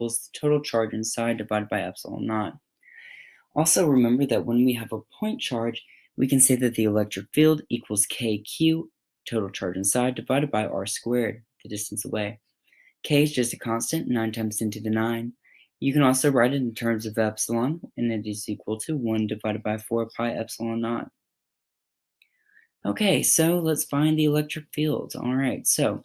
equals the total charge inside divided by epsilon naught. Also remember that when we have a point charge, we can say that the electric field equals kq, total charge inside, divided by r squared, the distance away. K is just a constant, 9 times 10 to the 9. You can also write it in terms of epsilon, and it is equal to 1 divided by 4 pi epsilon naught. Okay, so let's find the electric field. All right, so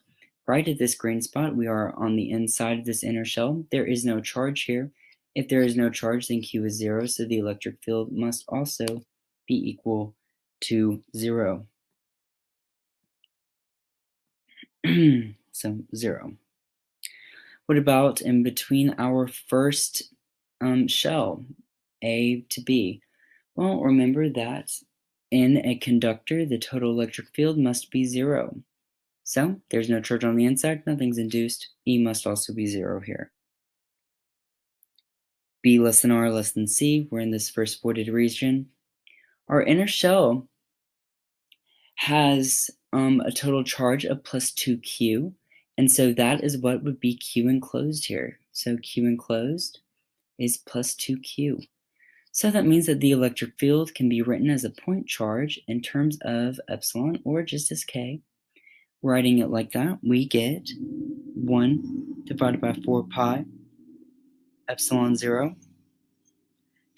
right at this green spot, we are on the inside of this inner shell. There is no charge here. If there is no charge, then Q is 0, so the electric field must also be equal to 0. So 0. What about in between our first shell, A to B? Well, remember that in a conductor, the total electric field must be 0. So there's no charge on the inside, nothing's induced. E must also be 0 here. B less than R less than C, we're in this first voided region. Our inner shell has a total charge of plus 2Q, and so that is what would be Q enclosed here. So Q enclosed is plus 2Q. So that means that the electric field can be written as a point charge in terms of epsilon or just as K. Writing it like that, we get 1 divided by 4 pi epsilon 0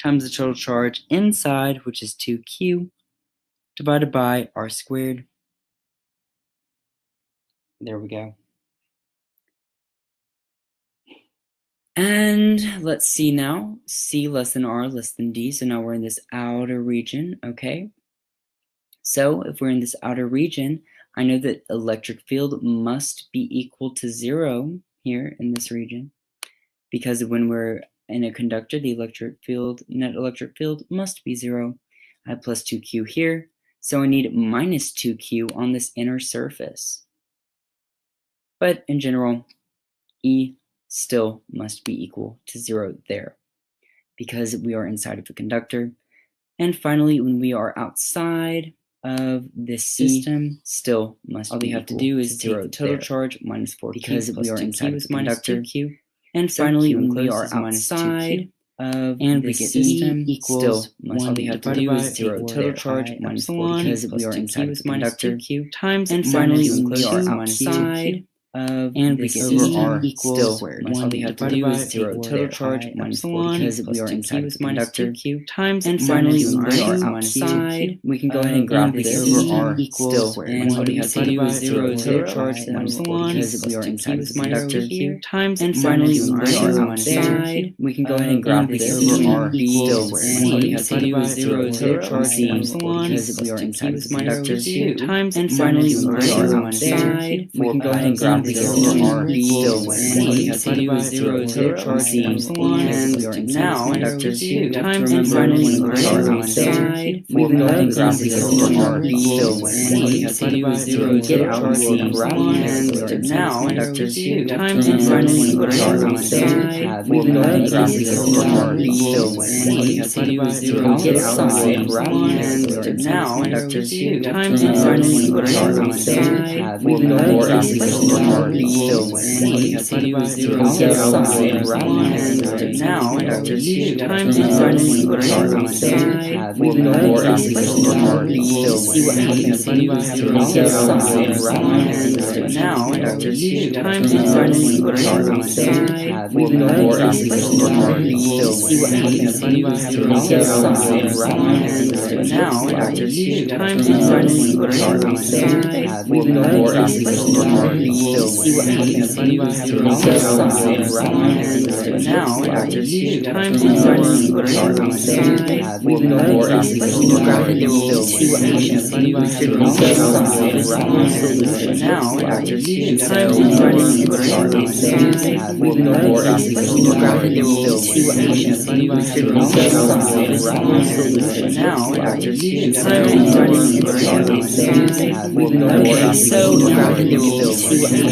times the total charge inside, which is 2Q, divided by r squared. There we go. And let's see now, C less than R less than D, so now we're in this outer region, okay? So if we're in this outer region, I know that electric field must be equal to 0 here in this region, because when we're in a conductor, the net electric field must be 0. I have plus 2Q here, so I need minus 2Q on this inner surface. But in general, E still must be equal to 0 there, because we are inside of a conductor. And finally, when we are outside of this system, still must be equal to 0. All we have to do is take the total charge minus 4Q, because we are inside of the conductor. And finally, when we are outside of the system, still must all we have to do is 0 total charge minus 4, because we are inside of the conductor. And finally, when we are outside of the system, still all we have to do is 0 total charge minus 4, because we are inside of the conductor. And finally, when we are outside, we can go ahead and graph this over R still, and all we have to do is 0 total charge minus 4, because we are inside of the conductor. And finally, when we are outside, we can go ahead and graph this over R still, and all we have to do is 0 total charge minus 4, because we are inside of the conductor. And finally, when we are outside, we can go ahead and graph this over R still, and all we have to do is 0 total charge minus 1, and we are inside of the conductor. And finally, when we are outside, we can go ahead and graph this over R still, and all we have to do is 0 total charge minus 1, and we are inside of the conductor. And finally, when we are outside, we can go ahead and graph this over R still, and all we have to do is 0 total charge minus 1, and we are inside of the conductor. And finally, when we are outside, we can go ahead and graph this over R still, and all we have to do is 0 total charge minus 1, and we are inside of the conductor. And finally, when we are outside, we can go ahead and graph this over R still, see what happens if you have 0 total charge minus 1, and we are inside of the conductor. And finally, when we are outside, we can go ahead and graph this over R still, see what happens if you have 0 total charge minus 1, and we are inside of the conductor. And finally, when we are outside, we can go ahead and graph this over R still, see what happens if you have 0 total charge minus 1, and we are inside of the conductor. And finally, when we are outside, we can go ahead and graph this over R still, see what happens if you have 0 total charge minus 1, and we are inside of the conductor. And finally, when we are outside, we can go ahead and graph this over R still, see what happens if you have 0 total charge minus 1, and we are inside of the conductor. And finally, when we are outside, we can go ahead and graph this over R still, see what happens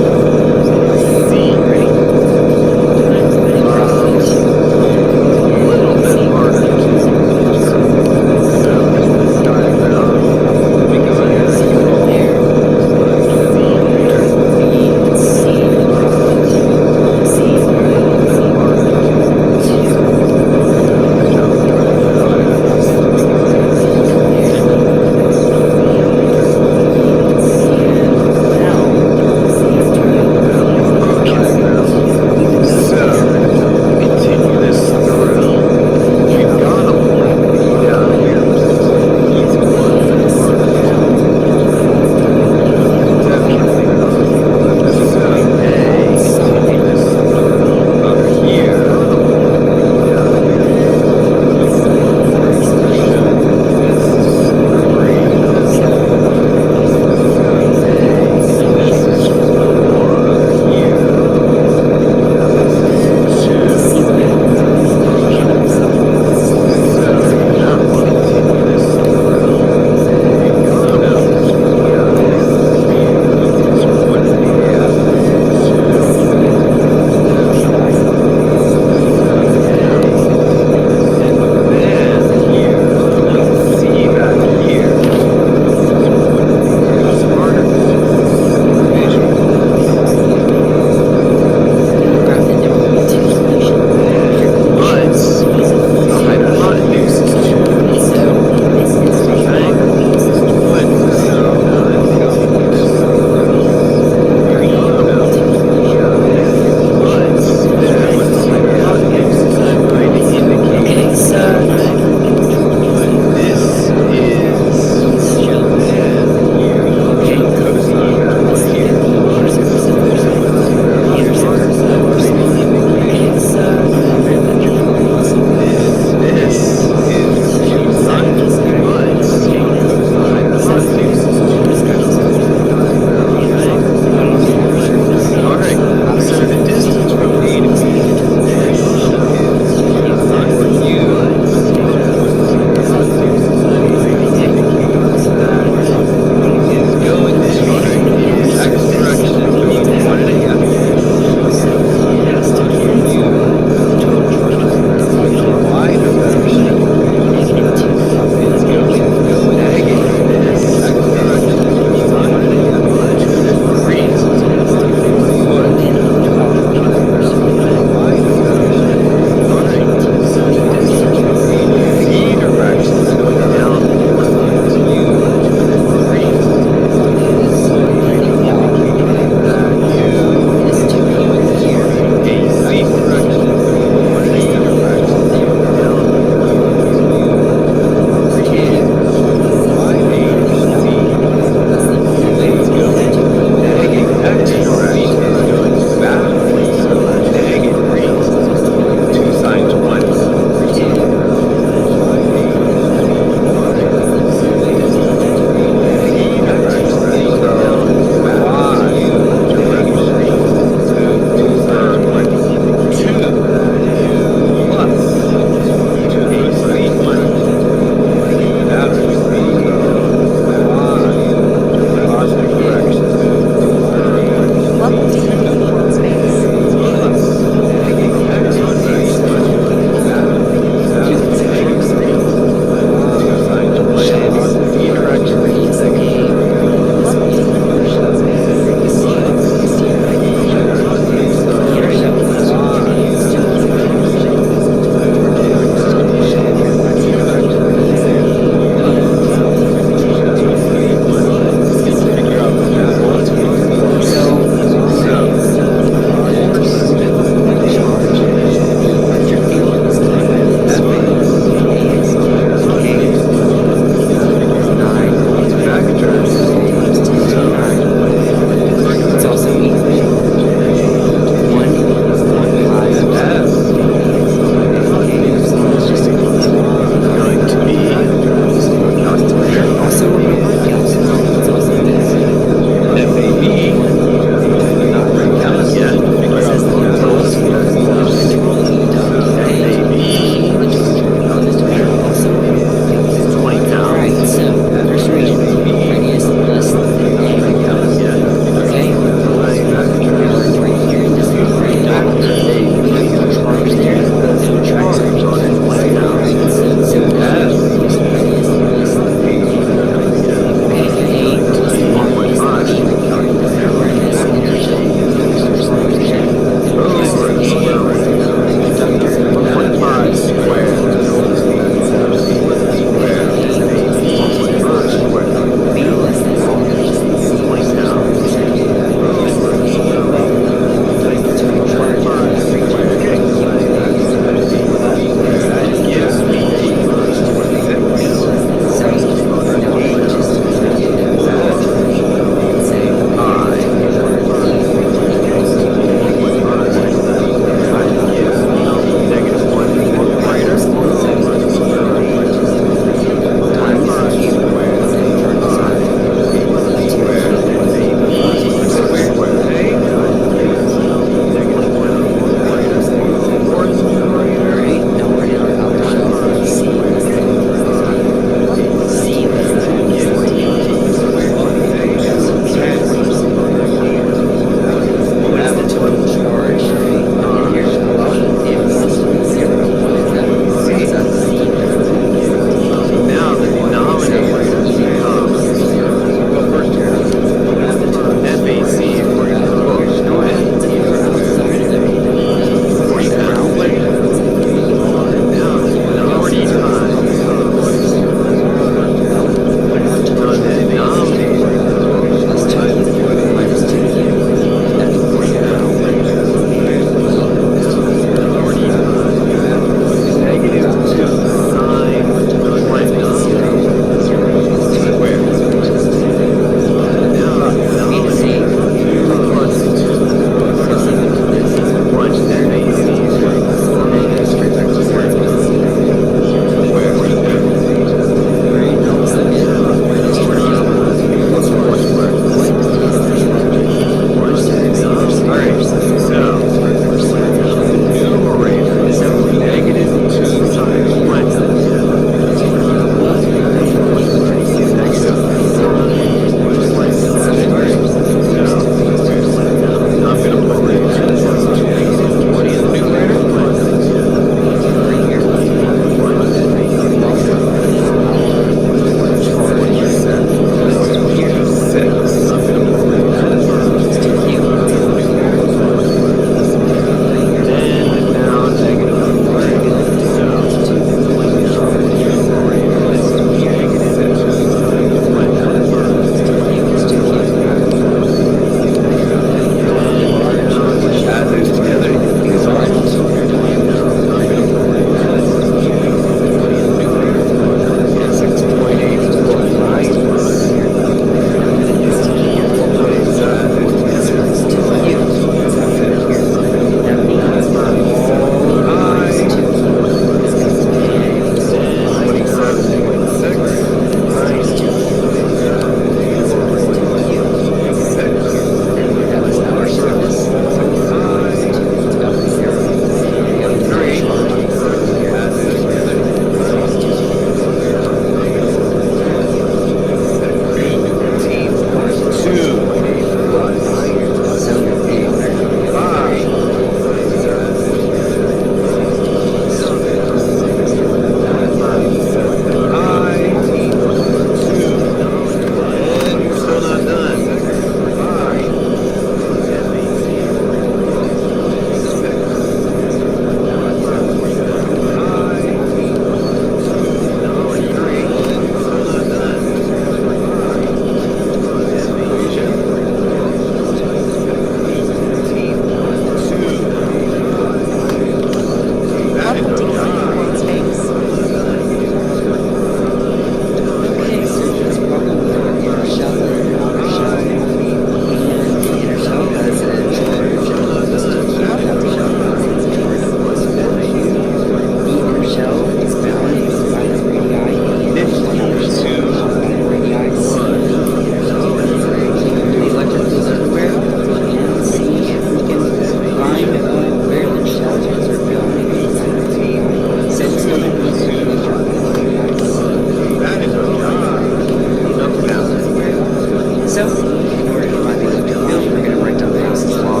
So, in order to find the electric field, we're going to write down Gauss's law,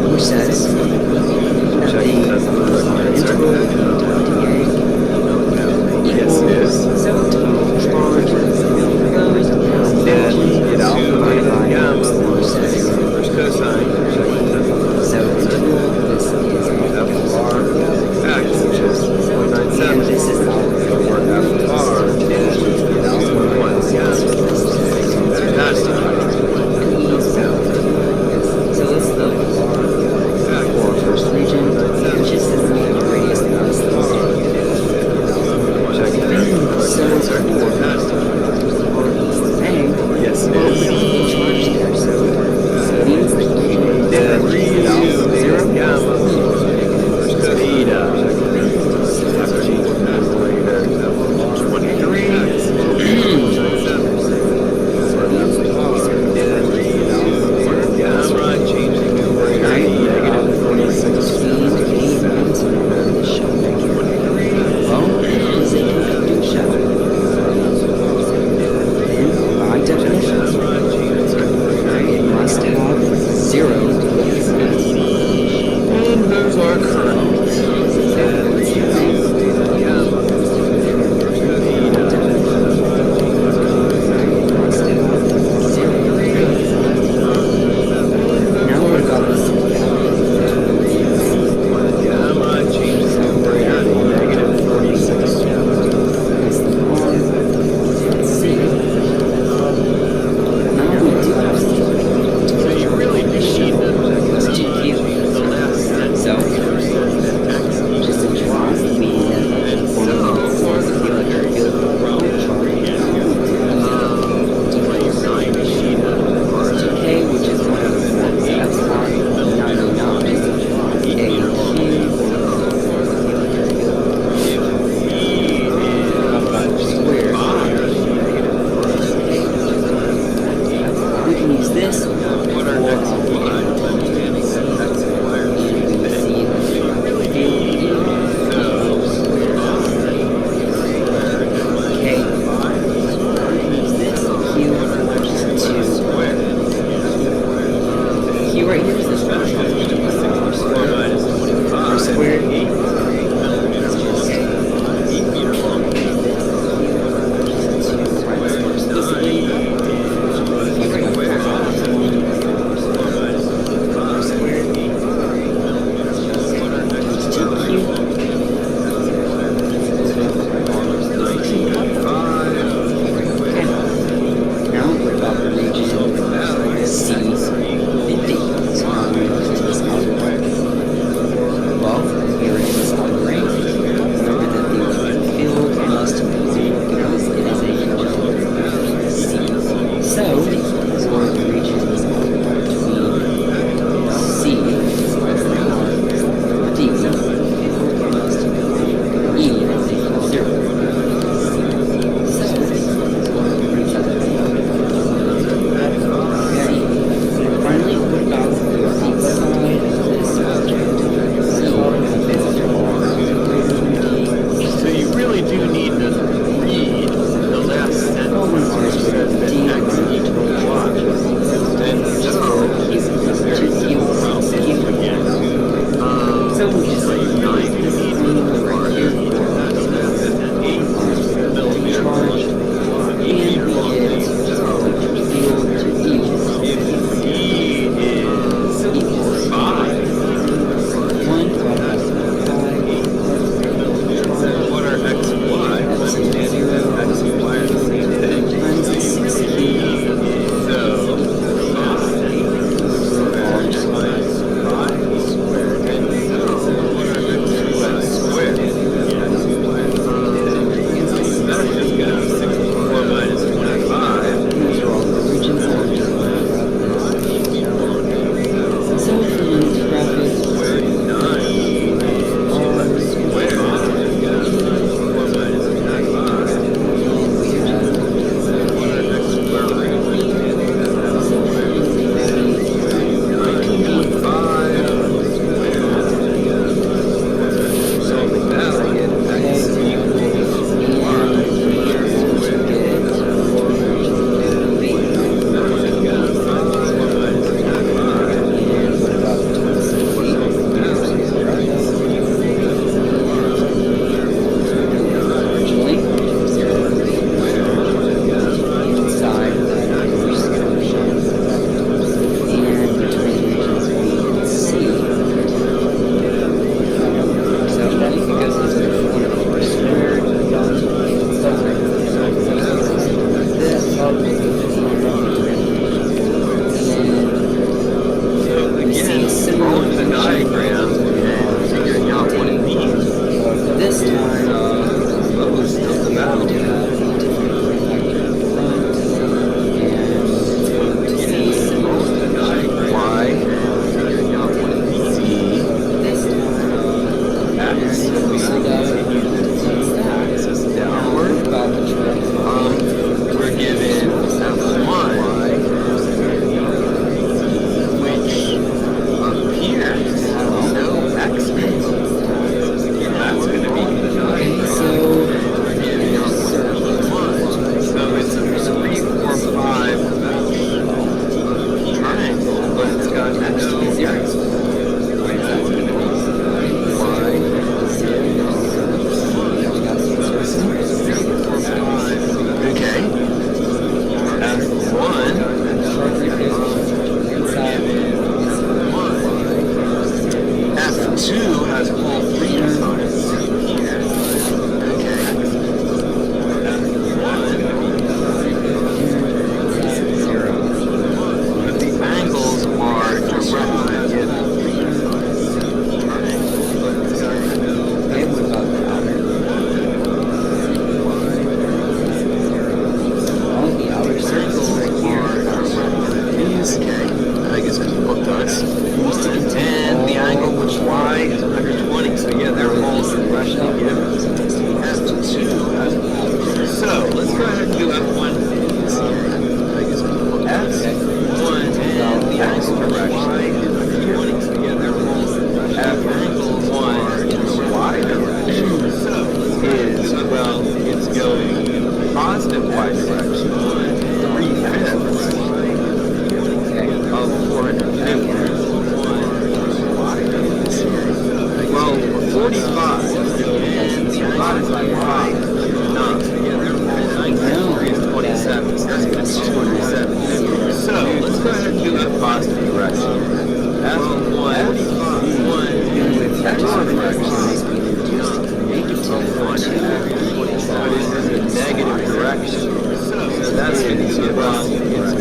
which says that the integral of dA equals total charge as the field flows, divided by epsilon says. So in total, this is and this is our so let's look for our first region, which is the radius of the so A, well, we don't have any charge there, so it means that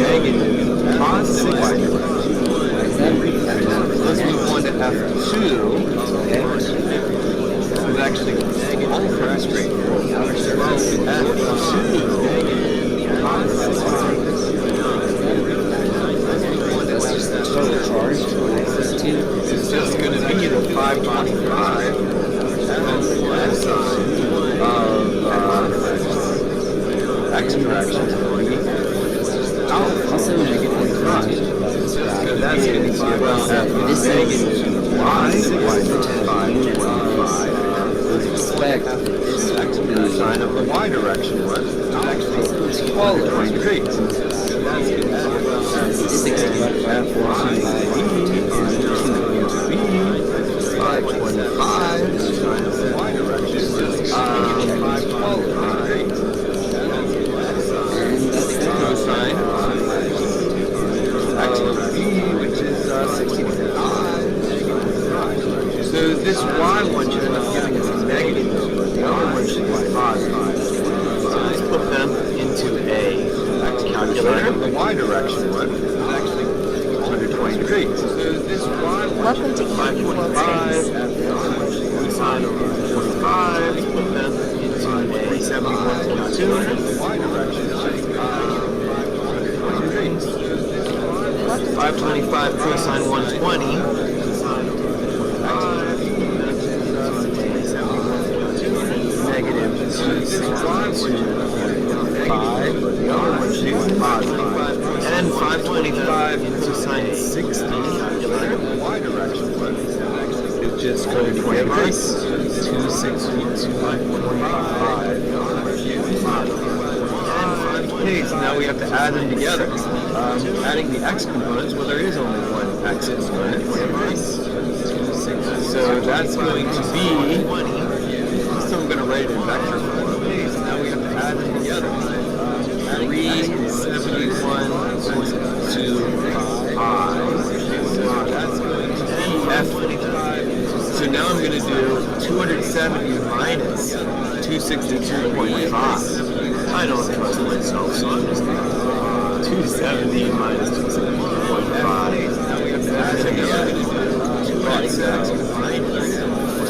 negative positive y direction. Let's move on to F2. We've actually all pretty straightforward. F2 total charge is just going to be the 525 of x direction. also negative 5. So that's going to be about This is y expect that this the sign of the y direction was actually 20 degrees. this is divided by 4 525 sign of the y direction is 512 degrees. and that's the Cosine of b, which is 65. So this y one should end up giving us a negative number. The other one should be positive. So let's put them into a calculator. The y direction one is actually 120 degrees. So this y one Welcome to EE World Space. Cosine of 45. Put them into a 71.2. The y direction is 120 degrees. 525 cosine 120. Negative 265. The other one should be positive. And 525 cosine 60. Y direction. It's just going to give us 262.25. Okay, so now we have to add them together. Adding the x components, well, there is only one x component. So that's going to be, so I'm going to write it in vector form. Okay, so now we have to add them together. 371.25. So that's going to be F25. So now I'm going to do 270 minus 262.5. I don't trust myself, so I'm just going to 270 minus 262.5. Now we have to add it together. 2x minus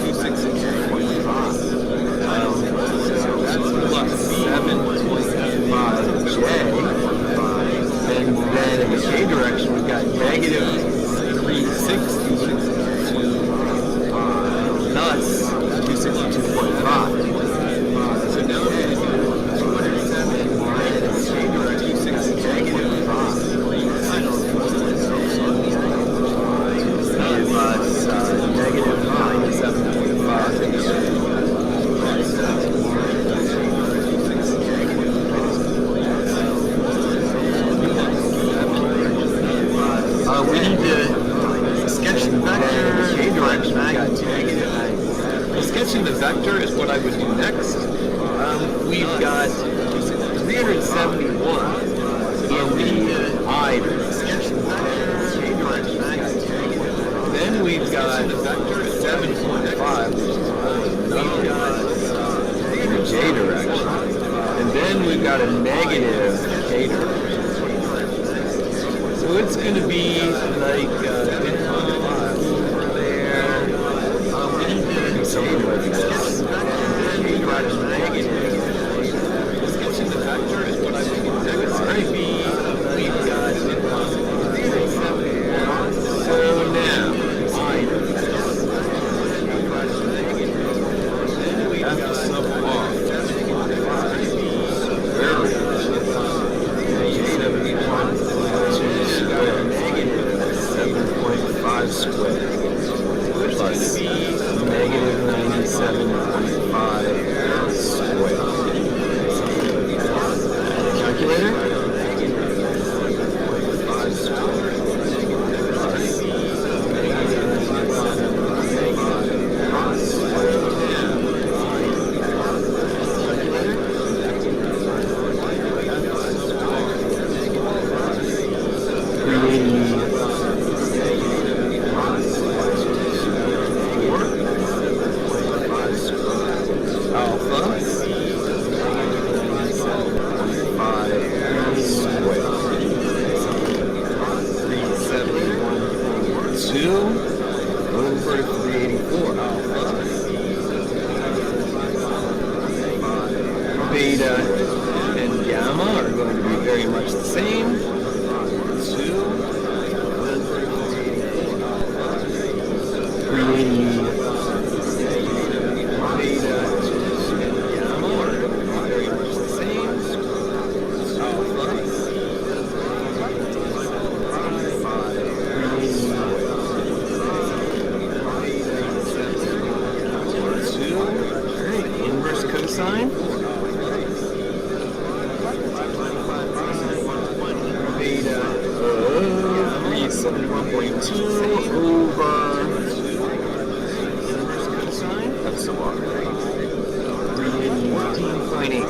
262.5. So that's plus 7.5j. And then in the j direction, we've got negative 360 plus 262.5. So now we're going to do 207 minus j direction 260 negative 5. I don't know myself, so I'm just going to negative 7.5. We need to sketch the vector. Sketching the vector is what I would do next. We've got 371 in the I sketch the vector. Then we've got 7.5, which is in the j direction. And then we've got a negative j direction. So it's going to be like over there. We need to do something like this. Sketching the vector is what I think it's going to be. We've got so now we have to sub off. Where is it? 71. Negative 7.5. 71.2 over. That's the water. 318.8.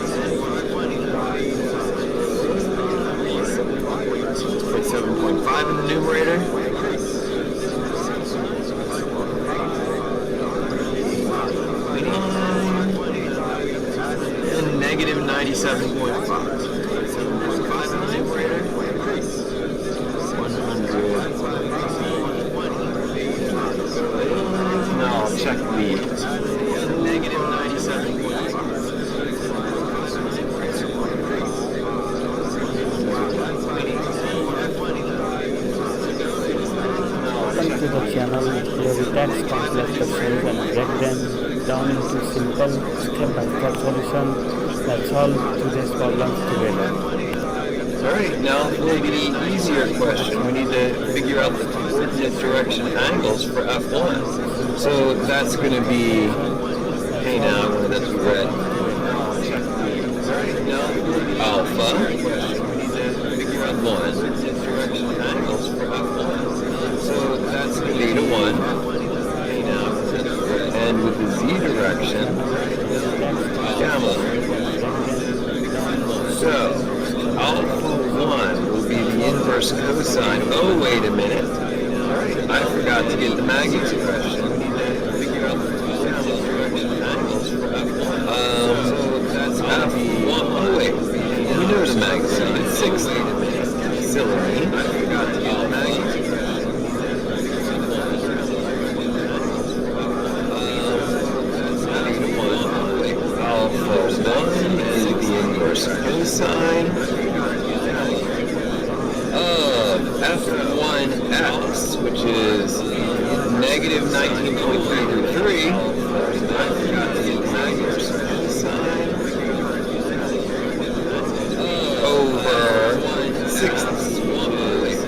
7.5 in the numerator. And negative 97.5. 7.5 in the numerator. 100. Now I'll check these. Negative 97.5. Welcome to the channel where we tax complex questions and break them down into simple step-by-step solution that solve today's problems together. Alright, now for the easier question, we need to figure out the coordinate direction angles for F1. So that's going to be, hey now, that's red. Alpha, 1. Angles for F1. So that's going to be beta 1. And with the z direction, gamma. So, alpha 1 will be the inverse cosine. Oh, wait a minute. I forgot to get the magnitude question. That's F1. Oh, wait. You know the magnitude. 60. Silly. I forgot to get the magnitude question. Alpha 1 is the inverse cosine of F1x, which is negative 19.333. I forgot to get the inverse cosine over 6, which is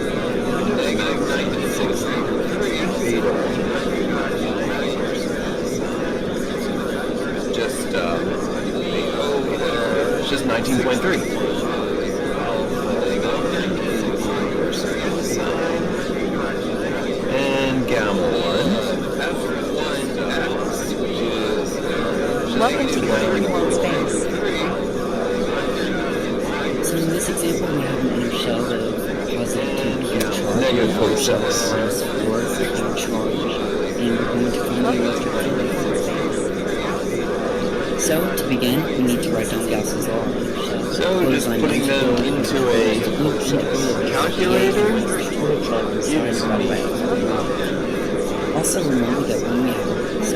negative 19.633 beta. It's just 19.3. And gamma 1. Welcome to Computer World Space. So in this example, we have an inner shell of positive 2Q charge. Negative 46. Minus 4Q charge. And we're going to find the electric field. So, to begin, we need to write down Gauss's law. So, just putting them into a calculator. Also, remember that when we have a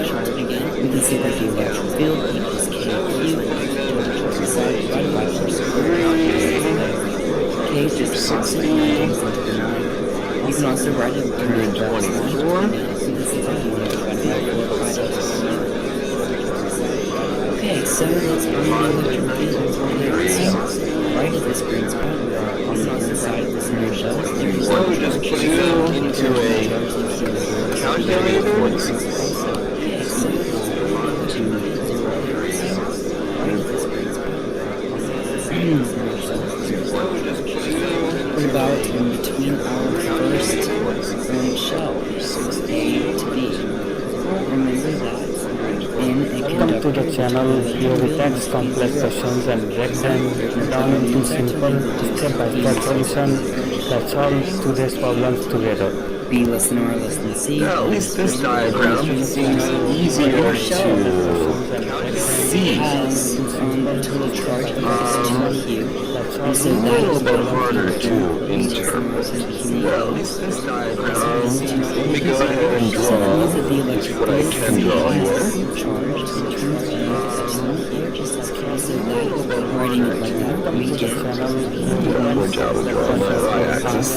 charge again, we can say that the electric field equals KQ divided by force squared. K is just a constant 9 times into the 9. You can also write it in 124. We can say that 1 divided by 4 Okay, so let's find the electric field. Right at this green spot, we are on the opposite side of this inner shell. So just putting them into a calculator. Okay, so what about in between our first shells, A to B? Well, remember that in a Welcome to the channel where we tax complex questions and break them down into simple step-by-step solution that solve today's problems together. B less than R less than C. Now, at least this diagram seems easier to see. Has the total charge equals 2Q. And so A that little is bit what harder to interpret. Well, at least this diagram, let me go ahead and draw what I can draw here. Writing it like that, we get Which I will draw my y-axis.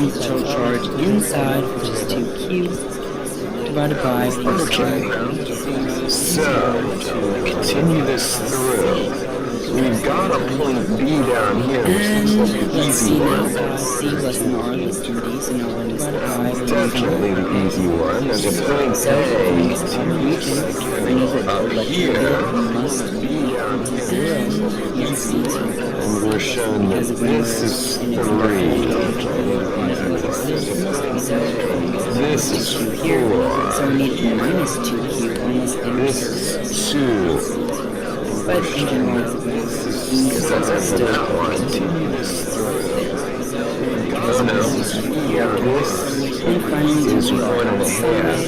comes the total charge inside, which is 2Q, divided by force squared. So, to continue this through, we've got got a point B down here, which And looks like the let's easy see now, one. C less than R less than D, so now we're in this outer region. Definitely the easy one. There's a point So, in this outer region, I know that up electric here, field must be equal to 0 in C2. and we're shown that Because when this is we're in 3. So, This is 4. so we need minus 2Q on this inner This surface. is 2. But in general, Because that's still that one. Oh no. Yeah, this and finally, is we are 1.5 outside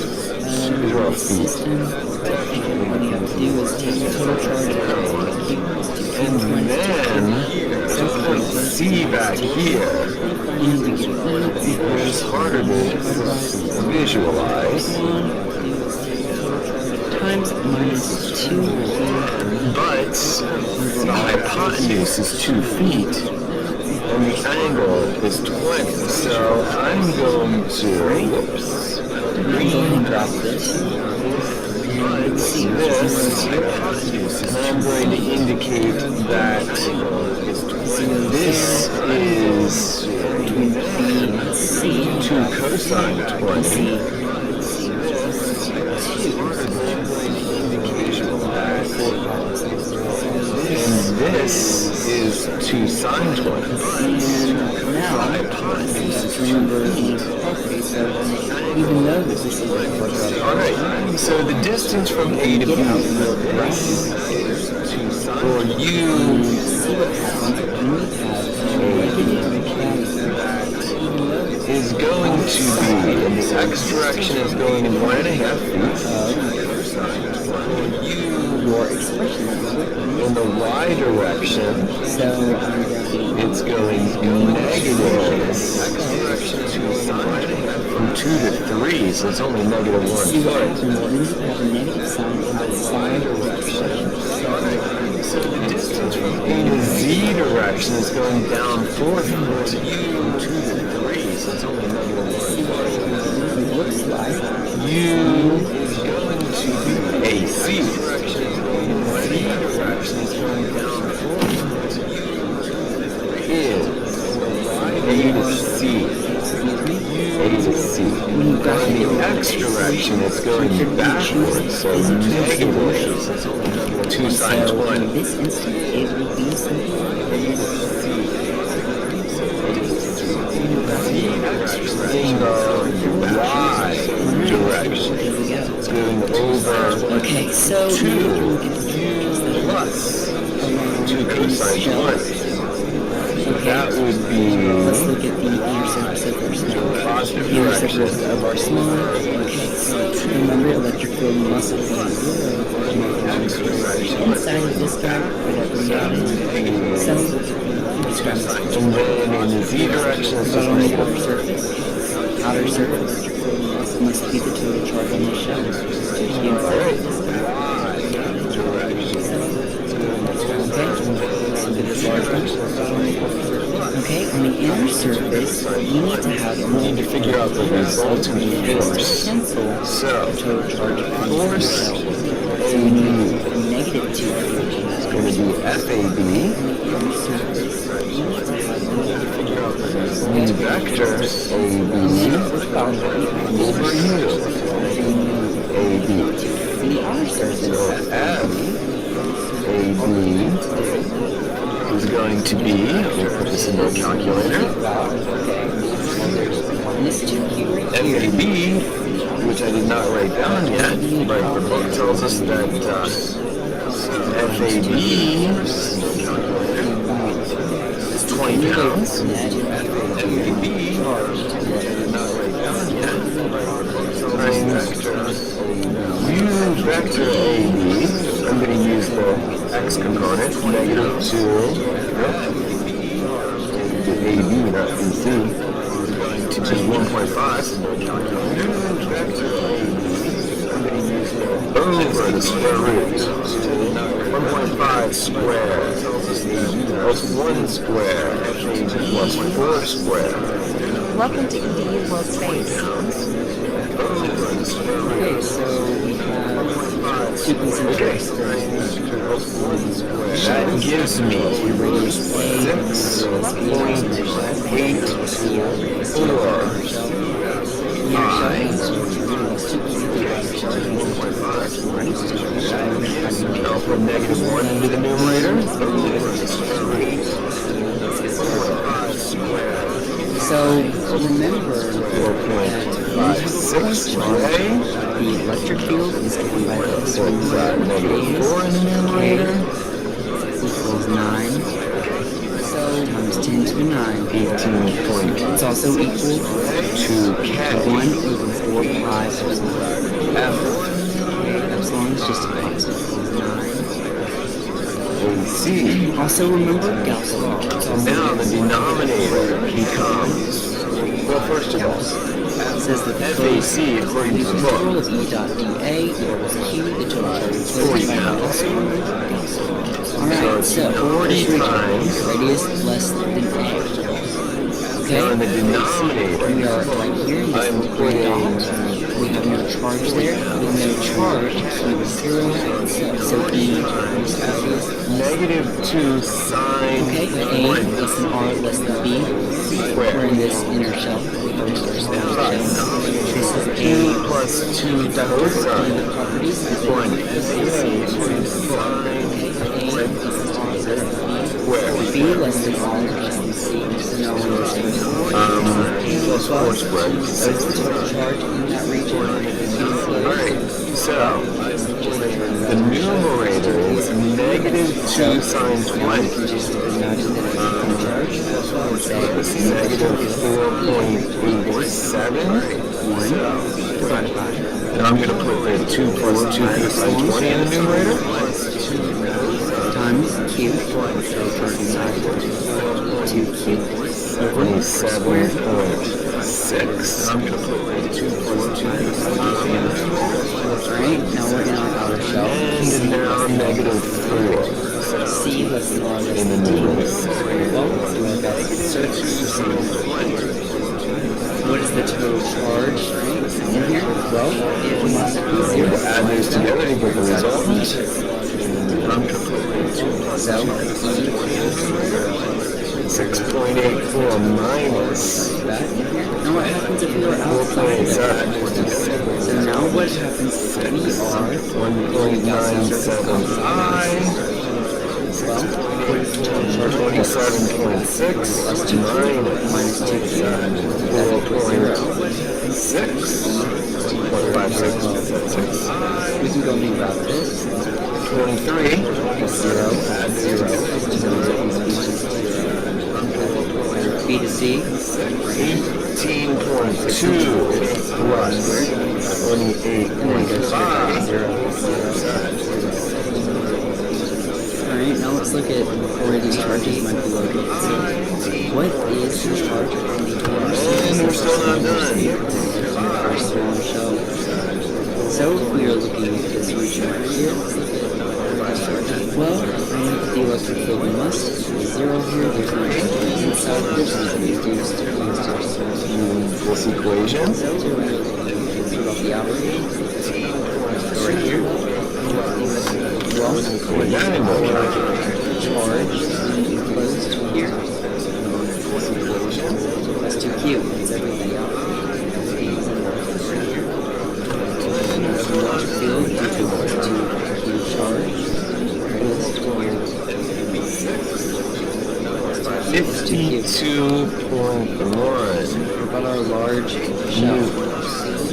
zero the feet. system. All we have to do is take the total charge of Q to And Q1 then there's point C back here, and we get which is harder to visualize. times minus 2 But the hypotenuse is 2 feet, and the angle is 20. So I'm going to, whoops, drop this. this, and I'm going to indicate that this is 2 cosine 20. And this is 2 sine 20. Now, let's remember the property, so even though this is a quadratic, Alright, so the distance from A to B get out the right, for you see what happens when we have a negative is going to be, in the x direction is going in 1.5 feet. your expression. In the y direction, So I'm going it's going negative. X direction is from 2 to 3, so it's only negative 1 to see what foot. happens when you have a negative sign on the side expression. So the distance from A to Z direction is going down 4 feet. From 2 to 3, so it's only negative 1 foot. It looks like U is going to be AC. Direction is going down 4 feet. Is A to C. A to C. In the x direction, it's going backwards, so negative. It's only negative 2 sine so 20. in this instant it would be something like In the y direction, it's going over okay, so 2 plus 2 cosine 20. That would be let's look at the inner surface of our star. positive The inner direction. surface of our star. Okay, so remember electric field must be 0 inside of this guy, whatever we got it. So describe this. And then in the z direction, it's just On the negative. outer surface, electric field must be the total charge on the shell. The inside of this guy. Okay, on the inner surface, we need to have We need to figure out the resultant force. cancel So, the total charge on the force shell. So AB we need negative 2 is going to be FAB. inner surface. We need to have And vector AB over U. AB. the outer surface. So F AB is going to be, we'll put this into a calculator, And this 2Q right here. FAB, which I did not write down yet, but the book tells us that FAB is 20 pounds. FAB, which I did not write down yet, times U vector AB, I'm going to use the x component, negative 2, the AB, not BC, is going to be 1.5, over the square root, 1.5 squared, plus 1 squared, plus 4 squared, Welcome to EDU World Space. over the square root, Okay, so we have two concentric Okay. circles. That gives me 6.84 I'll put -1 into the numerator. So remember that we have a point charge. The electric field is given by this. -4 in the numerator. Equals 9. So times 10 to the 9. 18.2 It's also equal to 1 over 4 pi epsilon. Epsilon is just a constant. Equals 9. AC. Also remember Gauss law. It's also Now the denominator becomes, well, first of all, it says that the FAC according to the book. integral of E dot dA equals Q, the total charge is 40 pounds. Alright, so 40 times. radius less than A. Now in Okay? the denominator, We are right here in this I'm little putting dot. We have no charge there. With no charge, we have 0. So E is obvious. -2 sine Okay, A less than R less than B. We're in this inner shell. First or small shell. This is 2 A plus 2 conductor and cosine the properties is that One. B less than R shall be C. So now we're using plus 4 squared. so it's the total charge in that region. Alright, so the numerator is -2 sine 20. Just imagine that it's a charge. This is -4.87. Divided by. And I'm going to put the 2 plus 2 cosine 20 in the numerator. Times Q. So charge inside. 2Q. 27.6. I'm going to put the 2 plus 2 cosine 20 in the numerator. Alright, now we're in our outer shell. And now -4. C less than R less In the than D. numerator. Well, we've got the surface. What is the total charge in here? Well, it must be 0. Add these together to get the result. I'm going to put the 2 plus So, 6.84 minus that in here. Now what happens if we were outside of that? 4.87. So now what happens if we are 1.975 well, what is the total charge? 27.6 Plus 2 minus 2Q. That equals 0. 6.56. We can go think about this. 23. 0, add 0. B to C. 18.2 plus And then it goes straight to 0. 28.5. Alright, now let's look at where these charges might be located. So, what is the charge on the And we're still not done. first small shell? So if we are looking at this region right here, let's look at well, I know that the electric field must be 0 here. There's no charge inside of this. So reduced This equation. So we're going to put off the outer right here. Well, Put that in the charge enclosed here. That's 2Q. It's everything else. Electric field due to 2Q charge is 52.1. What about our large shell?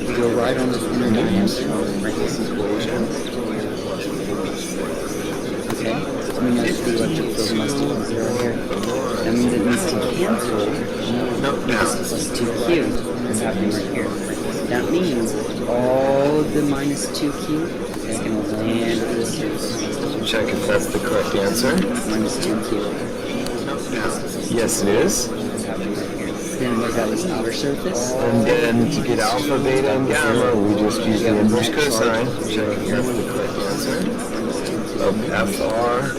We go right on this inner diameter. Right here. Okay, so we know that the electric field must equal 0 here. That means it needs to cancel this plus 2Q that's happening right here. That means all of the minus 2Q is going to land at this surface. Check if that's the correct answer. Minus 2Q. Yes, it is. That's happening right here. Then what about this outer surface? And then to get alpha, beta, and gamma, we just use the inverse cosine. Check if that's the correct answer. Of FR,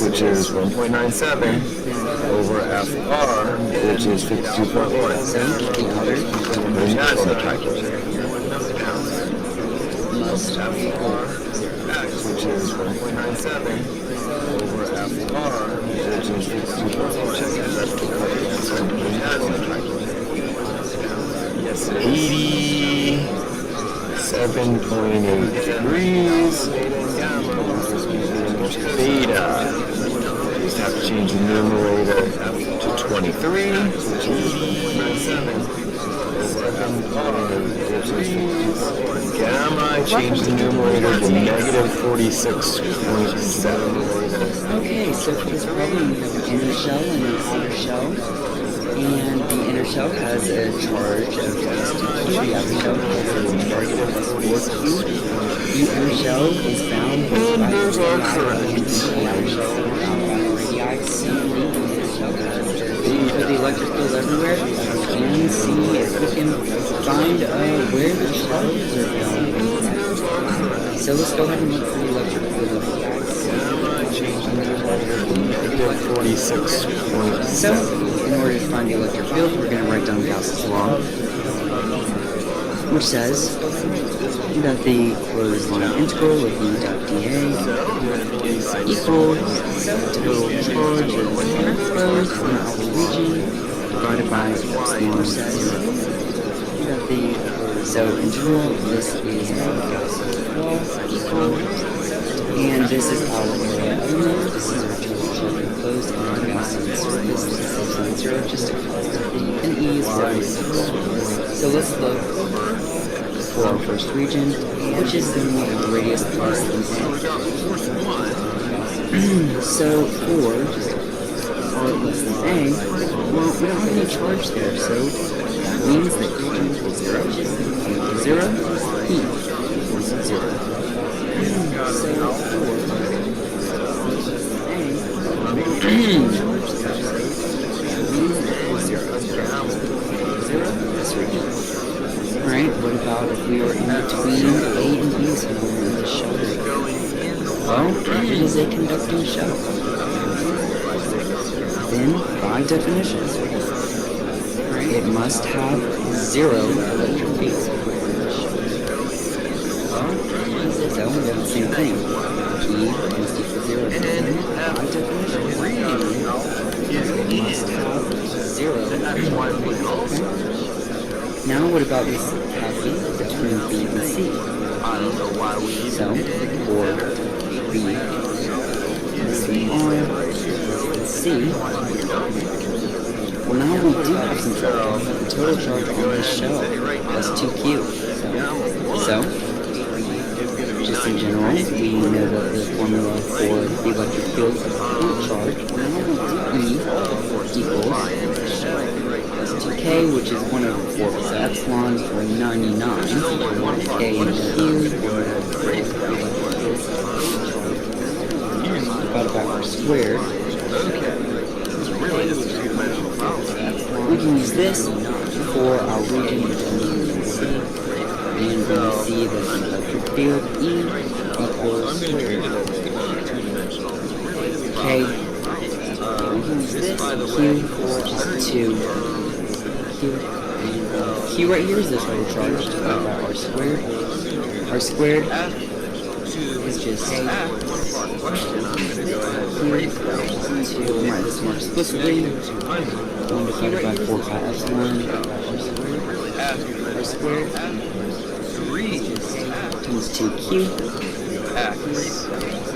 which is 1.97, over FR, which is 52.1. So the outer There's that on the calculator. must equal which is 1.97 over FR, which is 87.8 degrees. Theta. Just have to change the numerator to 23, which is 7.8. Gamma, I changed the numerator to negative 46.7. Okay, so for this problem we have an inner shell and an outer shell. And the inner shell has a charge of plus 2q, the outer shell has a charge of plus 4q. The inner shell is bound with by the outer shell bound by radii C and D. The inner shell has for the electric field everywhere, and see if we can find where the charges are going. So let's go ahead and look for the electric field everywhere. Negative 46. So, in order to find the electric field, we're going to write down Gauss's law, which says that the closed line integral of u dot dA equals total charge of enclosed in the outer region divided by epsilon says that the integral this is Gauss's law equals, and this is our area element. This is our total charge enclosed in our Gaussian surface. This is 0, just to and E is 0. So let's look for our first region, which is going to be the radius plus the So for r less than a, well, we don't have any charge there, so that means that region is 0. 0, E equals 0. So Alright, what about if we were in between A and B, so we're in the shell? Well, it is a conducting shell. Then, by definition, it must have 0 electric field. Well, so we have the same thing. P must equal 0. By definition, it must have 0. Now what about this cavity between B and C? So, for B, this is R, and C, well now we do have some charge. The total charge on this shell was 2q. So, just in general, we know that the formula for the electric field is point charge. Now we equals K, which is 1 over 4, so epsilon for 99, K into Q, divided by R squared. We can use this for our region between B and C, and we see that the electric field E equals K. We can use this Q for our 2. Q right here is the total charge divided by R squared. R squared is just Q. We'll write this more explicitly. 1 divided by 4 pi epsilon R squared times 2Q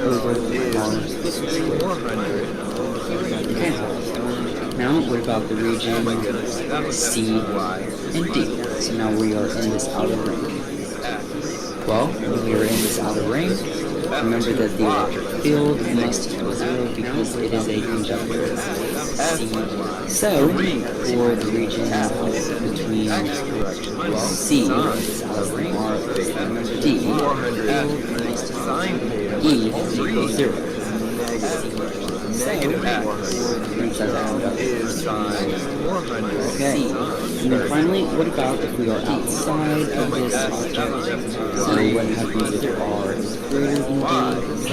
over R explicitly. Okay. Now, what about the region C and D? So now we are in this outer ring. Well, when we are in this outer ring, remember that the electric field must equal 0 because it is a conductor. So, for the region between C, this outer ring, and D, E equals 0. Okay, and then finally, what about if we are outside of this object? So what happens if R is greater than D?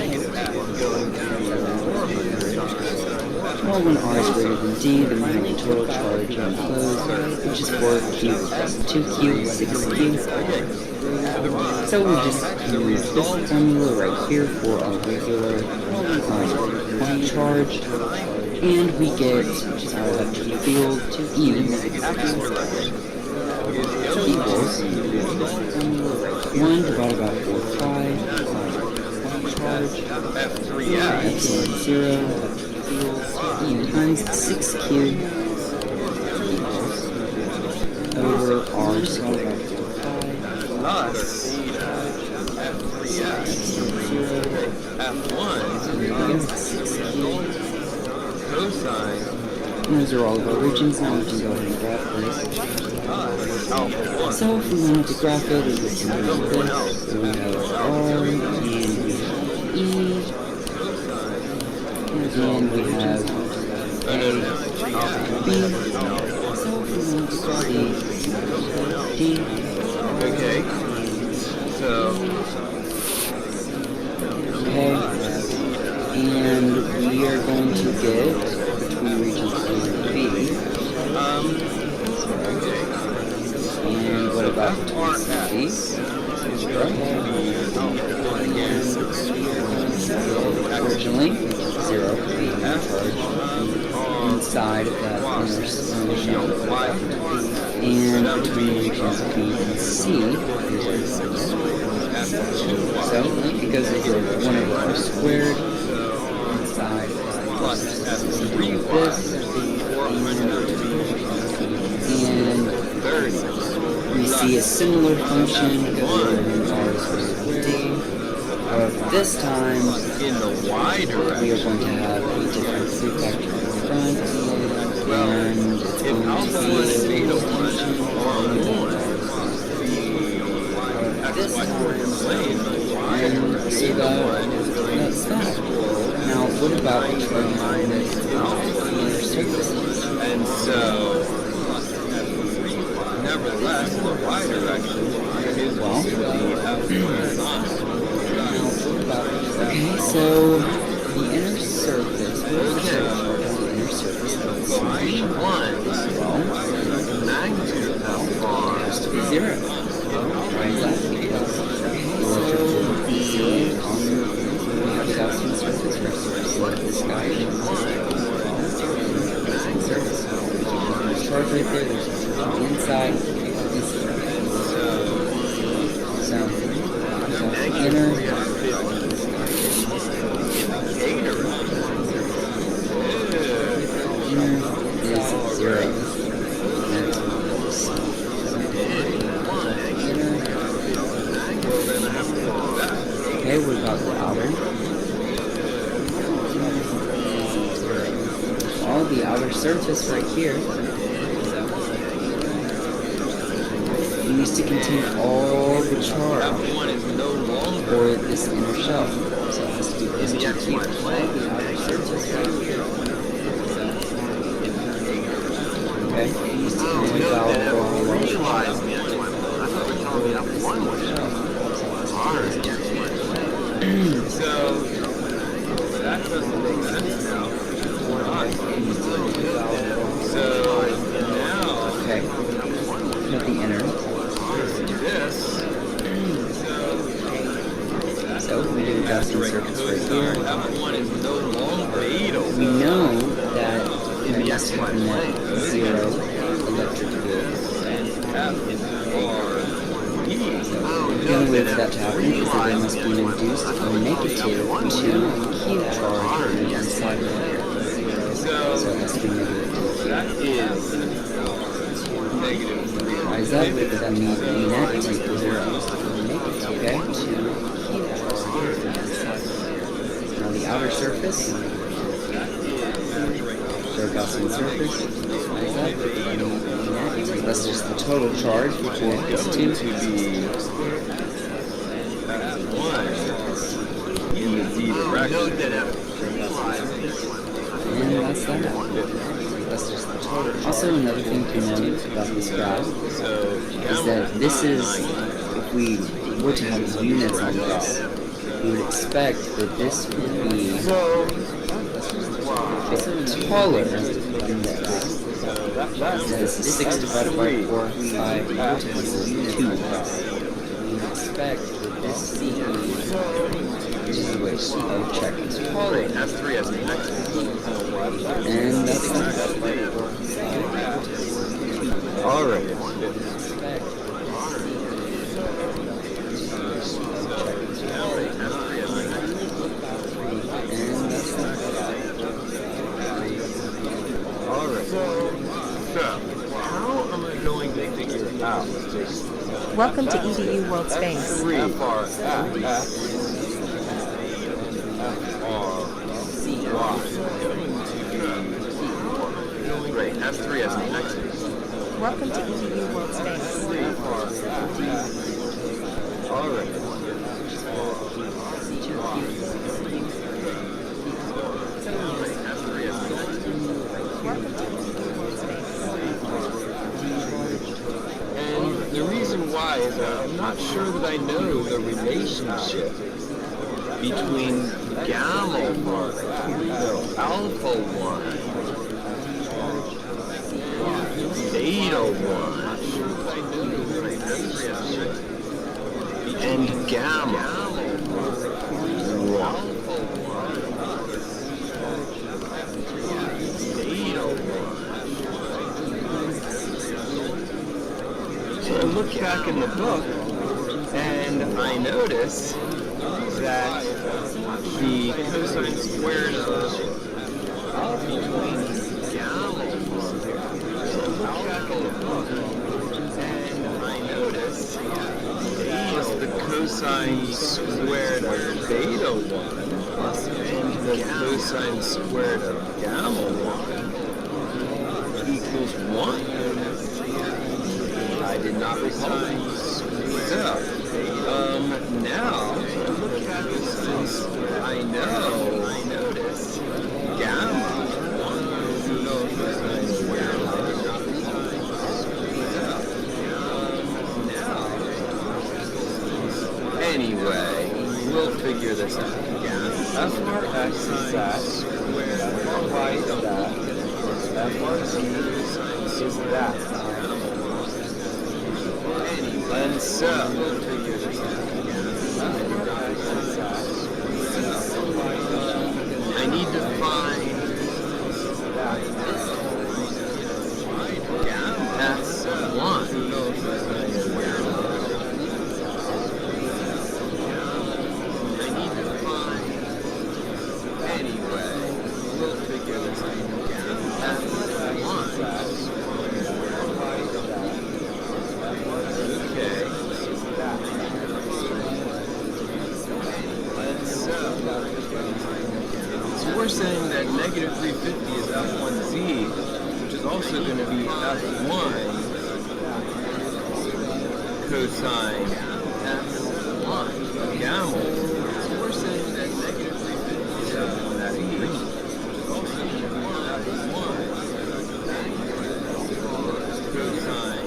Well, when R is greater than D, then we have the total charge enclosed, which is 4Q plus 2Q, 6Q. So we just use this formula right here for our regular point charge, and we get our electric field E equals 1 divided by 4pi charge epsilon 0 E times 6Q over R squared by 4pi Thus, F1 cosine. And those are all of our regions. Now we can go ahead and graph this. So if we wanted to graph it, it would be something like this. So we have R, and we have E, and then we have A, B. So if we wanted to see D, Okay. So, okay, and we are going to get between regions A and B. And what about between C and D? Originally, 0 being charged inside of that inner shell. And between regions B and C, so because of the 1 over R squared inside plus this, and we see a similar function because we're in R is greater than D. However, this time in the y we are direction, going to have a different factor in front, and it's if going alpha to 1 and be beta 1 are 1, this that's why we're playing the y and direction. so that's that. Now, what about between minus inner surfaces? And so, nevertheless, the y direction is Well, going to be F1. okay, so the inner surface, what is the total charge on the inner surface of the solution? Well, Magnitude of it has to be 0. Why is that? Because the electric field is 0 on the we have the Gaussian surface versus this guy. Gaussian surface. There's a charge right there, there's a inside, inside. So, inner is 0. Okay, what about the outer? All the outer surface right here needs to contain all the charge F1 is no longer for this inner shell. So it has to be this 2Q. All the outer surface right here. Okay, it needs to contain all the so that doesn't make sense now. So now okay, not the inner. this. So we do the Gaussian surface right here. F1 is no longer beta. We know that we must have net 0 electric field. The only way for that to happen is that there must be an induced negative 2Q charge on the inside of it. So it has to be negative 2Q. That is negative 3. Why is that? Because that means net is equal to 0. Okay? 2Q charge. Now the outer surface. So Gaussian surface. Why is that? That's just the total charge, which will equal to in the z direction. and that's that. That's just the total. Also, another thing to note about this graph is that this is, if we were to have units on this, we would expect that this would be taller than this. This is 6 divided by 4, 5, 2. We expect this C oh, check. Great, F3 as the next one. And that's Alright. Alright. So, how am I going to figure out Welcome to EDU World Space. 3 FR Great, F3 as the next one. Welcome to EDU World Space. Alright. Welcome to EDU World Space. And the reason why is that I'm not sure that I know the relationship between gamma 1, alpha 1, beta 1, and gamma 1. So I look back in the book, and I notice that the cosine squared of alpha between gamma. So I look back in the book, and I notice plus the cosine squared of beta 1 and the cosine squared of gamma 1 equals 1. I did not recall. So, now, look at this since I notice gamma. Anyway, we'll figure this out. F bar x is that, F bar y is that, F bar z is that. And so, I need to find F1. Anyway, we'll figure this out. F1. Okay. So we're saying that negative 350 is F1Z, which is also going to be F1 cosine F1 gamma. So we're saying that negative 350 is F1Z, which is also going to be F1 cosine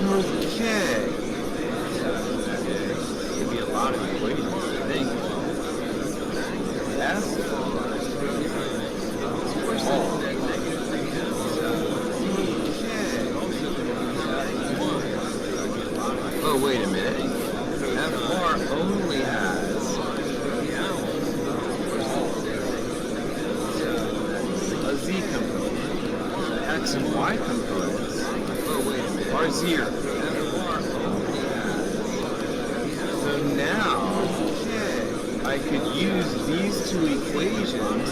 Okay. Could be a lot of equations, I think. F. We're saying that negative 3 Oh, wait a minute. F bar only has a z component. X and y components. Oh, wait a minute. Are zero. So now, I could use these two equations.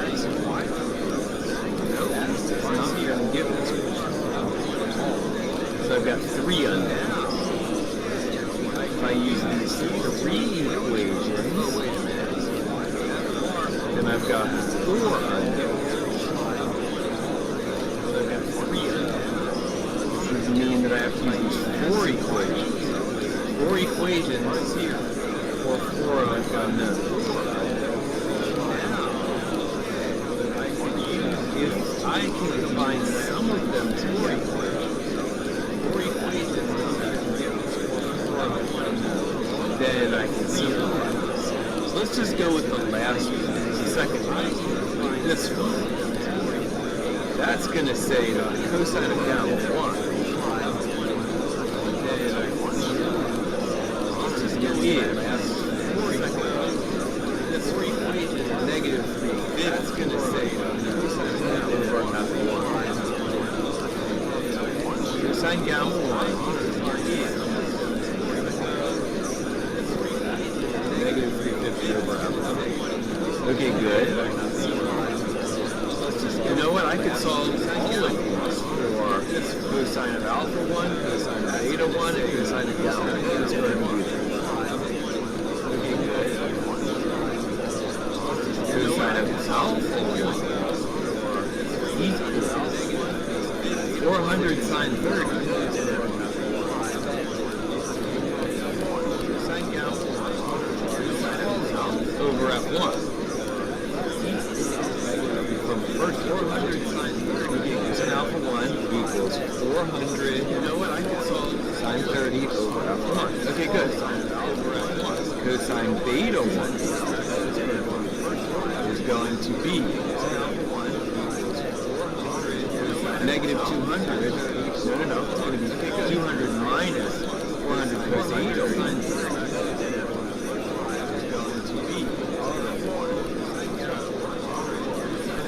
X and y components. No, it's not going to give it to me. So I've got 3 unknowns. If I use these 3 equations, then I've got 4 unknowns. So I've got 3 unknowns. This would mean that I have to use 4 equations. 4 equations for 4 unknowns. If I can combine some of them to 4 equations, then I can see them. So let's just go with the last this one. That's going to say the cosine of gamma 1 is negative 3. That's going to say the cosine of gamma over f1. Cosine gamma 1 is negative 350 over f1. Okay, good. You know what? I could solve all of these for cosine of alpha 1, cosine of beta 1, and cosine of gamma 1. Let's go ahead and do that. Okay, good. Cosine of alpha 1 equals 400 sine 30. Cosine gamma 1 over f1. From first 400 sine 30 cosine alpha 1 equals 400. You know what? I can solve sine 30 over f1. Okay, good. Cosine beta 1 is going to be negative 200. No. It's going to be 200 minus 400 cosine beta 1 is going to be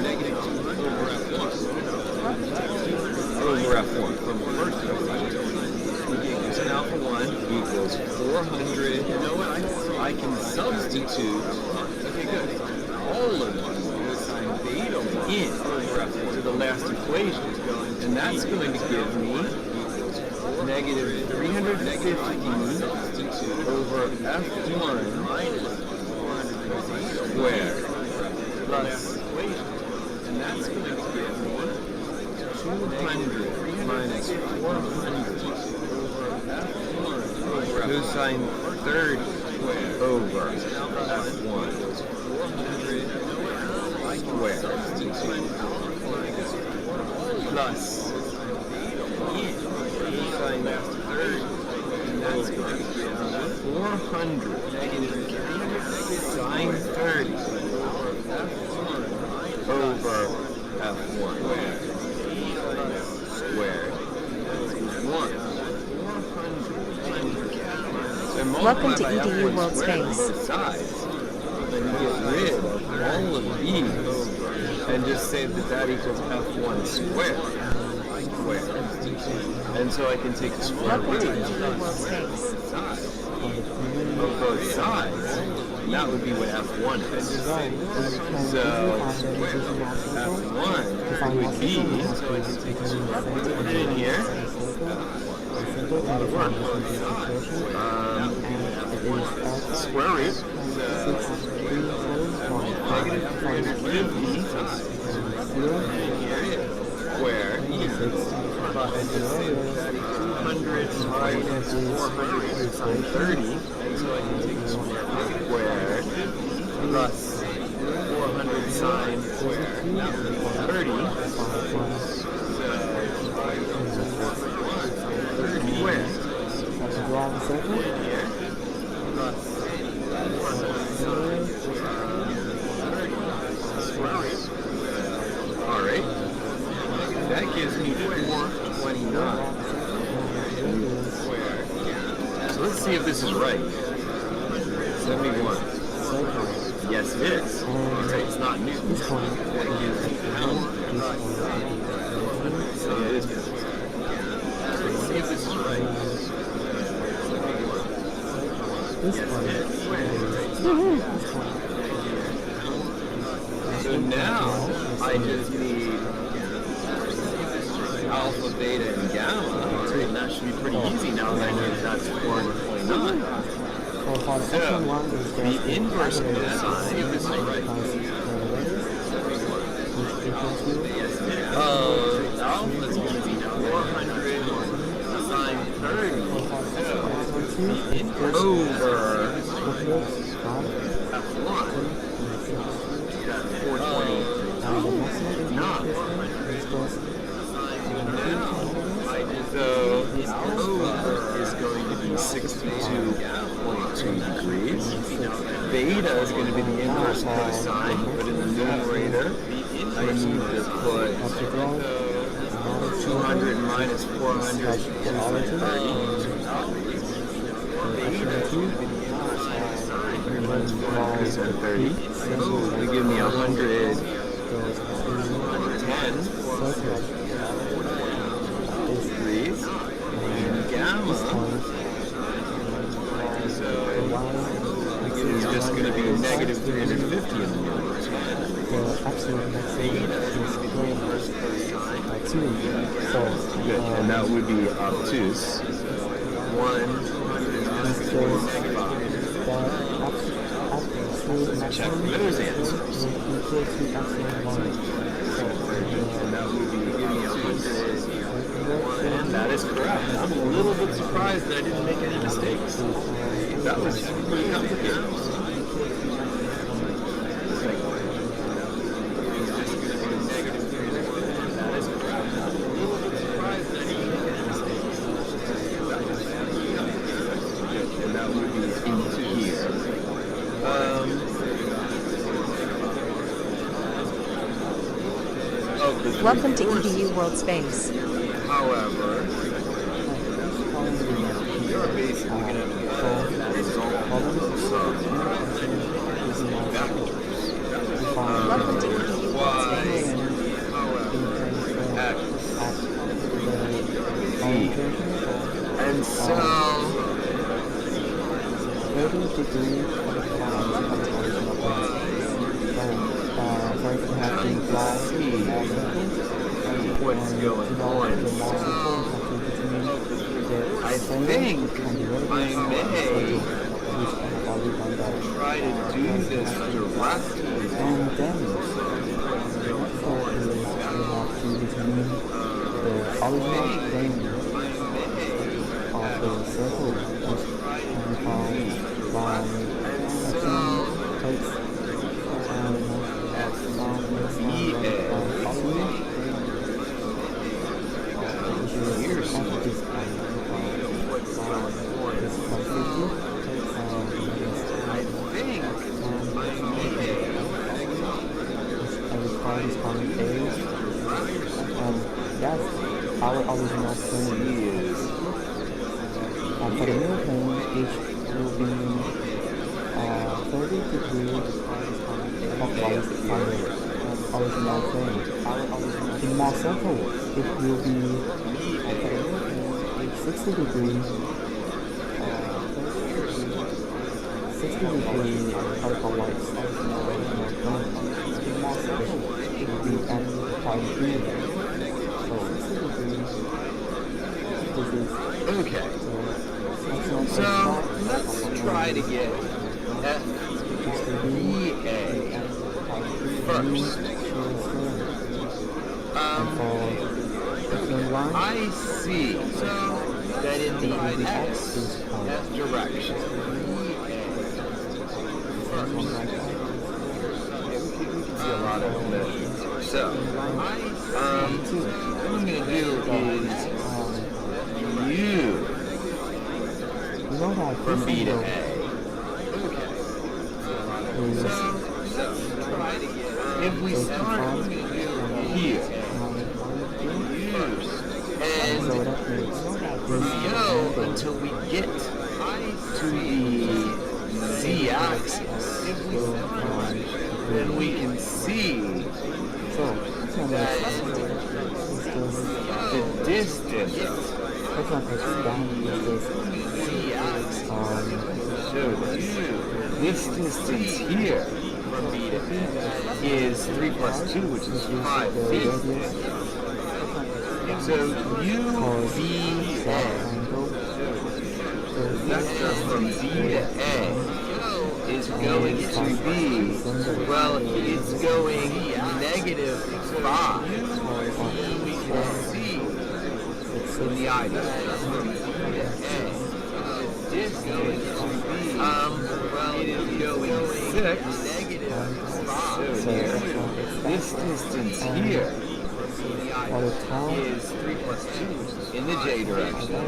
negative 200 over f1. Over f1. From first cosine, we get cosine alpha 1 equals 400. You know what? I can substitute. Okay, good. All of cosine beta 1 in over f1 to the last equation. And that's going to give me negative 350 over f1 squared plus. And that's going to give me 200 minus 400 over f1 cosine 30 over f1 squared plus cosine 30. And that's going to give me 400 negative sine 30 over f1 squared is 1. Welcome to EDU World Space. Sides, then you get rid of all of these and just say that equals f1 squared. And so I can take the square root of both sides. And that would be what f1 is. So f1 would be, so I can take the square root, put it in here. Square root. Negative 350 squared plus 200 minus 400 sine 30. And so I can take the squared plus 400 sine squared. That would be 30. Squared. Here. Plus 400 sine Alright. That gives me 429. So let's see if this is right. 71. Yes, it is. Alright, it's not new. That gives me pounds. So it is pounds. Let's see if this is right. Yes, it is. So now I just need alpha, beta, and gamma, and that should be pretty easy now that I know that that's 429. So, the inverse of cosine, see if this is right. Alpha is going to be 400 sine 30. So, the inverse over f1. That's 429. So this over is going to be 62.2 degrees. Beta is going to be the inverse cosine, but in the numerator, I need to put 200 minus 400 is 30. They give me 110. Degrees. And gamma is just going to be negative 350 in the number 10. Good, and that would be obtuse. 1 check those answers. And that would be obtuse. And that is correct. I'm a little bit surprised that I didn't make any mistakes. That was pretty complicated. And that would be into here. Welcome to EDU World Space. However, you're basically going to result some vectors. Welcome to EDU World Space. X, Z. And so, what's going on? I think I may try to do this directly. Our original plane is for the new plane, each will be 30 degrees clockwise original plane. In more circle, it will be for the new plane, 60 degrees 60 clockwise original plane. In more circle, it will be at 5 degrees. Okay. So let's try to get FVA first. I see. So that in the X direction, first. See a lot of measurements. So, what I'm going to do is from B to A. So if we start here, and we go until we get to the Z-axis, then we can see that the distance so this distance here from B to A is 3 plus 2, which is 5 feet. So UVA, the vector from B to A, is going to be, well, it's going negative 5. We can see in the eye direction. It is going to be, well, it is going 6. So here, this distance here is 3 plus 2 in the J direction.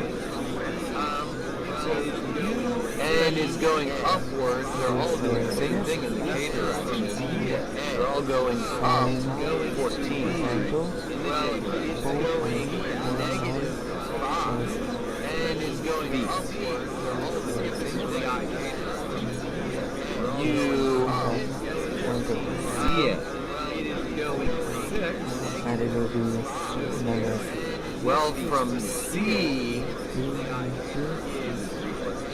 So UA N is going upward. They're all doing the same thing in the K direction. They're all going up. 14. N is going upward. They're all doing the same thing in the I U. See it. Going 6. And it will be minus Well, from C,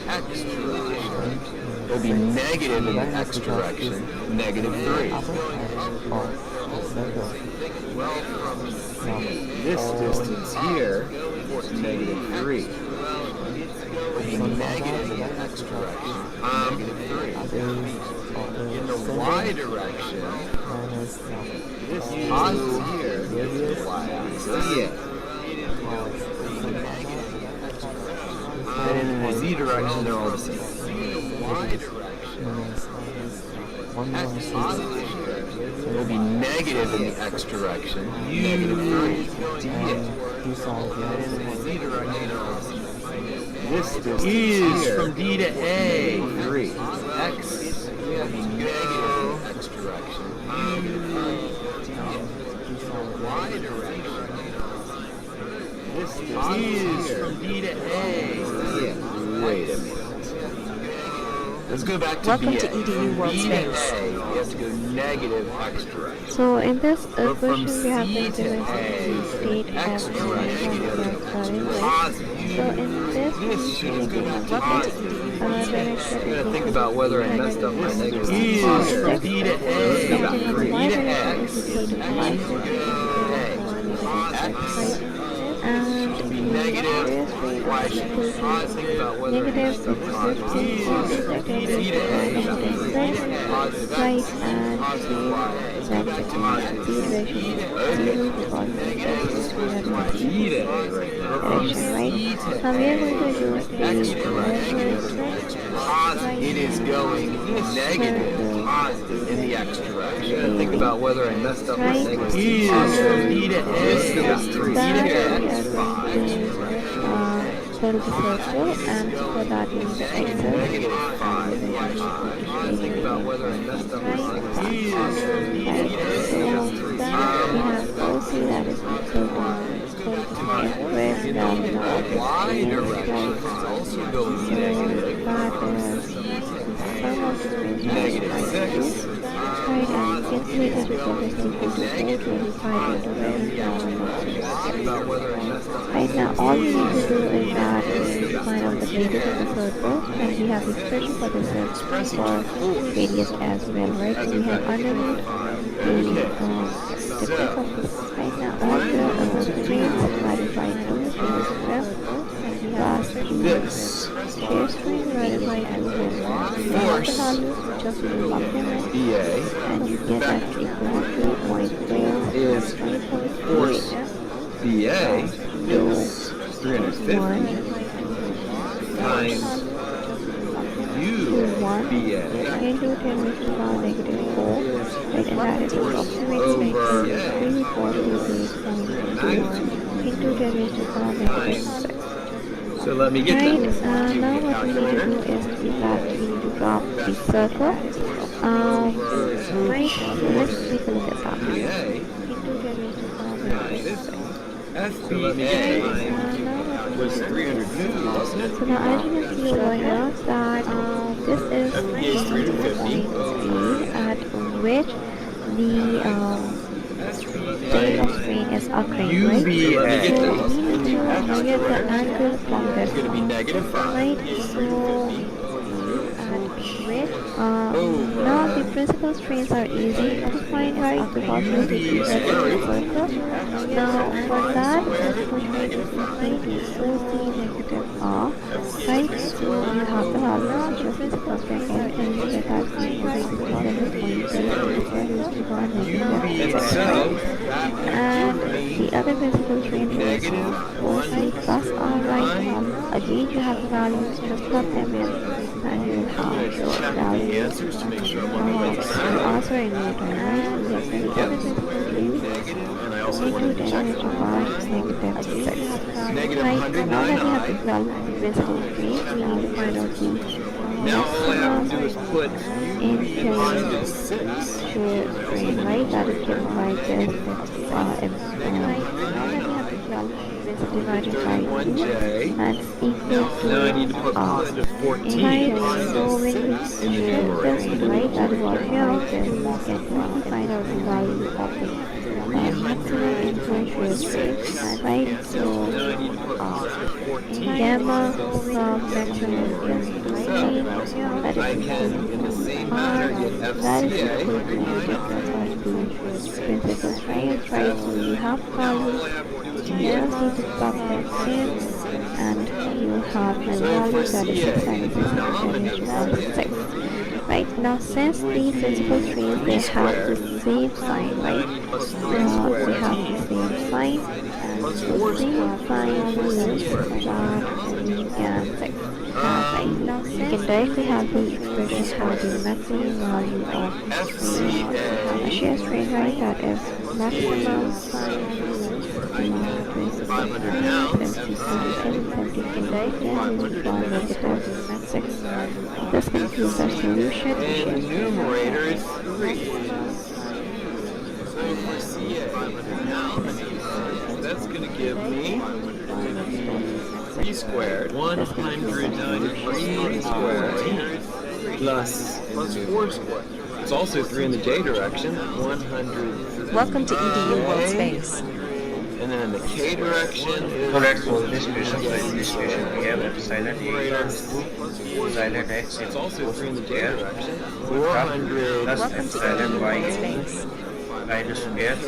X direction will be negative in the X direction, negative 3. Well, from C, this distance here, negative 3. Will be negative in the X direction, negative 3. In the Y direction, minus this positive here is the Y-axis. Yeah. And in the Z direction, they're all the same. Y direction will be negative in the X direction, negative 3. these are And in the Z direction, they're all the same. This distance Is here. from D to A, 3. X will be negative in the X direction, negative 3. Y direction. This Is distance here. from D to A. Wait a minute. Let's go back to Welcome BA. to EDU From World B to Space. A, we have to go negative X direction. So in this But from equation we have C been to given A, state X as direction is right? positive. So in this This should go back to Welcome to positive. EDU direction I'm gonna think about whether I messed up my negative. Is from D to A. Let's go back. and From the D y to direction X. is equal to X 5 should go X. and Should be the negative. various rate Y is should equal be to positive. Think about whether I negative messed up 15 positive. D to A. negative 6 Positive X. right and Positive Y. Let's go then back to the positive. z direction is 0 because Negative is supposed to be D to A right now. From direction, right? C to Now we are going to use X the direction. Positive. It is going negative, positive in the X direction. Think about whether I messed up my Right. negative. Is from D to A. That D to we X, are going to 5. go to the circle and for that we need the x's. Negative 5. Think about whether I messed up my negative. Right, so that we have OC that is equal to with In the Y direction, it's also going negative. that is sum of the Negative 6. right, and calculated result is equal to 425 into Think about whether I messed up my right now all we need to do is that we find out the radius of the circle and we have the expression for the circle for radius as well, right? So we have underneath the difference of this. Right now all the radius divided by 2 is plus this. share string divided by 2 is Force. just lump them in BA and you get that equal to 3.4 is force BA is 350 times U BA into 10 raised to the power negative 4, right, and that is approximately over 348.2 into 10 raised to the power negative 6. So let me get Right, that. now what we need to do is that we need to draw the circle. Right, so let's take a look at that. BA Into 10 raised to the power negative 6. So let me get mine. Was 350, wasn't it? So now as you can see over here that this is the point at which the rate of strain is occurring, right? UVA. So we need to measure the angle from this It's going to be point, negative 5. right? So at which now the principal strains are easy to find right because we have the circle. Now for that we're going to find the source the negative R, right? So you have the value of the principal strain and you get that the and the other principal strain is right plus R, right? Again you have the values, just plug them in and you will have your value. Answers to make sure I'm on the right side. Also in the and yes, the other principal strain And I also wanted to check negative 5 is negative 6. negative Right, so now that we have 109i. the principal strain, we need to find out the Now all I have to do is put into minus 6. strain, right? That is given by this divided by 1J. and equal to Now I need to put positive 14 right? So when we minus 6 in the share numerator. this, right, that is what we are, then we can find out the value of the maximum influential rate, right? So Now I need to put positive 14 gamma from maximum influential that I is can, equal in the to same R, manner, get that is FCA. equal to the difference of the principal strains, right? So you have values here, so the subnet is, and you have my value that is 6 and this is 6. Right now, since these principal strains they have the same sign, right? They have the same sign, and the same sign means that we can fix. Right now, you can directly have the expression have the maximum value of a shear strain, right? That is maximum sign means 500 pounds. you can directly have the negative 6. This concludes our solution. And the numerator is 3. So for CA, 500 pounds, that's going to give me 3 squared, 193 squared, plus 4 squared. It's also 3 in the J direction, 100. Welcome to EDU World Space. And then in the K direction is... So let's solve this question. In this question we have epsilon a epsilon x It's also 3 in the J square direction, plus 400. Welcome to epsilon EDU y World Space. minus square. So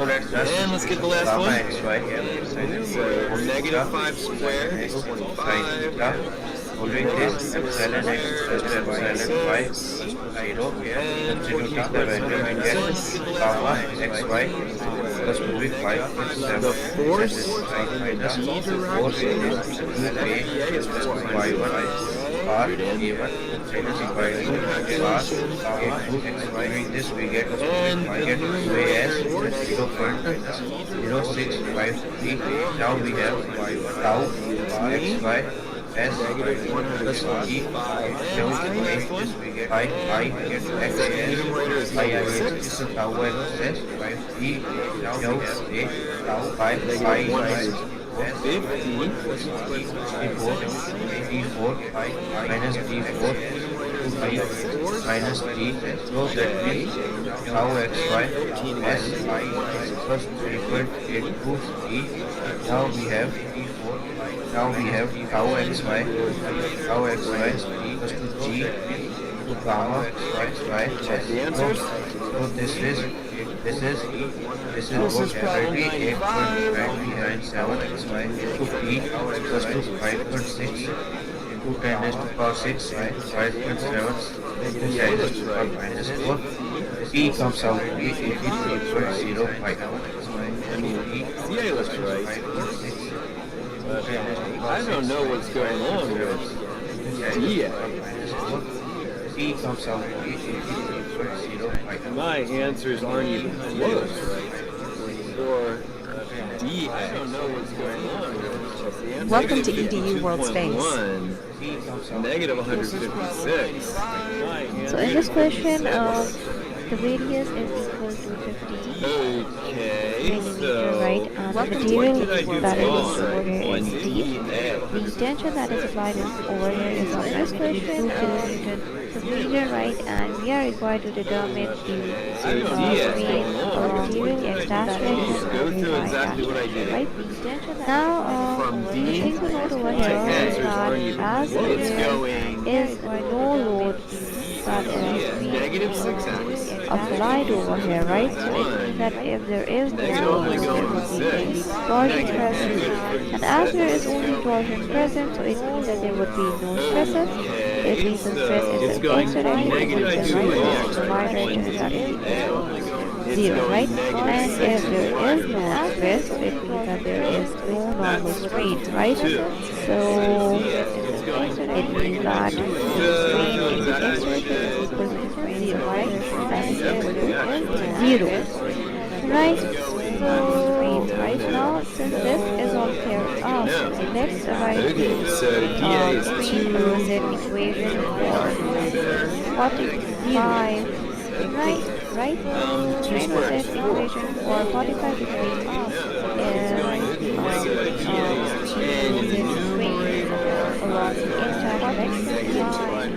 let's just And let's get the last gamma one. xy have epsilon So negative 5 squared is 25. Following this, epsilon x plus epsilon y 0 here. Substituting the value we get gamma xy plus will be 5.7. The force minus G 4 direction is y1 r a1 minus y2 r a2 xy. Doing this we get y get 2as 0.0653. Now we have tau xy as plus e. Now we get I get x as I is tau as e. Now we have a tau I d4 minus d4 minus d. So that means tau xy as I plus 3.82 e. Now we have d4. Now we have tau xy equals to g to gamma xy. So this is already 8.997 xy to p equals to 5.6 into 10 raised to power 6 5.7 into 10 raised to power minus 4. P comes out to be 83.05. CA looks right. I don't know what's going on with DA. P comes out to be 83.05. My answers aren't even close. Or D, I don't know what's going on with it. Welcome to EDU World Space. Negative 156. So in this question, the radius is equal to 50 Okay, millimeter, so right? And the Welcome to material EDU that is World over Space. here is D. The tension that is applied over here is on this question, 2 kilonewton per meter, right? And we are required to determine the weight of material and attachment go through exactly what I did. right? The tension now, From the D, thing to note over my here is answers that aren't even as close. there Going is no load that is being negative 6x. applied over here, right? So it means that if there is no Negative load, only there going will to be any 6. torsion present. And as there is only torsion present, so it means that there would be no stresses. It means the stress is the x direction, it means the right direction, y direction is actually 0, right? And if there is no stress, so it means that there is no normal strain, right? So it means that the strain in the x direction is equal to the strain in the y direction, that is equal to 0, right? So right? Now, since this is all paired up, let's write Okay, so dA is screen 2. rosette equation for 45, right? Screen rosette equation for 45 degrees up is screen along the entire direction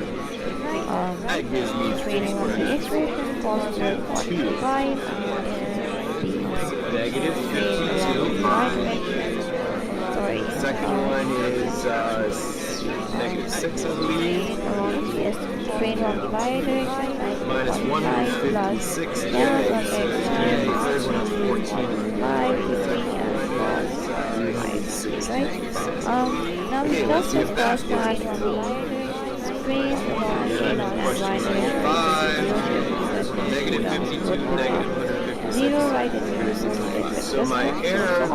That gives me training on the expression positive 45 negative train along the 52. right direction. Sorry. Second one is negative 6, I believe. Train along the right direction. Minus 156 plus J. gamma of x And the third one is 14. 5, 15, and plus 5, right? Now we discuss the first part from the screen along the right direction. 5, negative 52, negative 0 right in the So my error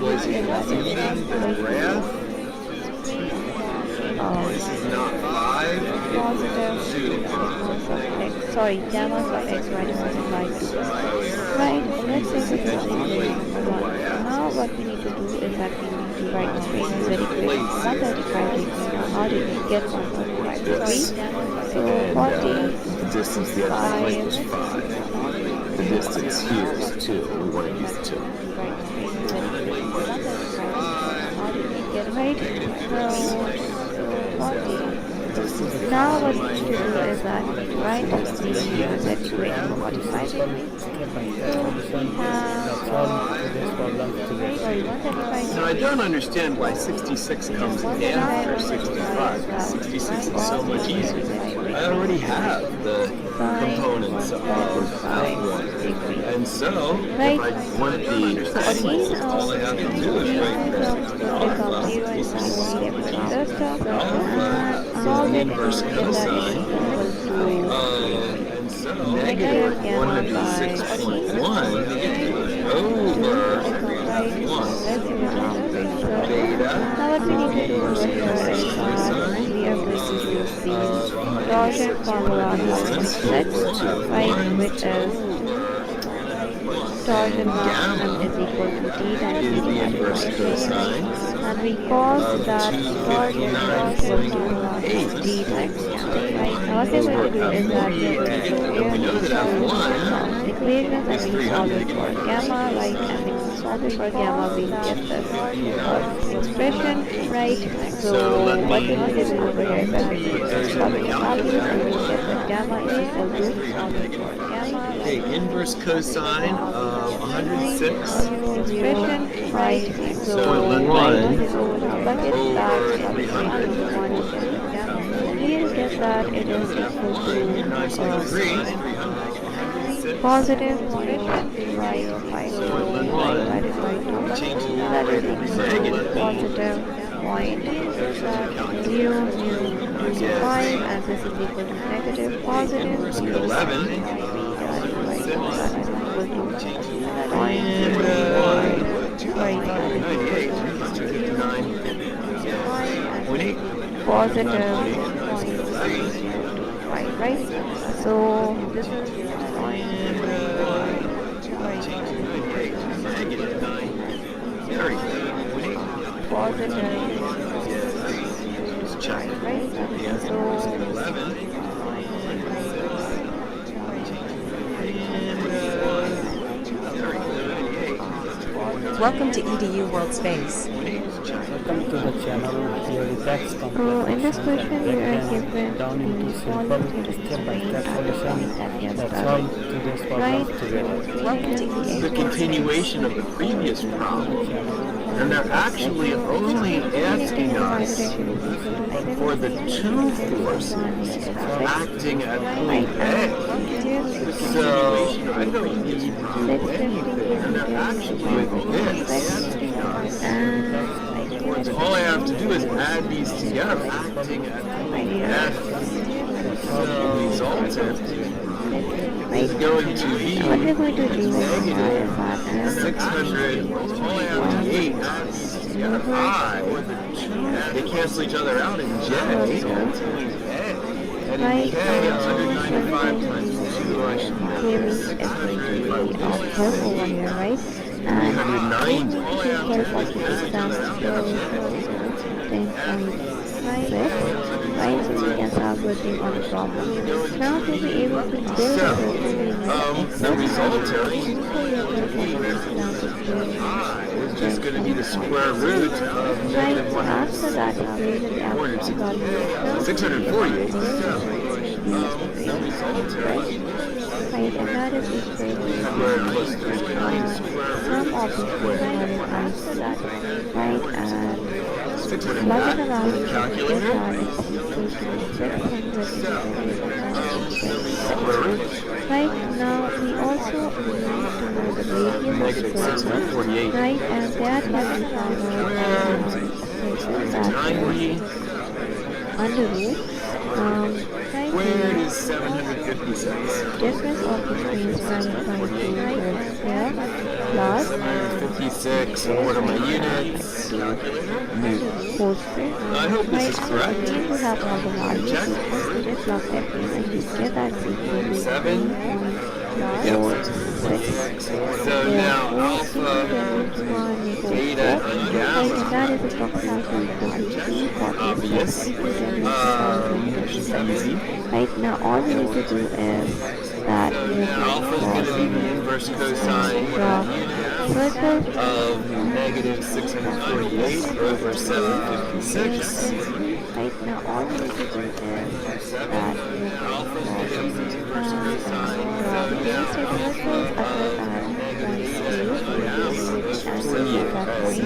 was in reading the graph. This is not 5. positive sorry, gamma of x right is multiplied to right. Let's say this is equation 1. Now what we need to do is that we need to write the train as an equation 135 degrees. Now how did we get 135 degrees? So 40 the distance the other plate was 5. The distance here is 2. We want to use 2. How did we get right? So 40. Now what we need to do is that we need to write the rosette equation for 45 degrees. Sorry, 135 Now I don't understand why 66 comes after 65. 66 is so much easier. I already have the components of 1. And so, if I want the distance, all I have to do is write the inverse cosine. And so, negative 106.1 over 1 beta Now what we need to do is we are going to use the torsion formula of set, right, which is torsion maximum is equal to d times is the inverse cosine and we call that torsion formula d times gamma, right? Now what we're going to do is that we're going to we know that F1 equations and we solve it for gamma, right? And when we solve it for gamma, we get this expression, right? So what we need to do over here is that we need to solve the values and we get that gamma is equal to gamma. Okay, inverse cosine of 106 Expression, right? So bucket that we get that it is equal to positive expression, right? Divided by 2. That is equal to positive 0.005 and this is equal to negative positive 11. Positive 0.3, right? So this is positive, right? So Welcome to EDU World Space. Welcome to the channel where the tax in complex this question we are given down into the simple following step-by-step solution. that we have Let's studied. solve today's problem together. Welcome to The EDU. continuation of the previous problem, and they're actually only asking us for the two forces acting at point A. So I don't need to do anything, and they're actually with this. All I have to do is add these together, acting at point F. So the resultant is going to be What we're going to do is negative that 600. All I have to do is add these together. I, they cancel each other out in J. And in K, 195 times 2, I should clearly it's going to be our curve over here, right? And 390. physical positive stands still 10.5, right? So we can start working on the problem. Now to be able to build a circle, we need The result is just going to be the square root of right, negative so after that, we will have 648. right, and that is equal to sum of the square after that, right, and plug in the value of Calculator. that is equal to 600 right. Now we also need to know the radius of the circle, 648. right, and that can be found out under root, right, Where is 756? difference of the streams running from the here plus 56. What are my units? whole square. I hope this is correct. We need to have all the values equal to this plug that in and we get that equal to 7. 6. So now alpha, beta, and Right, and gamma. that is approximately 40 Obvious. Easy. right, now all we need to do is that we need to Alpha is going to be the inverse cosine draw circle of negative 648 over 756. right, now all we need to do is that we need to draw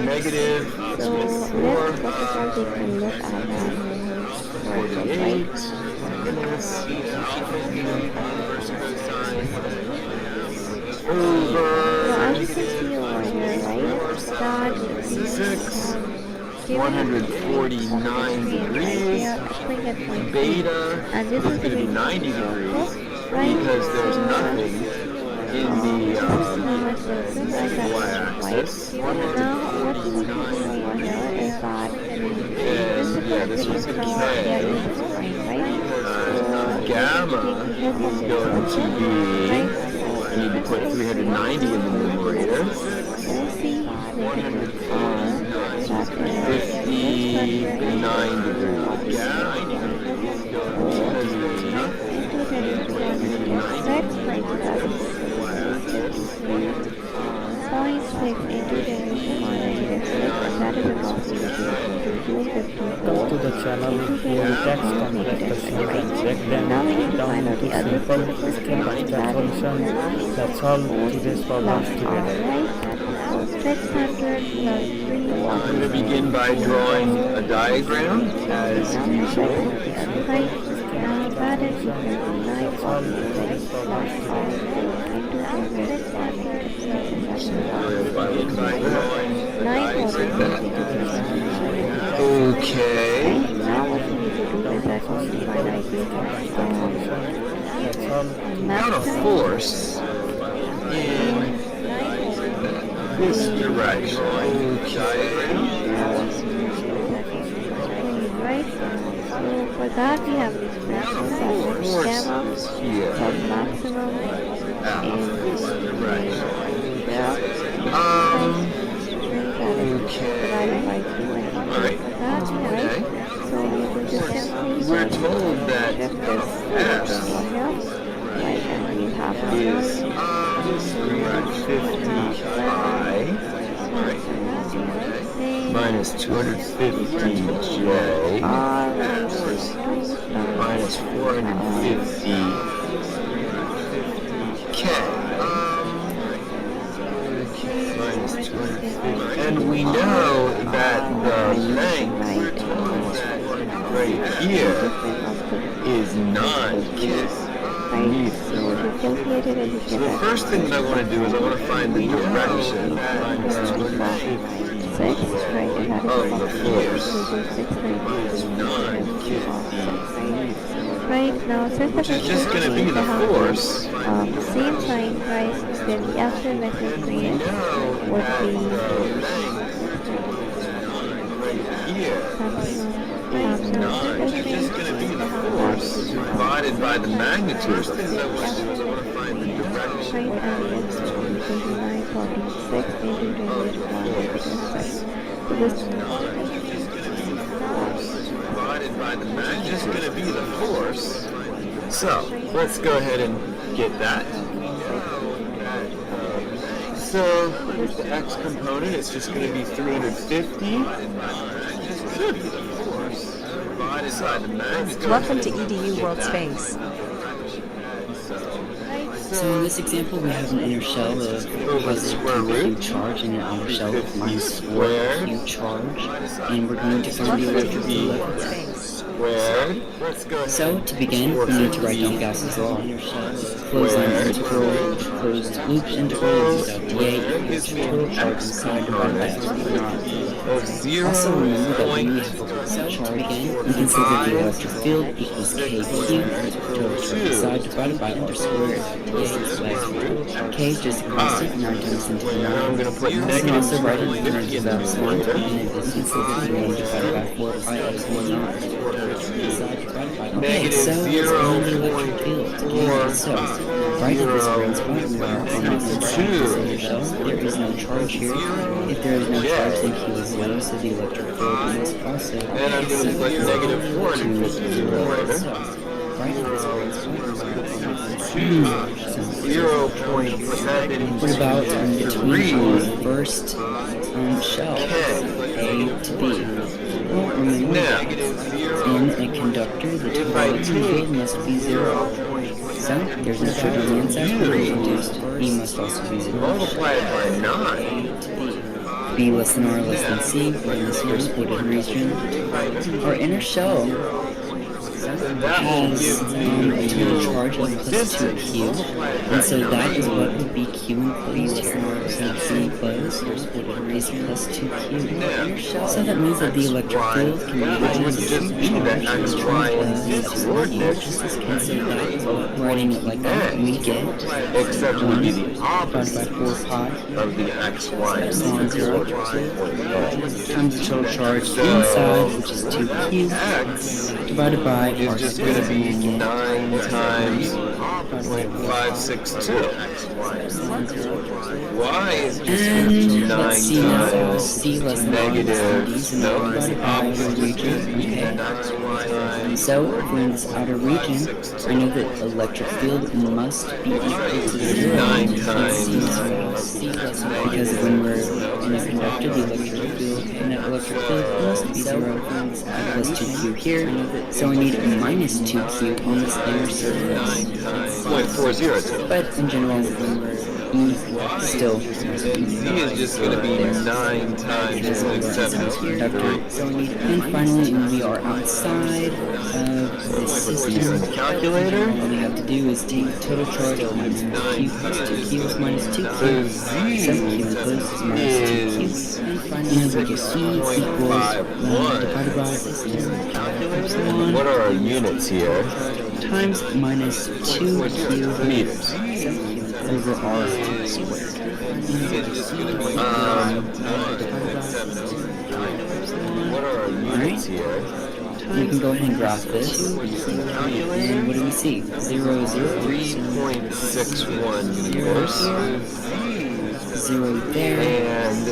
Negative so let's first of all take a look at that circle, right? So as you can see over here, right, that is 149 degrees. Beta and this is is going to be the 90 degrees right? because there's nothing in the y-axis. Now what we need to do over here is that And yeah, this was a K. Gamma is going to be, I need to put 390 in the numerator. 59 degrees. Come to the channel where we text complex questions and break them down into simple step-by-step solution. Let's solve today's problems together. 600 plus 3 I'm going to begin by drawing a diagram as usual. right, that is equal to 9 plus 6 plus 5 into 9 Okay. now what we need to do is that we need to find Not a force in this direction. right? So for that we have this expression that is gamma Here. plus maximum in This direction. there. Divided by 2 and Alright. for that, right? So we will just simply We're told that shift this over S here, right? And we have is 350i minus 250j minus 450k minus 250. And we know that the length right here is 9k. So the first thing that I want to do is I want to find the direction minus 250 of the force. Is 950. right now since Which is just going to be the force. same sign, right, then the actual vector field would be Here is 9. It's just going to be the force divided by the magnitude. First thing I want to do is I want to find the direction. right, and it's 29.46 into this divided by the magnitude is going to be the force. So let's go ahead and get that. So here's the x component. It's just going to be 350. Should be the force divided by the magnitude. Welcome to EDU World Space. So in this example, we have an inner shell of positive 2q charge and an outer shell of minus 4q charge, and we're going to find the electric field. Squared. Let's go ahead. So to begin, we need to write down Gauss's law. Closed line integral, closed loop integral, dA equals total charge inside divided by epsilon naught. Also remember that when we have a charge again, we can say that the electric field equals kq, total charge inside divided by under square root k is just a constant, 9 times 10 to the 9. I'm going to put We can negative also write it in 50 terms in of that epsilon, pointer. and it is equal to 1 divided by 4 pi epsilon naught. Okay, so let's find the electric field. Okay, so right at this green spot, we are on the inner shell. There is no charge here. If there is no charge, then Q is 0, so the electric field must also be And I'm going to put negative 450 right there. right at this green spot. 0.7 What about between the first shell, A to B? Well, remember that in a conductor, the total electric field must be 0. So, there's no charge on the inside, but it's reduced. E must also be 0. multiply it by 9. B less than R less than C, we're in this first splitted region. Our inner shell has a total charge of plus 2q, and so that is what would be q enclosed here. So C enclosed is plus 2q. So that means that the electric field can be written as Just be that x, y, and z coordinates, and so that is what writing it like that we get except it would be the divided by opposite 4 pi of the x, y, and z epsilon 0 coordinates. times the total charge inside, which is 2q, X divided by is r just squared. going to be 9 times 0.562. Y is just going to be And 9 let's see now, times C less than R less than D, so now divided by the region, okay? So, if we're in this outer region, I know that electric field must be equal to 0. 9 times Because when we're in a conductor, the electric field, must be 0. Plus 2q here, so I need minus 2q on this inner surface. 0.402. But in general, when we're still, Z is just going to be 9 times 0.723. and finally, when we are outside of this system, Calculator. all we have to do is take total charge of minus 4q plus 2q is minus 2q. So So Z q enclosed is minus 2q. And finally, we get E equals 1 divided by epsilon What are our units here? times minus 2q Meters. over r squared. What are our units here? We can go ahead and graph this. And what do we see? 0, 0, 3.61 meters. 0 there. And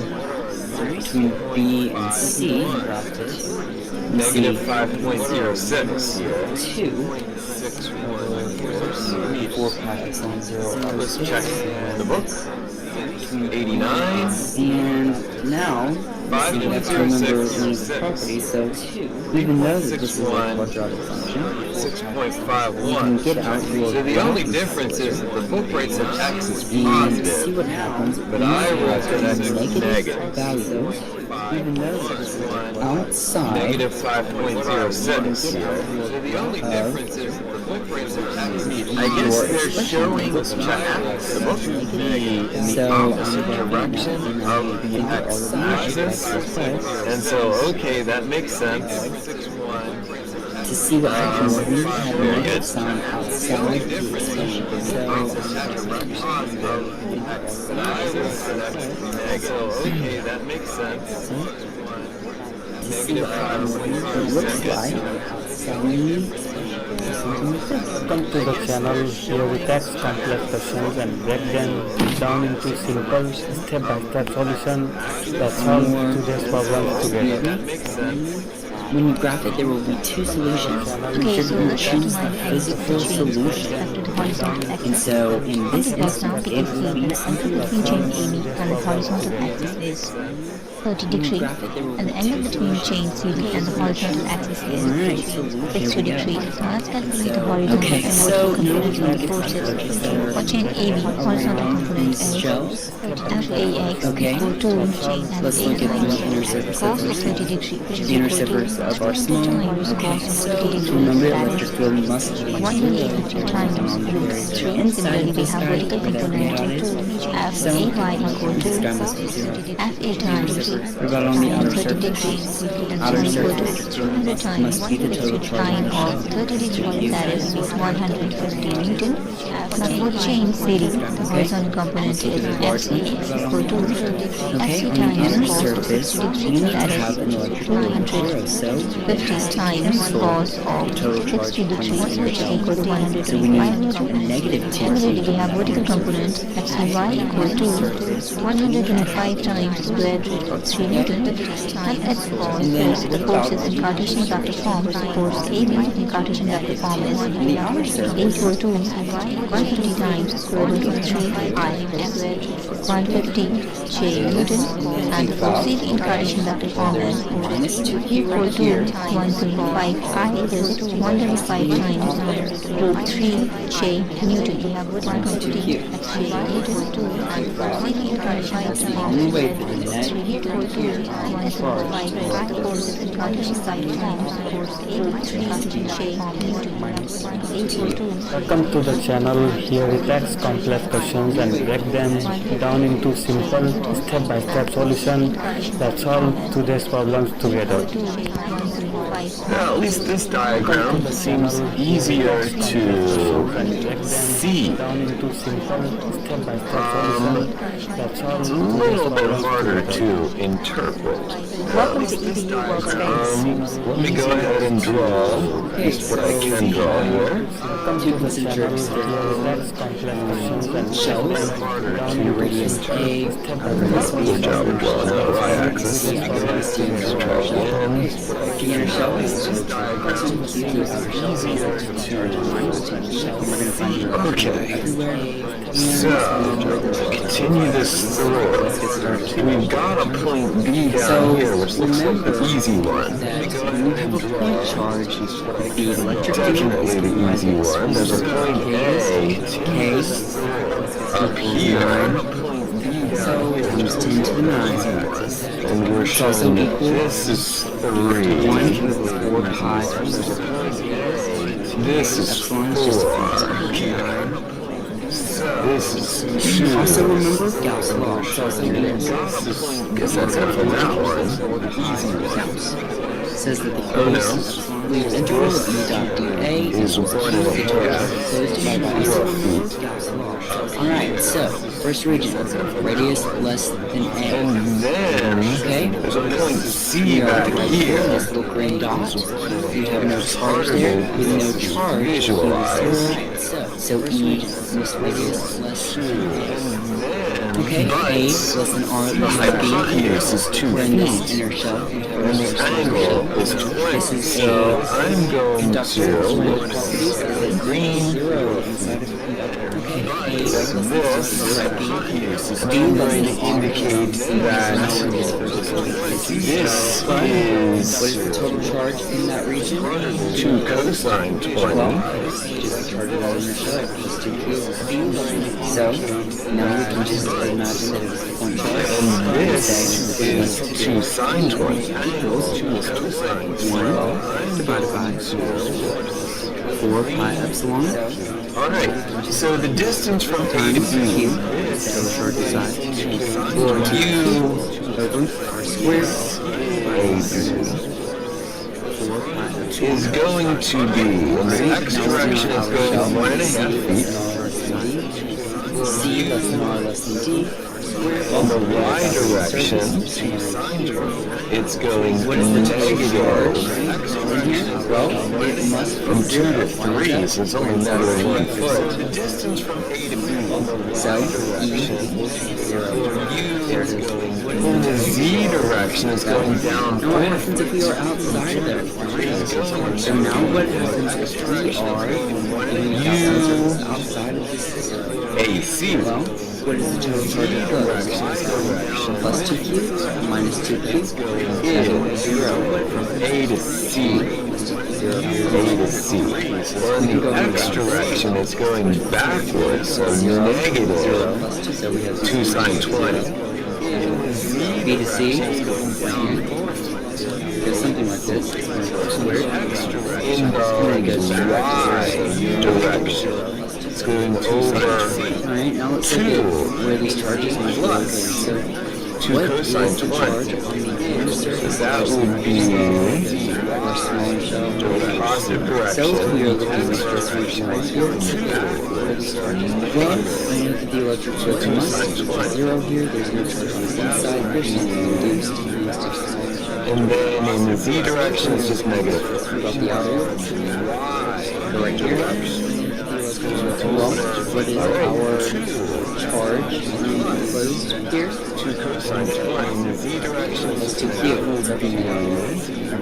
Between B and C, graph this. We see negative 5.06 here. 2, 6.1 meters. 4 pi epsilon 0 r Let's check squared. the book. 89. And now, we have to remember one of the properties, so even though that this is a quadratic function, 6.51. get out your So the only difference is that the book rates of x is and see positive, what happens but when I you wrote have that x is negative negative. values, even though that this is outside Negative 5.06 here. So the only difference is that the book rates of x is I guess they're showing the book so direction of the x-axis. And so, okay, that makes sense. to see what happens when you have a negative sign outside the expression. So, okay, that makes sense. To see what happens when it looks like outside the expression. centimeters. Welcome to the channel. Here we tackle complex questions and break them down into simple step-by-step solution that solve today's problems together. When you graph it, there will be two solutions. Okay, so You let's choose try the to physical solution. to the horizontal axis. And so in this Right now, instance, we it can see will be that the angle between chain AB and the horizontal axis is 30 degrees, and the angle between chain CD and the horizontal axis is 60 degrees. So let's calculate the horizontal Okay, and so vertical now components we of can the get forces. the For chain AB, horizontal component these is shells. FAX Okay. equal to chain and Let's look at the inner cos surface of of 30 degrees, which is the inner equal to surface of our small. times Okay, cos of so 30 degrees. remember That electric is field must be 180 times on the root very 3. inside Similarly, of we this have guy vertical where that green component dot is. FAY So equal this to guy must be 0. FA times What about on the outer 30 surface? degrees. Then Outer equal to surface 200 times must be the total charge. sine of 30 degrees, that is 150 Newton. Now for chain CD, the horizontal component is FAX equal to Okay, FA on the inner times cos of surface, 60 you degrees, need to that have an is electric field of 0. So 250 times cos of 60 degrees, which is equal to 150 So we need Newton. negative 2. Similarly, we have vertical component FCY equal to 125 times square root of 3 Newton. F cos is the forces in Cartesian vector form. The force AB in Cartesian vector form is equal to 150 times square root of 3I is 150 J Newton, and the force in Cartesian vector form is equal to 135I is 135 times root 3 J Newton. We have 150 J Newton, and the force in Cartesian vector form is equal to 135I forces in Cartesian vector form. Force AB in Cartesian J Newton equal to Welcome to the channel. Here we tackle complex questions and break them down into simple step-by-step solution that solve today's problems together. Now, at least this diagram seems easier to see. Down into simple step-by-step solution that solve It's a little bit harder to interpret. Welcome to EDU Workspace. Let me go ahead and draw at least what I can draw here. Two concentric shells, and a radius A, a radius B, Good job of drawing out the y-axis. the inner shell is the outer shell. We're going to find the Okay. everywhere. So, continue this through. We've got a point B down here, which looks like the easy one. That when you have a point charge, the electric field Definitely the easy one. There's a point A. K Up here. so times 10 to the 9. And we're showing that this is 3. 1 equals 4 pi. This is 4. This is 2. Also remember Gauss law. It's also Guess that's it for that one. Gauss says that the Oh, no. closed interval of E dot dA Is 1.5 closed by Gauss law. Alright, so first region, radius less than A. And then Okay? there's a point C We are back right here, here. this little green dot. You have no charge there. With no charge, Visualize. so E is radius less than A. Okay, A less than R The less than B. hypotenuse is 2 We're in this feet. inner shell. And the angle is 20. This is So I'm going conductor. to One of the look properties is that green. zero inside of a conductor. Okay, A is less than This zero. B is B going less to than R. indicate that this What is is the total charge in that region? 2 cosine 20. Just charge it out in the shell. These two cubes. So now we can just imagine that it was the point charge. And this is 2 sine 20 equals 2 cosine 20 divided by 4 pi epsilon Alright, so the distance from A to times B Q. So short side. for U Over R squared. is going to be, in the x direction it's going 1.5 feet. C less than R less than D. In the y direction, it's going negative. Well, it must be From 2 0. to 3, so it's only a matter of 1 foot. The distance from A to B So, E equals 0. There it is. in the z direction is going down Now what 4. happens if we are outside of it? So now what happens if we are outside of this system? AC. Well, what is the total charge of cubes? Plus 2 cubes minus 2 cubes Is 0. from A to C. A to C. Or in the x direction, it's going backwards, so negative Plus 2, so we have 2 sine 20. B to C. There's something like this. Squared. In the y direction, it's going over Alright, now let's look at where these charges might be located. So, 2 what is cosine the 20. charge on the inner surface That of would be our smaller shell? the positive So if we are direction. looking at this region right here, well, I know that the electric field must equal 0 here. There's no charge on the inside. There's something reduced to smaller shell. And then in the z direction, it's just negative. What about the outer? Go right here. Well, what is our charge enclosed here? 2 cosine 20 in the z direction. It's 2 cubes. Everything is in there.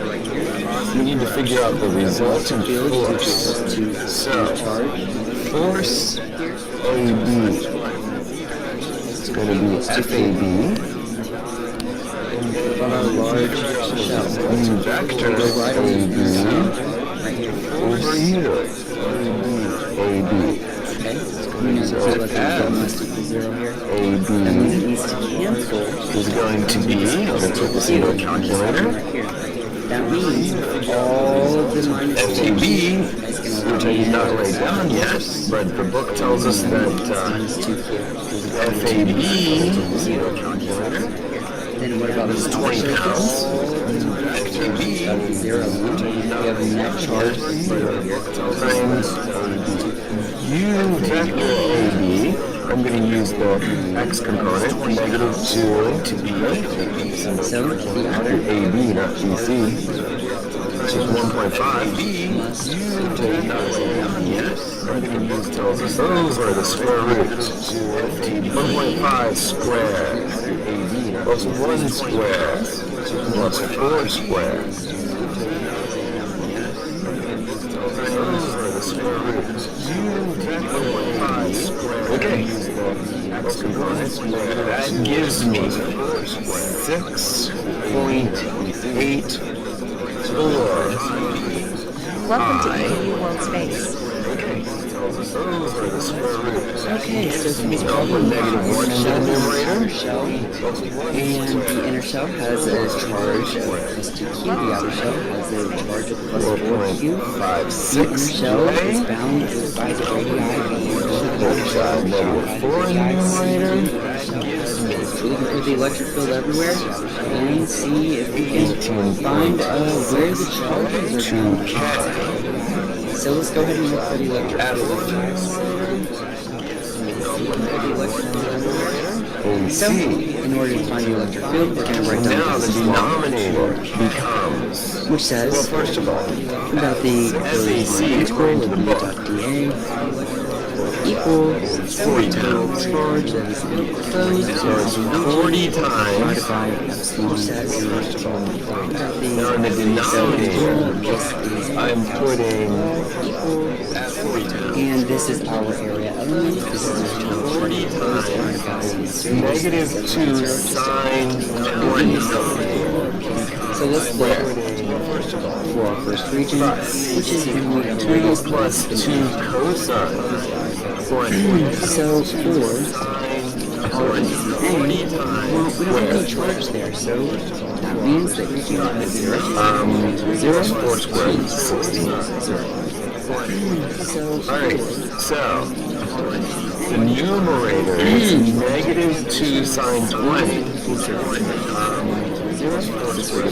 Right here. We need to figure out the resultant Field is force. equal to So, charge. force AB is going to be FAB. What about our large shell? Vector Go right over AB right here. over here. AB. Okay. We know that the electric field must equal 0 here. That means AB it needs to cancel is going to be, let's put this in a calculator. right here. That means all of the minus 2 FAB, is going to which I did not write down yet, but the book tells us that minus 2 FAB, zero calculator, Then what about this 20 pounds. FAB, 0, 1. We have a net charge of 0 here. times U vector AB. I'm going to use the x component, negative 2 to be So the outer AB, not BC, which is 1.5. must Yes, I'm going to use those over the square root. 1.5 squared plus 1 squared plus 4 squared. Over the square root. 1.5 squared. Okay. X component. That gives me 6.84. Welcome to AU World Space. Over the square root. Okay, so for this Now problem, we're negative 1 in the numerator. shell, and the inner shell has a charge of plus 2 q. The outer shell has a charge of plus 4 q. The inner 4.56 shell is bound by the radii. There's negative 4 in the numerator. So we can put the electric field everywhere and see if we can find where the charges are going. So let's go ahead and look for the electric field. So, in order to find the electric field, we're going to write down Now the this law, denominator becomes, which says well, first of all, that the SAC according to the book dA equals the 40 total pounds. charge that is enclosed So it's 40 times. divided by epsilon zero. Now in the denominator, I'm putting at 40 times. And this is our area element. This is our total 40 charge. times negative 2 sine 20. So let's look for our first region, which is in root 3 Plus 2 cosine 20. So for our A, well, we don't have any charge there, so that means that we can put 0. 0 4 squared is 16. So Alright, so the numerator is negative 2 sine 20.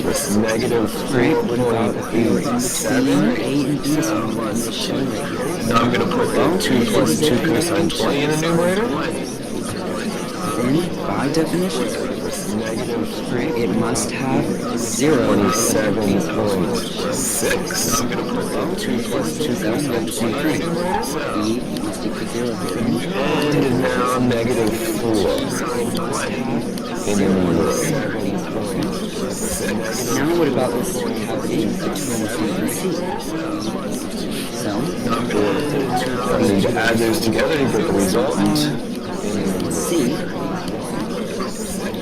This negative right, what about if we were in between 4.87. A and B, so I'm going to show right here. Now I'm going to put 2 plus 2 cosine 20 in the numerator. by definition, right, it must have 0. 27.6. So we have the same thing. E must equal 0 here. And now negative 4. In the middle. Now what about this cavity between C and C? So, I need to add those together to get the result. C.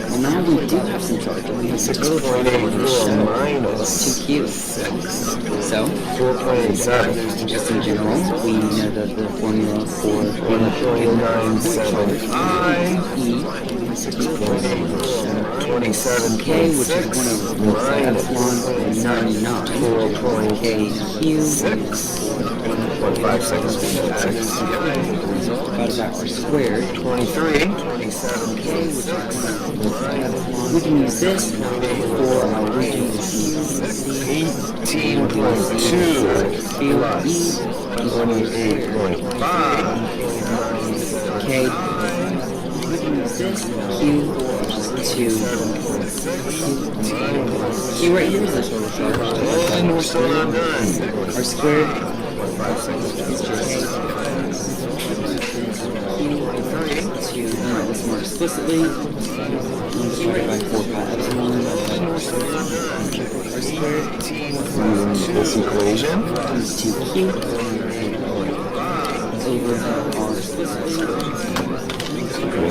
Well, now we do have some charge. We have 6.84 minus 2Q. 6. So, 4.7. just in general, we know that the formula for electric field E 27. K, which is 1 over 4 epsilon 99. K cubed 1.5 seconds. divided by R squared. 23. We can use this for our region C. 18.2. Field E 28.5. K. We can use this Q, which is 2. Q right here is the total charge. And we're still not done. R squared is just Q to write this more explicitly. Divided by 4 pi epsilon. R squared Using this equation. is 2Q over R explicitly.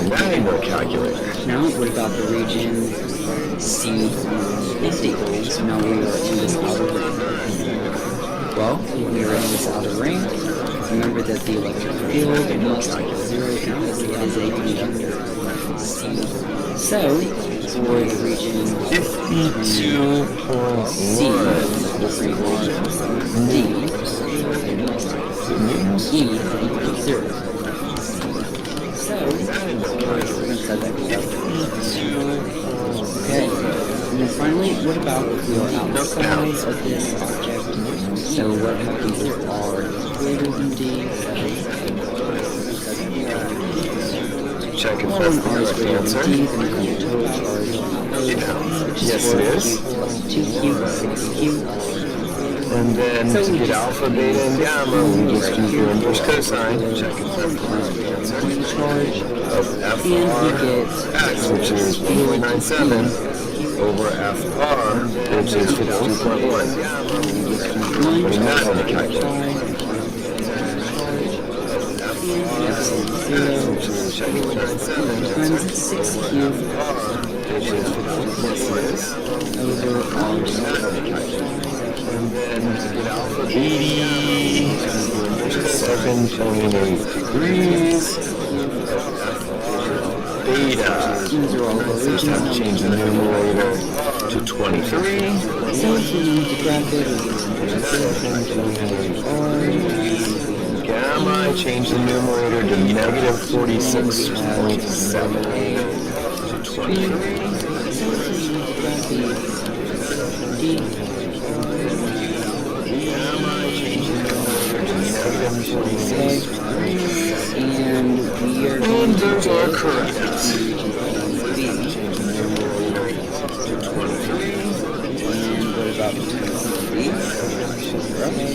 Now you know calculator. Now, what about the region C and D? So now we are in this outer ring. Well, we are in this outer ring. Remember that the electric field must equal 0 counts as a conductor C. So, for the region C, D, E equals 0. So, we're going to set that conductor. Okay, and then finally, what about if we are outside of this object? So what happens if R is greater than D? Check if Well, that's when R is the greater answer. than D, then we have total charge which Yes, it is. 2Q plus 6Q. And then So to we get just- alpha, beta, and gamma, we just use the inverse cosine. Check if that's the answer. Point charge, Of and we get X, which is 1.97, over FR, which is 52.1. 1 Putting that on the charge, calculator. Which is check 1.97 times 6Q which is 50.6. over R squared. And then to get alpha, 87.8 degrees. Beta. These are all the Just regions. have to change the numerator to 23. So if we need to graph it, we Gamma, I change the numerator to negative 46.7 to 23. Gamma, I change the numerator to negative 46.3. and we are going And to those are get correct. change the numerator To 23. and what about between C and D?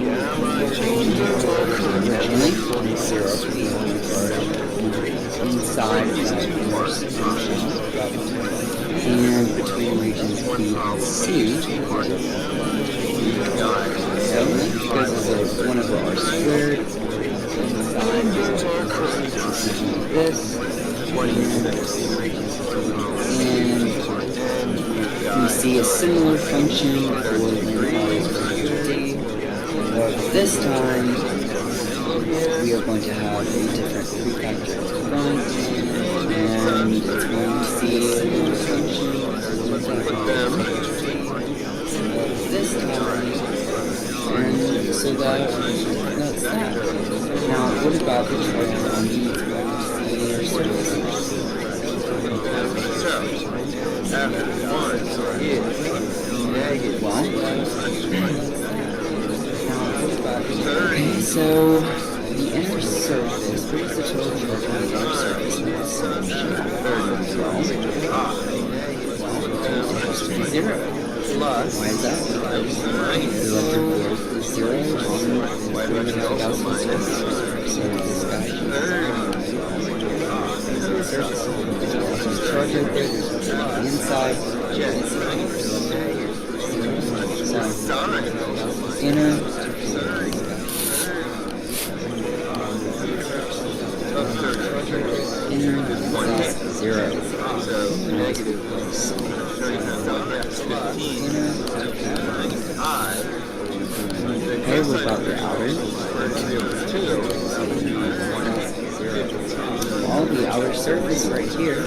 Gamma, I change the numerator to negative 46.3. Inside that inverse function. And between regions B and C. So because of the 1 over R squared, inside this, and we see a similar function for lambda D. This time, we are going to have a different prefactor at the front, and it's going to see a little function this time, and so that's that. Now, what about the charge on the surface? Well, so the inner surface, what is the total charge on the inner surface? Zero. Plus. Why is that? Because the electric field is zero on 300,000 surface. So this guy surface. Charge right there. The inside. So inner. Inner is zero. So negative 15. Okay, what about the outer? All the outer surface right here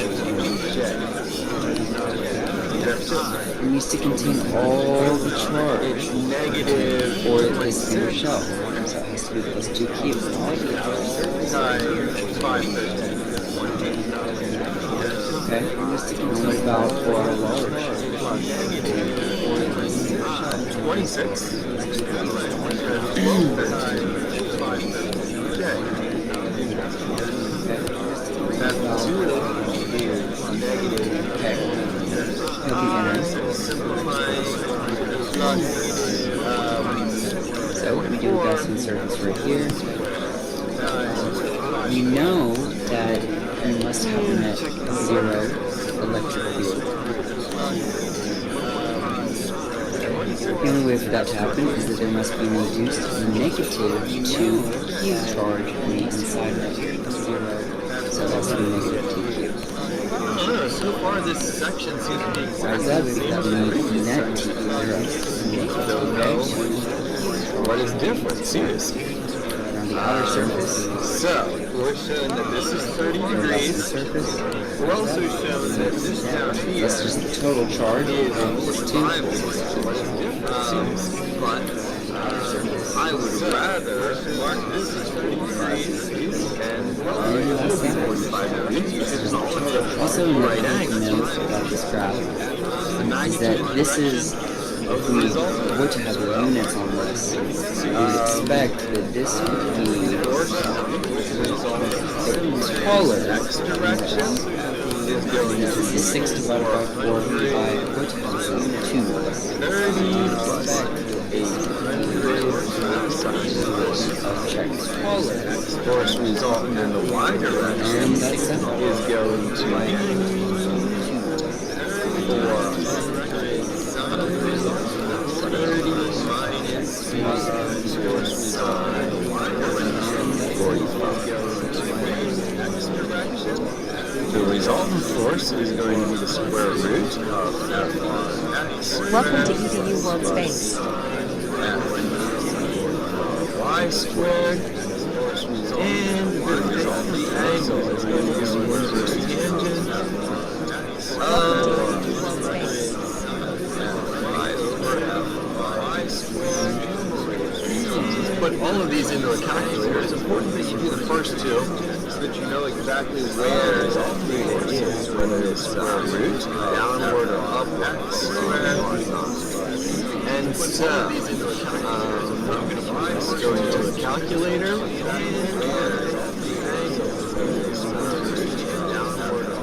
needs to contain all the charge for this inner shell. So it has to be plus 2 cubes. All the outer surface right here. Okay, and what about for our lower shell? 26. So we do Gaussian surface right here. We know that we must have a net zero electric field. The only way for that to happen is that there must be an induced negative 2 cube charge on the inside right here. Zero. So that's a negative 2 cube. So far this section seems to be Why is that? Because we need net to zero. Okay. What is different? Seriously. On the outer surface. So, we're showing that this is 30 degrees. Surface. We're also showing that this down here That's just the total charge. is but I would rather mark this as 30 degrees and 45 degrees. Also, another thing to note about this graph is that this is, if we were to have the units on this, we would expect that this would be taller. This is 6 divided by 4 if I were to have 2. Check taller. Force resultant in the y direction And that's 7. is going to be 45. The resultant force is going to be the square root of F1x. Welcome to EDU World Space. Y squared, and the resultant angle is going to be the tangent of y over Fy squared. Put all of these into a calculator. It's important that you do the first two so that you know exactly where the result is, whether it's square root, downward, or upward. And so, let's go into a calculator.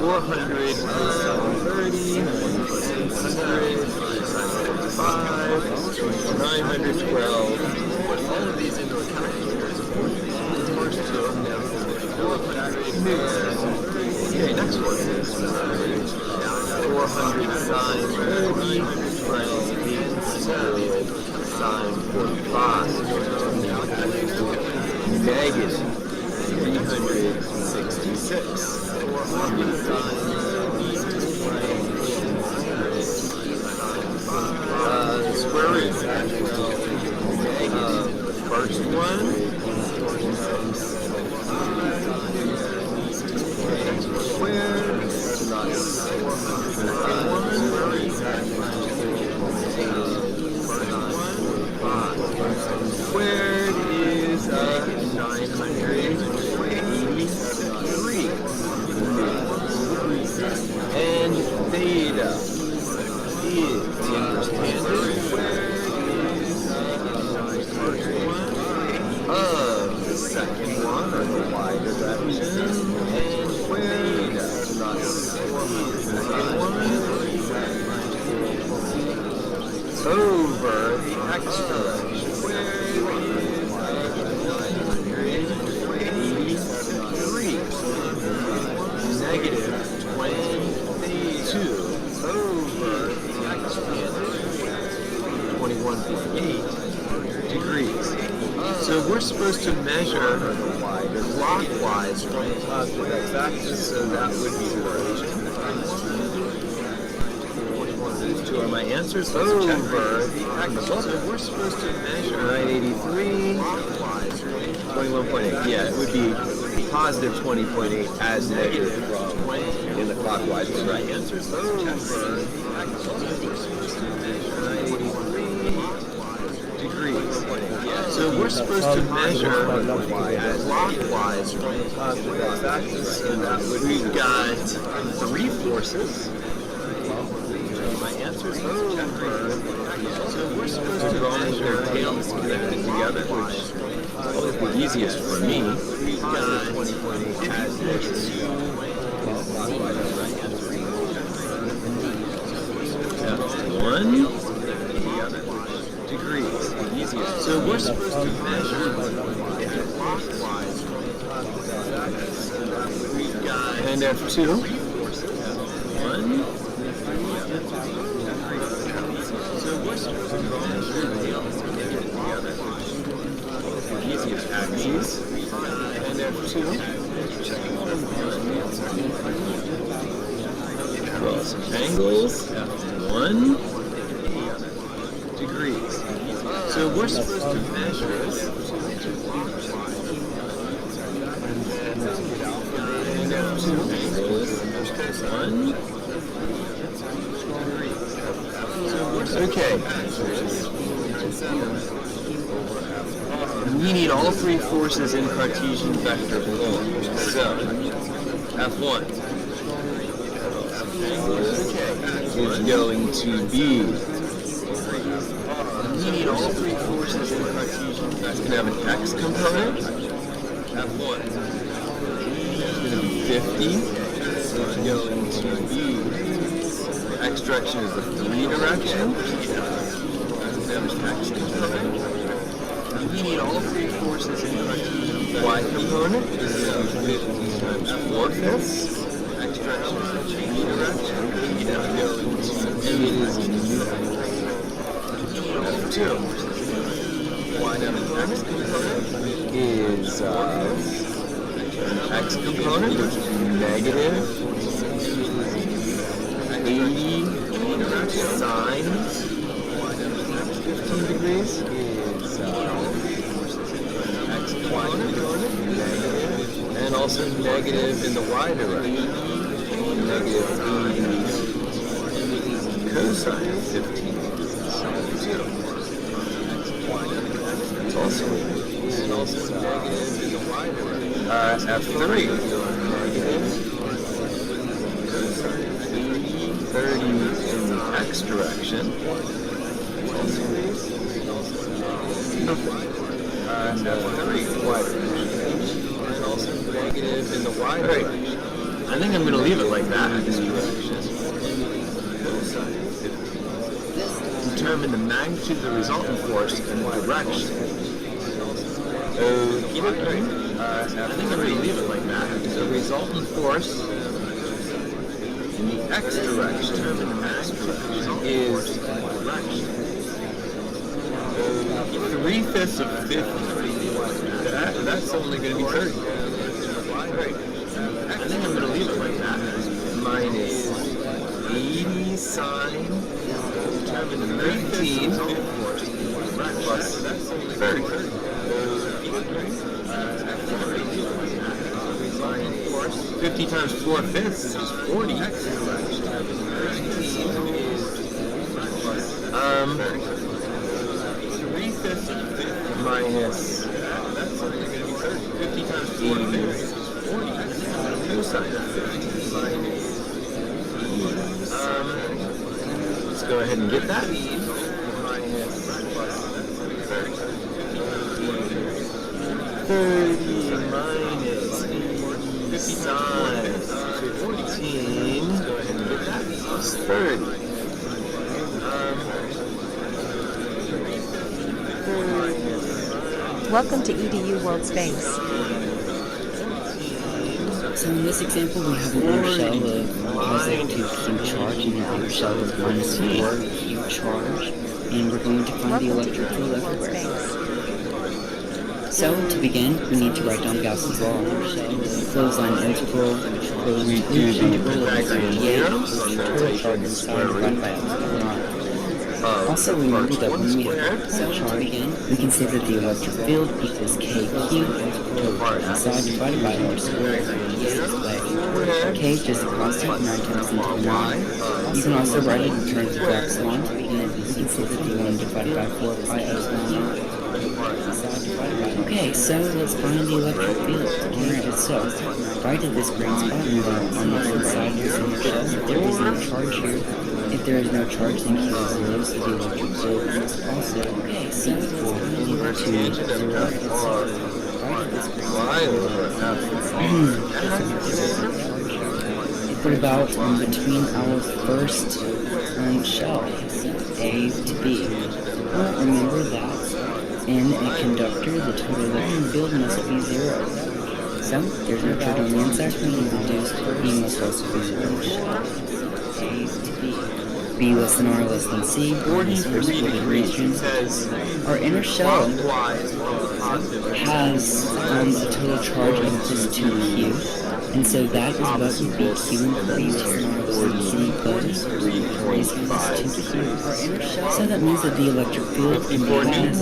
430, 905, 912. Put all of these into a calculator. Okay, next one is 400 sine 30 sine 45. Negative 366. 400 sine 30 square root. First one. Squared. Second one. Squared is 983. supposed to measure clockwise from the positive x-axis, so that would be the equation. These two are my answers. Let's check the x-axis. So we're supposed to measure 983, 21.8. Yeah, it would be positive 20.8 as measured from in the clockwise one. Right answers. Let's check the x-axis. 983 degrees. So we're supposed to measure clockwise from the positive x-axis, and that would we've got three forces. My answers. So we're supposed to measure tails connected together, which is always the easiest for me. We've got 20.8 as measured. One degrees. So we're supposed to measure clockwise from the positive axis. We've got and F2. One. So we're supposed to measure tails connected together. The easiest axes. And F2. Draw some angles. One degrees. So we're supposed to measure and F2 angles. One. Okay. We need all three forces in Cartesian vector form. So, F1 is going to be. We need all three forces in Cartesian vector. It's going to have an x component. F1 is going to be 50. So it's going to be. The x direction is the 3 direction. We need all three forces in the y component. This is 50 times 4 fifths. X direction is the 3 direction. And it is F2. Y x component is an x component, which is negative 80 sine 15 degrees is x component, and also negative in the y direction, negative 80 cosine 15 degrees. It's also negative in the y direction. F3, negative 30 in the x direction. And 3 y direction. There's also negative in the y direction. I think I'm going to leave it like that. This direction. Determine the magnitude of the resultant force and the direction. Okay. I think I'm going to leave it like that. The resultant force in the x direction is 3/5 of 50. That's only going to be 30. I think I'm going to leave it like that. Minus 80 sine 19 plus 30. 50 times 4 fifths is just 40. 3/5 minus 50 times 4 fifths is 40. Cosine of 50. Let's go ahead and get that. Minus 30 minus 50 times 14. Go ahead and get that. Plus 30. Welcome to EDU World Space. So in this example, we have an outer shell of positive 2 Q charge and an outer shell of minus 4 Q charge, and we're going to find the Welcome to electric field EDU World everywhere. Space. So to begin, we need to write down Gauss's law. Clothesline integral, integral of total charge inside divided by epsilon. Also remember that when we have cell to begin, we can say that the electric field equals KQ total charge inside divided by R squared. K is just a constant 9 times 10 to the 9. You can also write it in terms of epsilon to begin. We can say that the 1 divided by 4 pi epsilon. Okay, so let's find the electric field. Alright, so right at this green spot on the inside of the inner shell, there is no charge here. If there is no charge, then Q is 0, so the electric field is also. Okay, so let's find the electric field. Right at this green spot. What about between our first shells, A to B? Well, remember that in a conductor, the total electric field must be 0. So, there's no charge on the inside, we can deduce E must also be 0. A to B. B less than R less than C. 43 degrees says our inner shell has a total charge of just 2Q. And so that is what would be Q enclosed here. So that means that the electric field in the atomic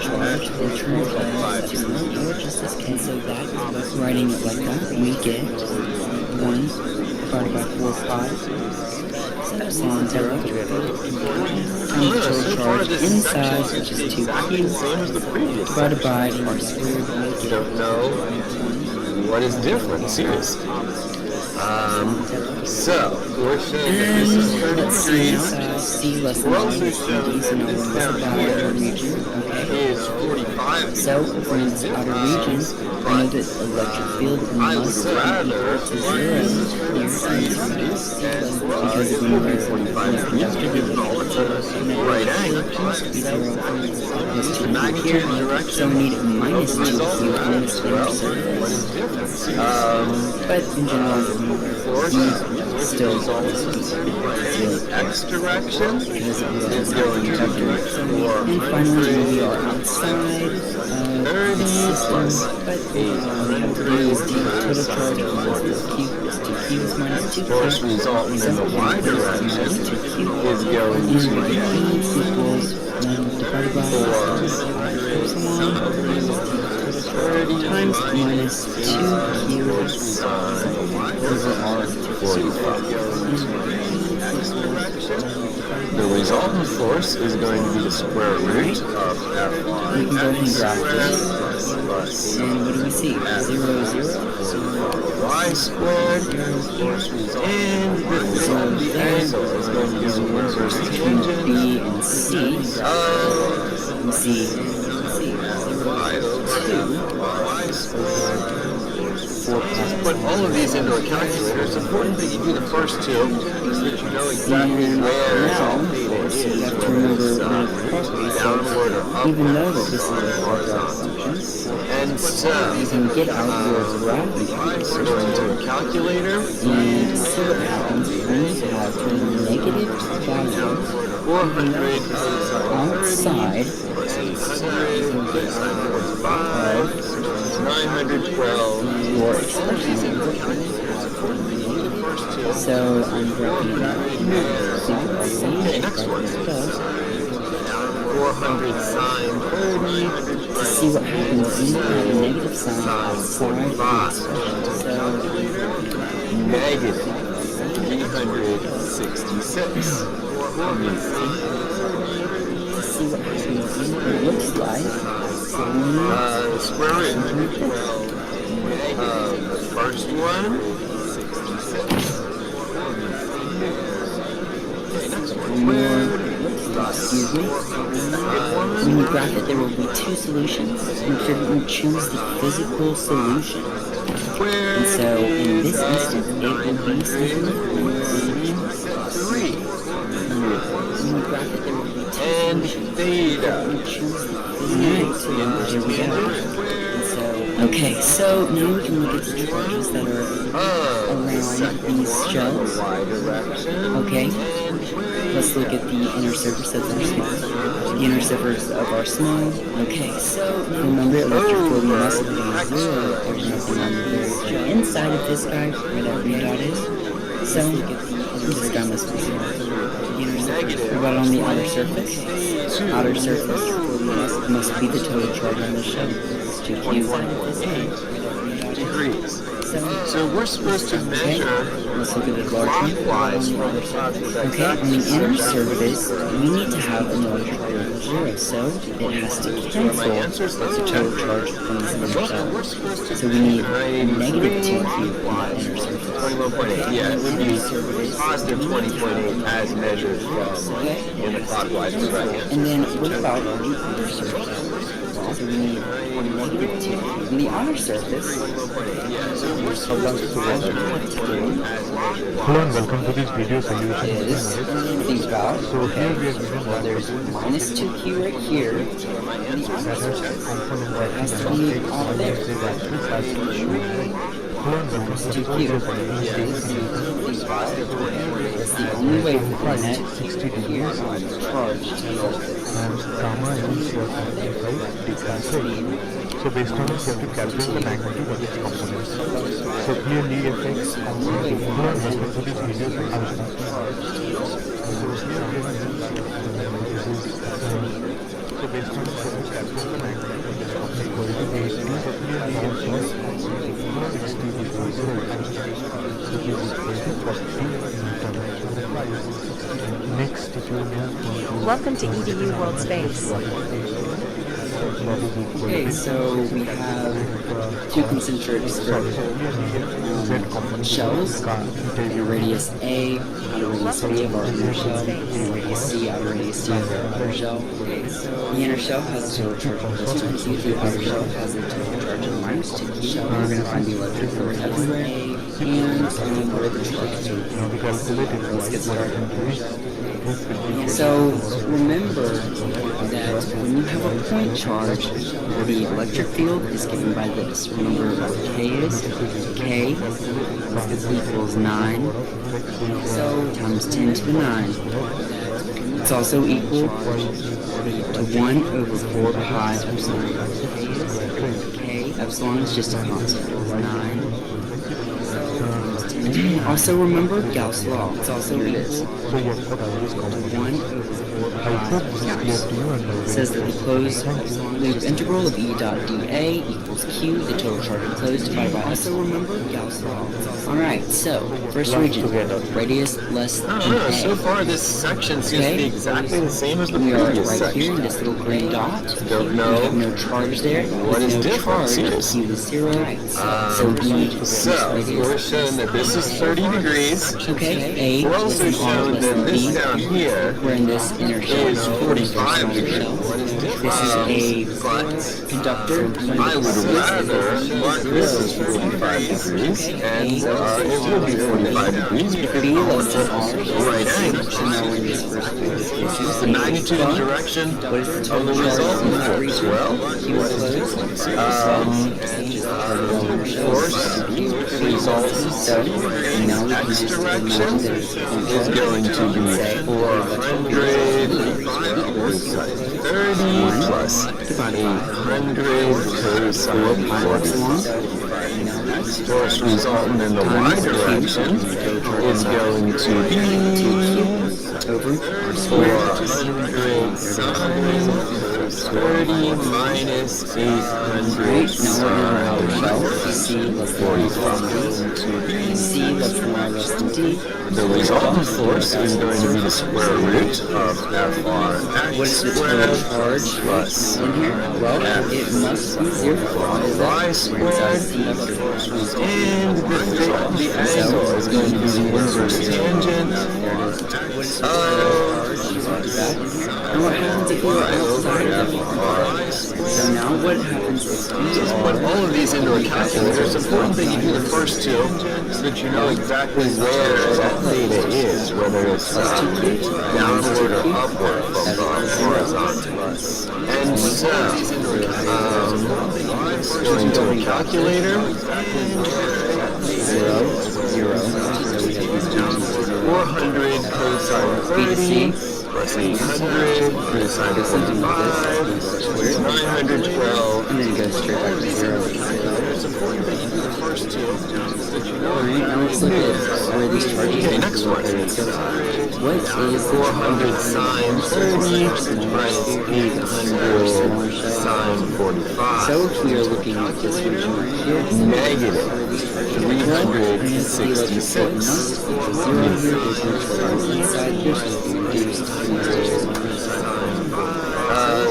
charge will translate to 1 or just as K. So that is what writing it like that, we get 1 divided by 4 pi. Epsilon electric field times the total charge inside, which is 2Q, divided by R squared. don't know what is different, seriously. So, we're saying that this is 30 let's see degrees. now. C less than We're R also less than D, so showing now that we're this less down about here outer region, okay? is 45 degrees. So, if we're in this outer region, I know that electric field I would must be rather equal to 0 here because when we're in a conductor, the electric field right must be 0 plus 2 magnitude here, direction. so we need minus 2Q on this inner surface. But in general, still X direction because it is was going to conductor. be And finally, we are outside of the system, but we have to do is the total charge of this Q is 2Q is minus 2Q. force resultant in the Y direction is going And to be equals 1 divided by epsilon times minus 2Q over R to 45. the resultant force is going to be the square root of F1. We can go ahead and graph this. And what do we see? 0, 0. Y squared, and the angle is going to be the inverse tangent B and C. of C. Y over 2 Y squared. Put all of these into a calculator. It's important that you do the first two so that you know exactly And where now, theta you is, have to whether remember it's one of the properties. downward or So even upward. though that this is a quadratic function, And so, you can get out your gravity we're going to a calculator. and see what happens when you have a negative value 400 outside 912. your expression. So I'm graphing it out. So you can see Okay, next one. what it does 400 sine 30. to see what happens when you have a negative sign outside of the expression. So Negative 366. to see what happens when it looks like Square root 12. The first one, 66. Okay, next one. excuse me, when you graph it, there will be two solutions. Make sure that you choose the physical solution. And so, in this instance, it will be simply 3. when you graph it, there will be two And solutions. theta. You choose the physical solution. Here we go. And so, Okay, so now we can look at the charges that are around these shells. Okay, let's look at the inner surface of our snow. The inner surface of our snow. Okay, so remember electric field must be 0 or nothing on the inside of this guy where that green dot is. So this guy must be 0. The inner surface. What about on the outer surface? Outer surface must be the total charge on the shell. Degrees. So we're supposed to measure let's look at the large clockwise. Okay, on the inner surface, we need to have an electric field of 0, so it has to cancel the total charge from this inner shell. So we need a negative 2Q on the inner surface. 21.8, yeah, it would be positive 20.8 as measured from in the clockwise direction. And then what about on the outer surface? So we need a negative 2. On the outer surface, Hello and welcome to this video solution. is, think about, So here we are given one there's minus 2Q right here. that has component It has to be all there. Hello and welcome to this 2Q. video solution. Think about, it's the only way for the net 60 here degrees on charge to and gamma is 75 degrees. So based on this, you have to calculate the magnitude of its components. So clearly, FX component hello and welcome to this video solution. So based on this, you have to calculate the magnitude of its component. So clearly, FX component 60 degrees, which is equal to 40 Newton. Next, if you move Welcome to EDU World Space. Okay, so we have two concentric shells, and a radius A, outer radius B of our inner shell, and a radius C, outer radius C of our outer shell. Okay, so the inner shell has a total charge of plus 2Q, the outer shell has a total charge of minus 2Q. We're going to find the electric field everywhere, and where the charge is. Let's get started. So remember that when you have a point charge, the electric field is given by this. Remember what K is? K equals 9. So times 10 to the 9. It's also equal to 1 over 4 pi epsilon. K epsilon is just a constant. 9. Also remember Gauss law. It's also equal to 1 over 4 pi Gauss. It says that the closed loop integral of E dot dA equals Q, the total charge enclosed, divided by. Also remember Gauss law. Alright, so first region, radius less than A. So far this section seems to be exactly the same as the We are previous right section. here in this little green dot. Don't We know have no charge there. what is no different. charge. Seriously. Q is 0. So we need to So we're showing that this is 30 degrees. Okay, A We're also is R showing less that than this B. down here We're in this inner shell. is 45 degrees. Shell. What is different? This is But a conductor. I would rather mark this as 45 degrees, and it will be 45 degrees because B less than R. right angle. So now we're in this first This is the magnitude and direction of the resultant force. Well, Q is closed. force resultant So now we can X just direction imagine that it's is going to be 400 30 plus 800 cosine 40. Force resultant in the Y direction is going to be over 400 sine 30 minus 800 now we're in our outer shell. sine C less than 45. C less than R less than D. The resultant force is going to be the square root of FR What is X the total squared charge plus in here? Well, it must be 0. Y squared, and the angle is going to be the inverse tangent And what happens if we're outside of Y So squared. now what happens if we Just put all of these into a calculator. It's important that you do the first two so that you know exactly where theta is, whether it's downward or upward from the horizontal. And so, going to the calculator. 400 cosine 30 plus 800 cosine 45 is 912. And then it goes straight back to 0. It's important that you do the first two so that you know. Alright, now let's look at where these charges Okay, are. next one. What is 400 sine 30 minus 800 sine 45. So if we are looking at this region right here, Negative 366. must equal 0 here, there's no charges inside here, so we reduce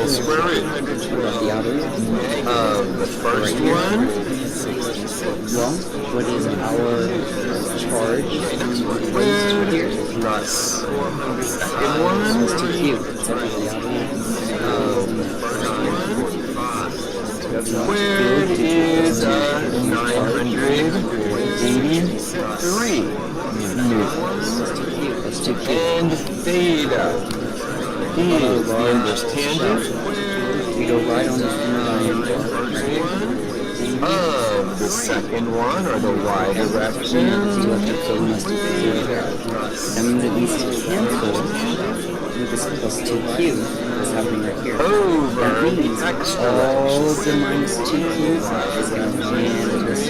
Square root. the outer. The first one. Well, what is our charge? Squared plus second one. It's 2Q. Except for the outer Squared is 983 newtons. That's 2Q. And theta is the inverse tangent We go right on this of the second one, or the y direction. the electric field must be 0. That means it needs to cancel with this plus 2Q that's happening right here. Over That the means extra all the minus 2Q is going to cancel this.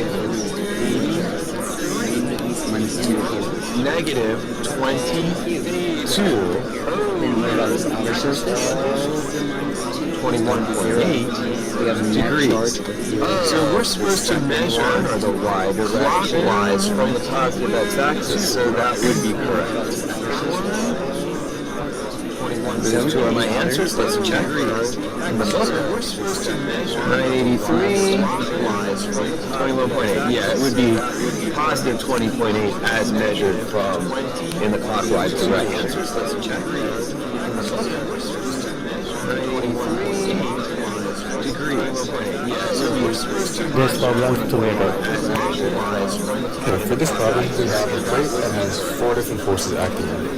Minus 2Q. negative 22. Then what about this outer surface? 21.8 We have a net degrees. charge with 0. So we're supposed to measure the y direction clockwise from the positive x-axis, so that would be correct. Those two are my answers. Let's check. In the book, 983, 21.8. Yeah, it would be positive 20.8 as measured from in the clockwise direction. Let's check. In the book, 983 degrees. There's problems together. Okay, for this problem, we have a plate that has 4 different forces acting on it.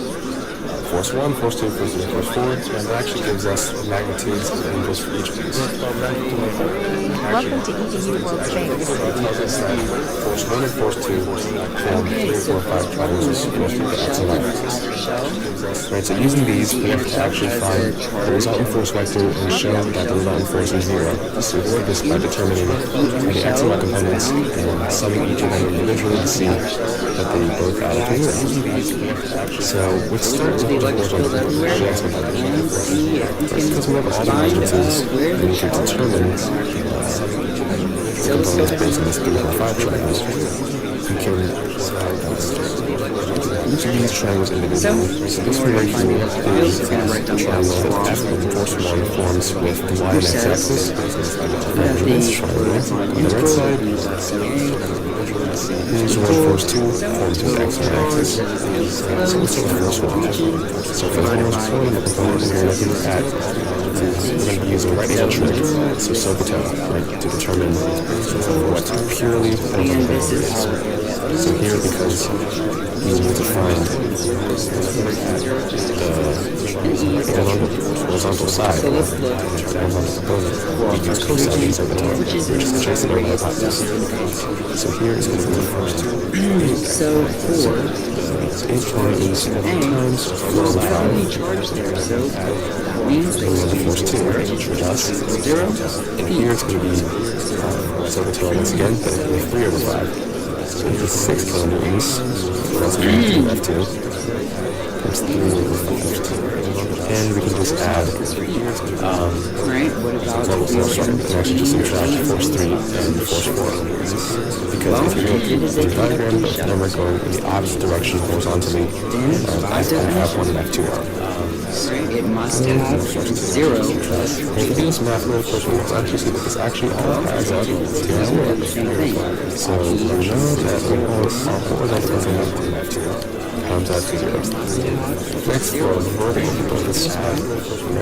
Force 1, Force 2, Force 3, Force 4, and that actually gives us magnitudes and angles for each of these. Welcome to EDU World Famous. So it tells us that Force 1 and Force 2 form 3, 4, 5 triangles with the x and y axis. Right, so using these, we have to actually find the resultant force vector and show that the resultant force is 0. So we do this by determining the x and y components and summing each of them individually to see that they both add up to 0. So let's start with the horizontal component, the x component. First, because we have all the measurements, we need to determine the components based on this 3, 4, 5 triangles. We can each of these triangles individually. So this one right here is the triangle F with force 1 forms with the y and x axis. And this triangle on the right side, here's one force 2 forms with x and y axis. So let's take the first one. So for the force 1, the component we're looking at, we're going to be using right angle trick, so SOHCAHTOA, right, to determine what purely orthogonal is. So here, because we need to find the horizontal side of the horizontal component, we use cosine SOHCAHTOA, which is adjacent over the hypotenuse. So here is going to be the first two. So for H1 is 4 times 4 over 5. so means And then the force 2, plus 0. And here it's going to be SOHCAHTOA once again, but it's going to be 3 over 5. So it's 6 kilonewtons, that's going to be F2, times 3 over 5. And we can just add, right? What about we can actually just subtract force 3 and force 4. Because if you look at the diagram, the number going in the opposite direction horizontally, F1 and F2 are. it must have 0 plus And if you do this math really quickly, you'll actually see that this actually all adds up to 0. same thing. So we know that we hold our horizontal component in F2 comes out to 0. Next, for the vertical components,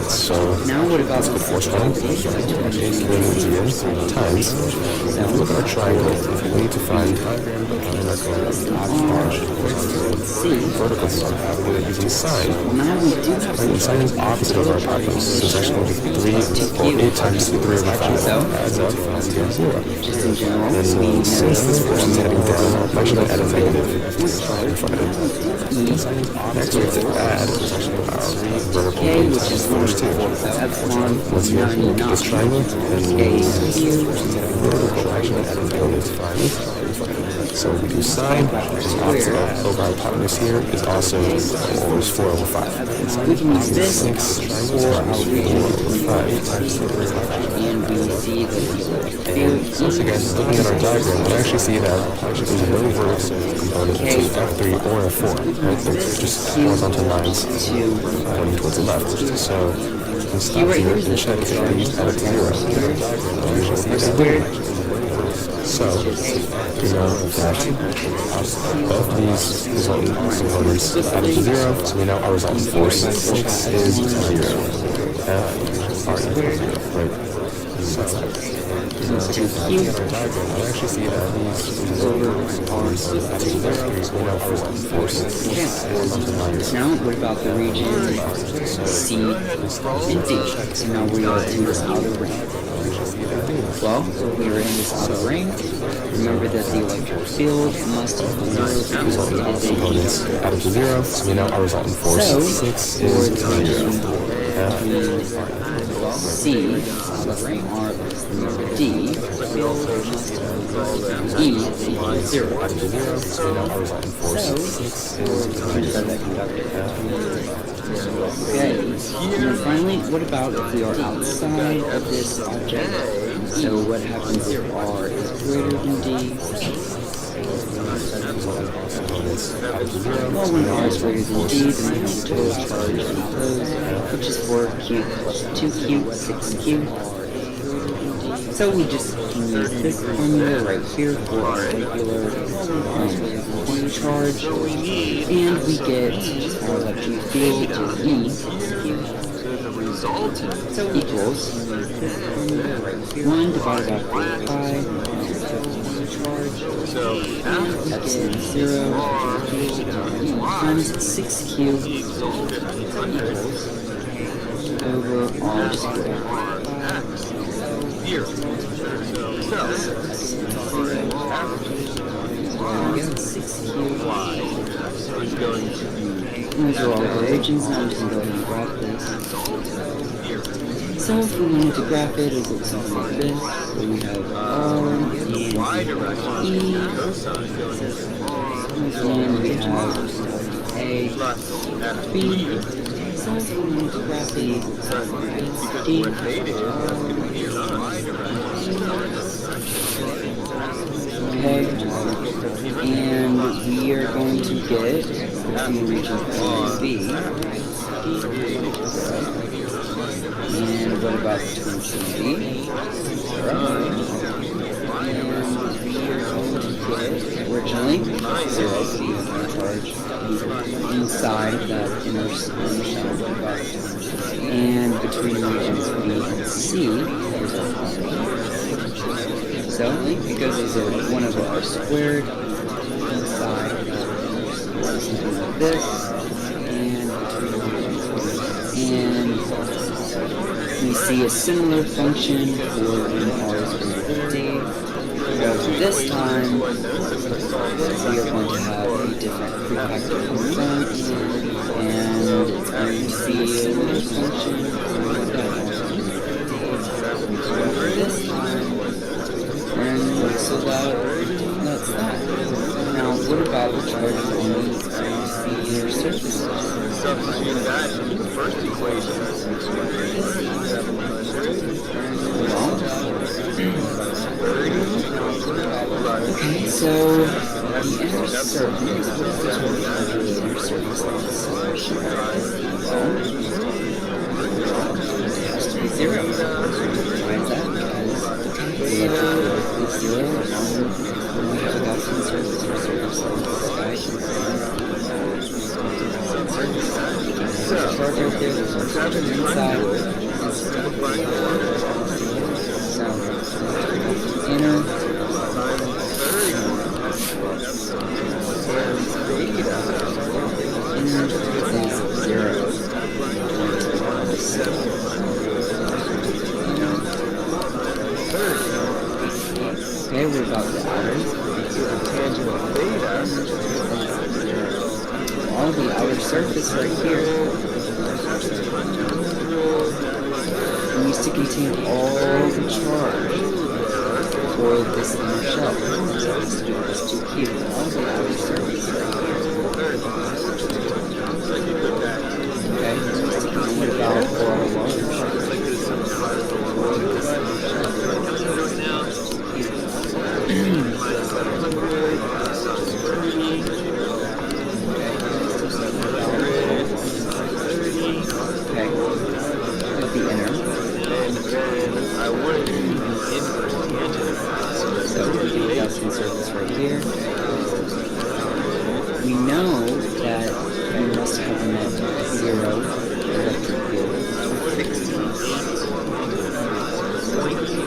so Now what about let's put force 1, kilonewtons again, times. If we look at our triangle, we need to find the vertical sum, we do that using sine. Now we do have Right, and sine is opposite of our hypotenuse, so it's actually going to be 3 or 8 times 3 over 5 adds up as you get 0. just in general. And since this person's heading down, I'm actually going to add a negative in front of it. Next we have to add our vertical K, times which is force 2. epsilon Once here, we'll look at this triangle, and K cubed. vertical actually add a negative 5. So we do sine, which is opposite of our hypotenuse here, is also almost 4 over 5. We can use this 6 for our region 5. and we see that And once again, looking at our diagram, we actually see that there's no vertical component to F3 or F4. Right? They're just horizontal lines pointing towards the left. So we can stop here and check if we add it to 0. We usually see that. So we know that both these resultant components added to 0, so we know our resultant force 6 is 0. F are equal to 0, right? So we actually see that these resultant components added to 0, so we know our resultant force 6 is Now, what about the region C and D? So now we are in this outer ring. Well, we are in this outer ring. Remember that the electric field must equal 0 because it is added to 0, so we know our resultant force 6 is 0. C, outer ring, R, D, E is equal to 0. Added to 0, so we know our resultant force 6 is 0. Okay, and then finally, what about if we are outside of this object? So what happens if R is greater than D? Well, when R is greater than D, then we have total charge enclosed, which is 4Q plus 2Q, 6Q. So we just can use this formula right here for our regular charge, and we get our electric field to E equals 1 divided by 4pi epsilon 0 times 6Q over R squared. Those are all the regions, now I'm just going to go ahead and graph this. So if we wanted to graph it, it looks something like this. So we have R and E, and we have A, B. So if we wanted to graph it, D, okay, and we are going to get between region A and B. And what about between C and D? And we are going to get originally 0 B charge inside that inner shell. And between regions B and C, there's our formula. So, because these are 1 over R squared inside something like this, and we see a similar function for when R is greater than D. So this time, we are going to have a different prefactor constant, and it's going to see a little function for this time. And so that's that. Now, what about the charge on the inner surface? Substitute that in the first equation. Okay, so the inner surface, what is the total charge of the inner surface of the solution? Well, it has to be 0. Why is that? Because the electric is 0 when we have a Gaussian surface or surface like this guy. Charge right there, there's a charge on the inside. So, inner is 0. Okay, we're about to outer. Tangent theta. All the outer surface right here needs to contain all the charge for this inner shell. So it has to do with this 2Q. All the outer surface right here. Okay, and what about for our large? Okay, at the inner. And then I wanted to do the inverse tangent. So we get the Gaussian surface right here. We know that we must have a net 0 electric field.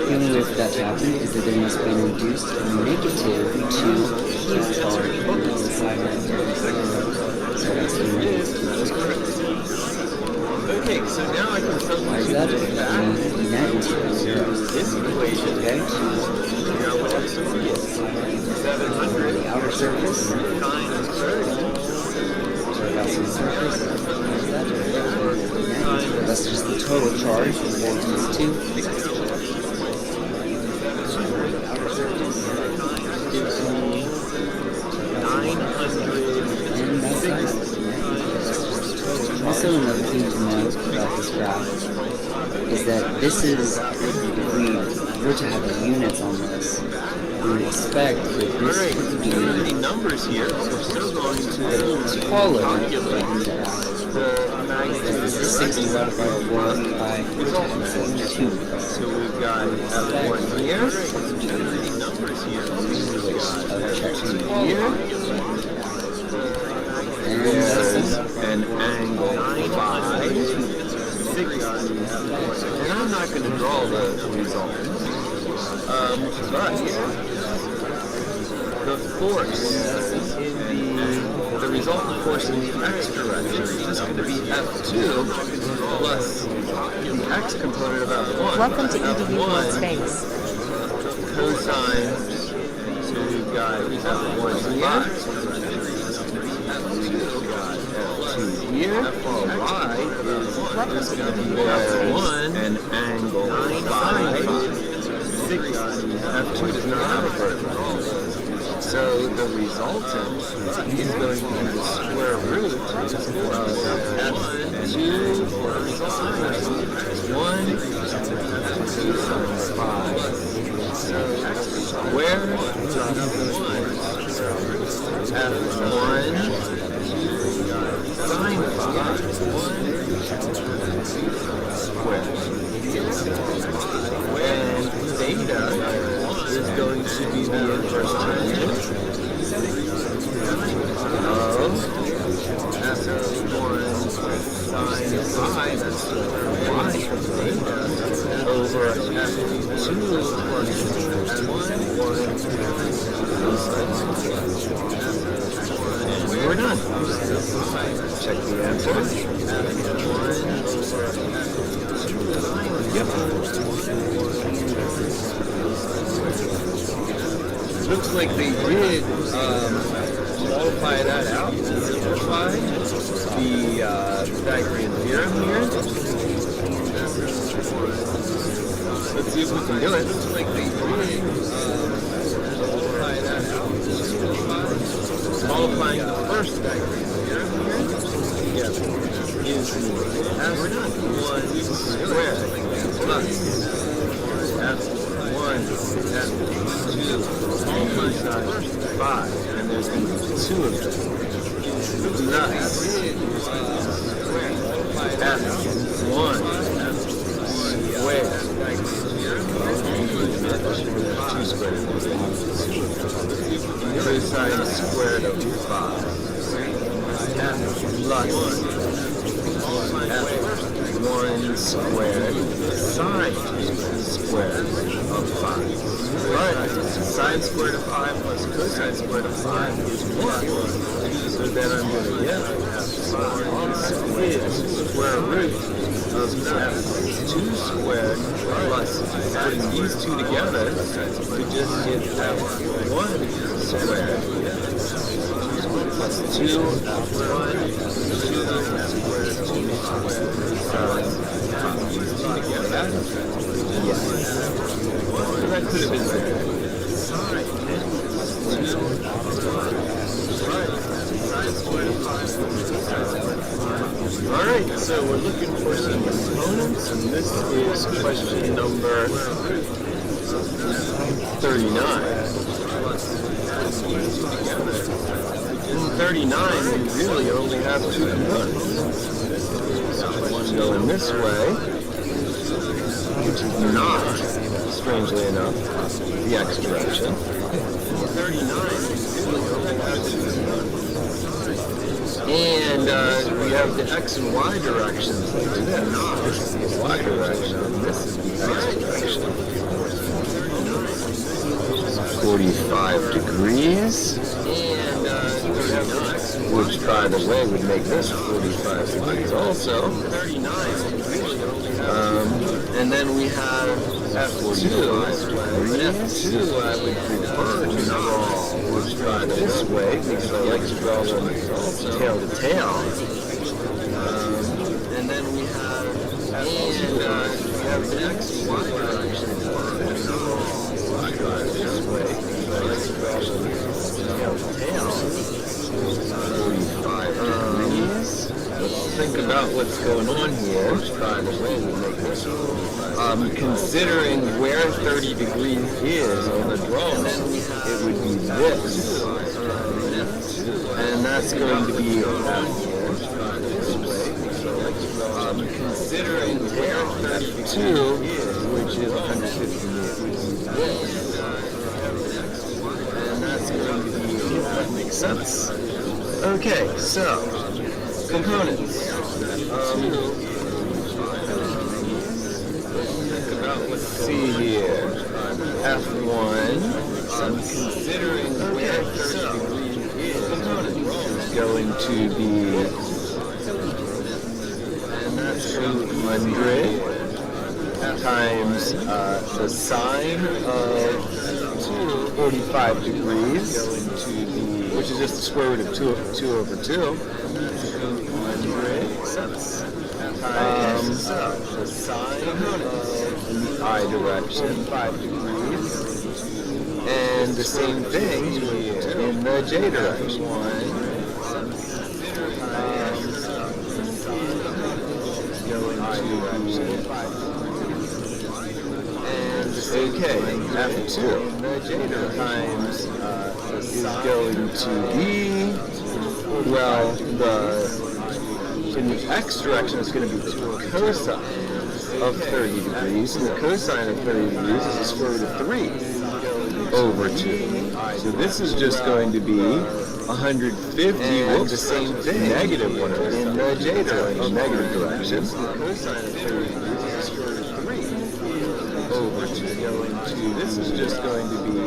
The only way for that to happen is that there must be an induced negative 2Q charge inside that. So that's the negative. Okay, so now I can Why is that? substitute Because that we need net 0. this equation. Okay? Now what else do we get? 700 The outer surface. times 30 So Gaussian surface. That's just the total charge. 4 times 2. gives me 900. And that's that. Also, another thing to note about this graph is that this is, if we were to have units on this, we would expect that this Alright, would too many be numbers here, so we're still going to taller than calculate this. the magnitude. This is 60 divided by 4 by 2. So we've got F1 here. Too many numbers here. Here. And that's An angle 5. 6. And I'm not going to draw the result. But the force in the resultant force in the x direction is just going to be F2 plus the x component of F1. Welcome to EDU F1 World Space. cosine. So we've got F1 here. F2 here. F2y is going to be F1 and angle 5. F2 does not have a vertical. So the resultant is going to be the square root of F2 1 times 5. So square F1 sine 5 square. And theta is going to be the inverse tangent of F1 sine 5, that's the y from theta, over F2 plus F1 and we're done. Check the answer. Yep. Looks like they did multiply that out to simplify the Pythagorean theorem here. Let's see if we can do it. Looks like they did multiply that out to simplify. Multiplying the first Pythagorean theorem here. Yeah. Is F1 squared plus F1 F2 all times 5, and there's going to be 2 of them. Thus, F1 squared 2 squared cosine squared of 5 F plus F1 squared sine squared of 5. But sine squared of 5 plus cosine squared of 5 is 1. So then I'm going to get square root of f2 squared plus putting these two together to just get f1 squared plus 2 f1 together. Yes. So that could have been better. Alright, so we're looking for some components, and this is question number 39. In 39, we really only have two components. One going this way, which is not, strangely enough, the x direction. 39, we only have two components. And we have the x and y directions like this. This is the y direction, this is the x direction. 45 degrees. And we have the x, which by the way would make this 45 degrees also. 39. And then we have F2. And F2 I would prefer to draw, which by this way, because I like to draw them tail to tail. And then we have the x and y direction. This way, because I like to draw them tail to tail. 45 degrees. Let's think about what's going on here. Considering where 30 degrees is on the drawing, it would be this. And that's going to be around here. Considering where 32, which is 150 meters, and that's going to be, that makes sense. Okay, so, components. Let's see here. F1. Considering where 30 degrees is going to be, and that's 200 times the sine of 45 degrees, which is just the square root of 2 over 2. 200 times the sine of the I direction, 5 degrees, and the same thing in the J direction. And okay, F2 times is going to be, well, in the x direction is going to be cosine of 30 degrees, and the cosine of 30 degrees is the square root of 3 over 2. So this is just going to be 150, and the same thing, negative 1 in the J direction, negative direction. The cosine of 30 degrees is the square root of 3 over 2. This is just going to be,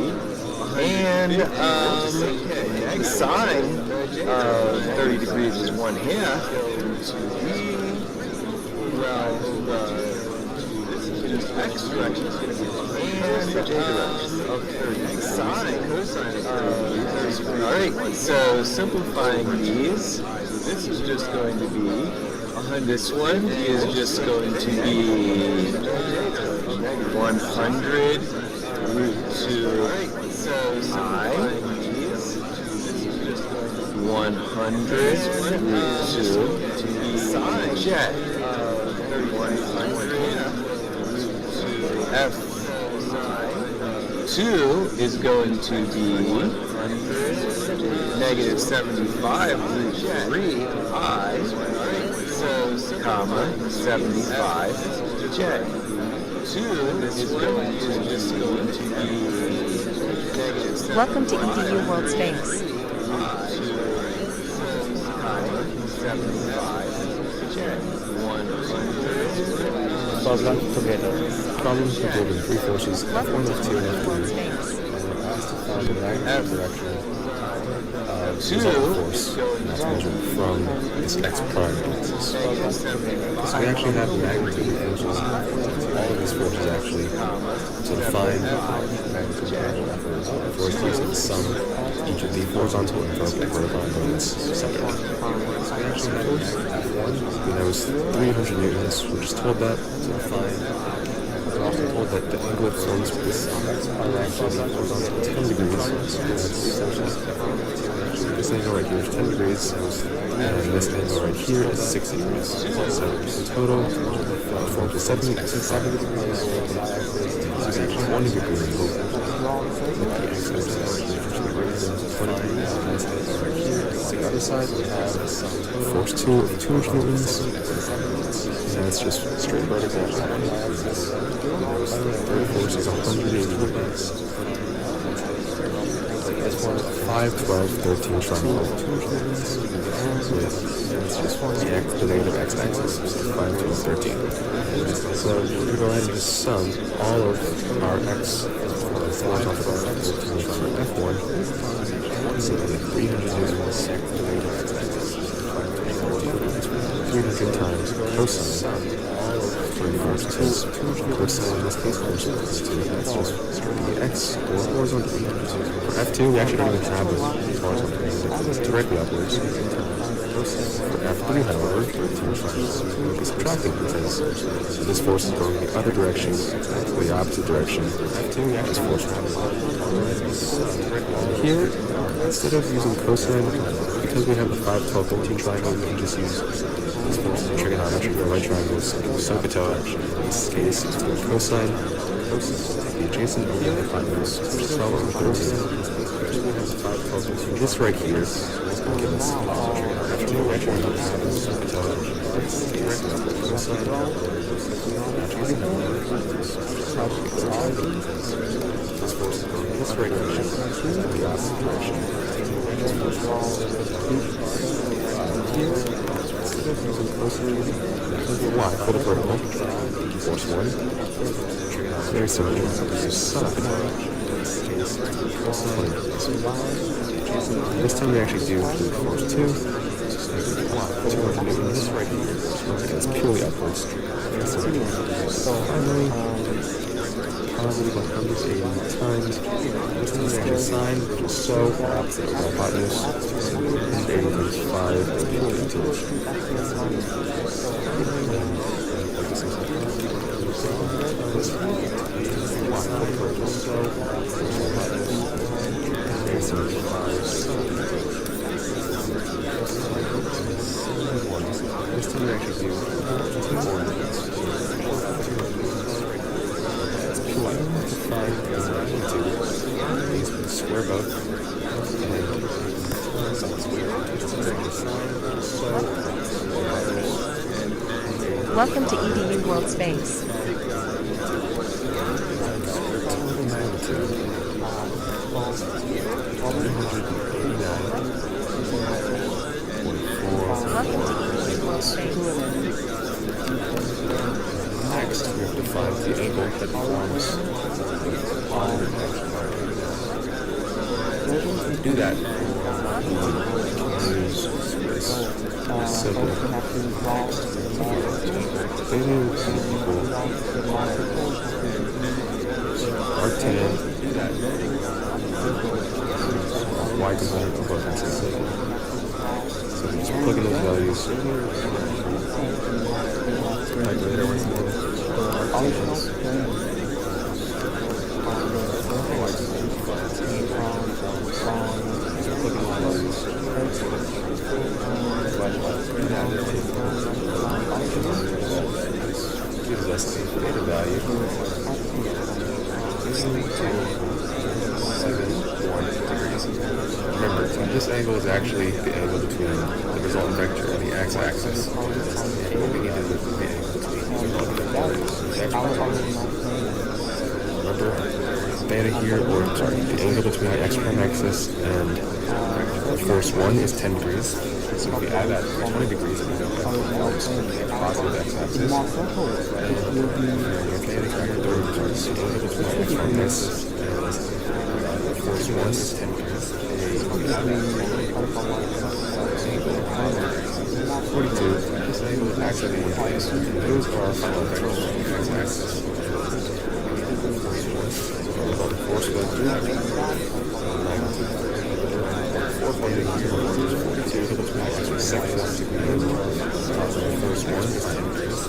and the sine of 30 degrees is 1/2. Well, this x direction is going to be and the J direction of 30. Sine, cosine of 30. Alright, so simplifying these, this is just going to be, this one is just going to be 100 root 2 I, 100 root 2 sine J. 100 F2 is going to be negative 75 root 3 I, comma, 75 J. 2 is going to be negative 75. Welcome to EDU World Space. 75 J. 100. Problems together. Problems involving three forces, Welcome F1, to F2, and EDU World F3. Space. And we're asked to find the magnitude direction of resultant force that's measured from this x prime axis. So we actually have magnitude forces. All of these forces actually, to define magnitude of forces and sum each of the horizontal and vertical elements separately. So we actually have F1, we know is 300 newtons. We're just told that to define. We're also told that the angle it forms with this are actually horizontal 10 degrees. So this angle right here is 10 degrees, and this angle right here is 60 degrees. So in total, it forms a 70 degrees. This is actually 1 degree angle. With the x-axis the other side, we have force 2 of 200 newtons, and that's just straight vertical. Third force is 180 newtons. That's one 5, 12, 13 triangle. It's just the negative x-axis, 5, 12, 13. So we're going to go ahead and just sum all of our x force off of our F1. So we have 300 newtons, the negative x-axis, 300 times cosine. Cosine in this case corresponds to that's just the x or horizontally. For F2, we actually don't even have a horizontal angle, it's directly upwards. For F3, however, we'll be subtracting because this force is going the other direction, the opposite direction. F2, we actually force here, instead of using cosine, because we have the 5, 12, 13 triangle, we can just use these forces in trigonometry or right triangles. SOHCAHTOA actually, in this case, is the cosine, the adjacent over the hypotenuse, which is 12 over 13. This right here is going to give us F2, right triangle, SOHCAHTOA, cosine, adjacent over this force is going in this right direction, the opposite direction. Y for the vertical, force 1. Very similar. This time we actually do force 2. 200 newtons right here. It's purely upwards. So finally, probably 180 times. This time we actually sine, which is so opposite of the hypotenuse. 80 times 5, purely upwards. This time we actually do 2 more minutes. That's purely 5 is magnitude. These would square both. And some square. Welcome to EDU World Space. Total magnitude Welcome to EDU World Space. Next, we have to find the angle that forms on the next. To do that, we can use this simple theta equal arctan y component of both axes. So we just plug in those values. Calculator once again. Gives us the theta value. 7.1 degrees. Remember, this angle is actually the angle between the resultant vector and the x-axis. And what we need is the angle between the x-axis. Remember, theta here, or sorry, the angle between the x-prime axis and force 1 is 10 degrees. So if we add that 20 degrees, it becomes positive x-axis. In more circles, it will be Okay, the current derivatives from this is force 1 is 10 degrees. 42 actually those are from the x-axis. Force vector 4.42 second degree. First one is 10 degrees.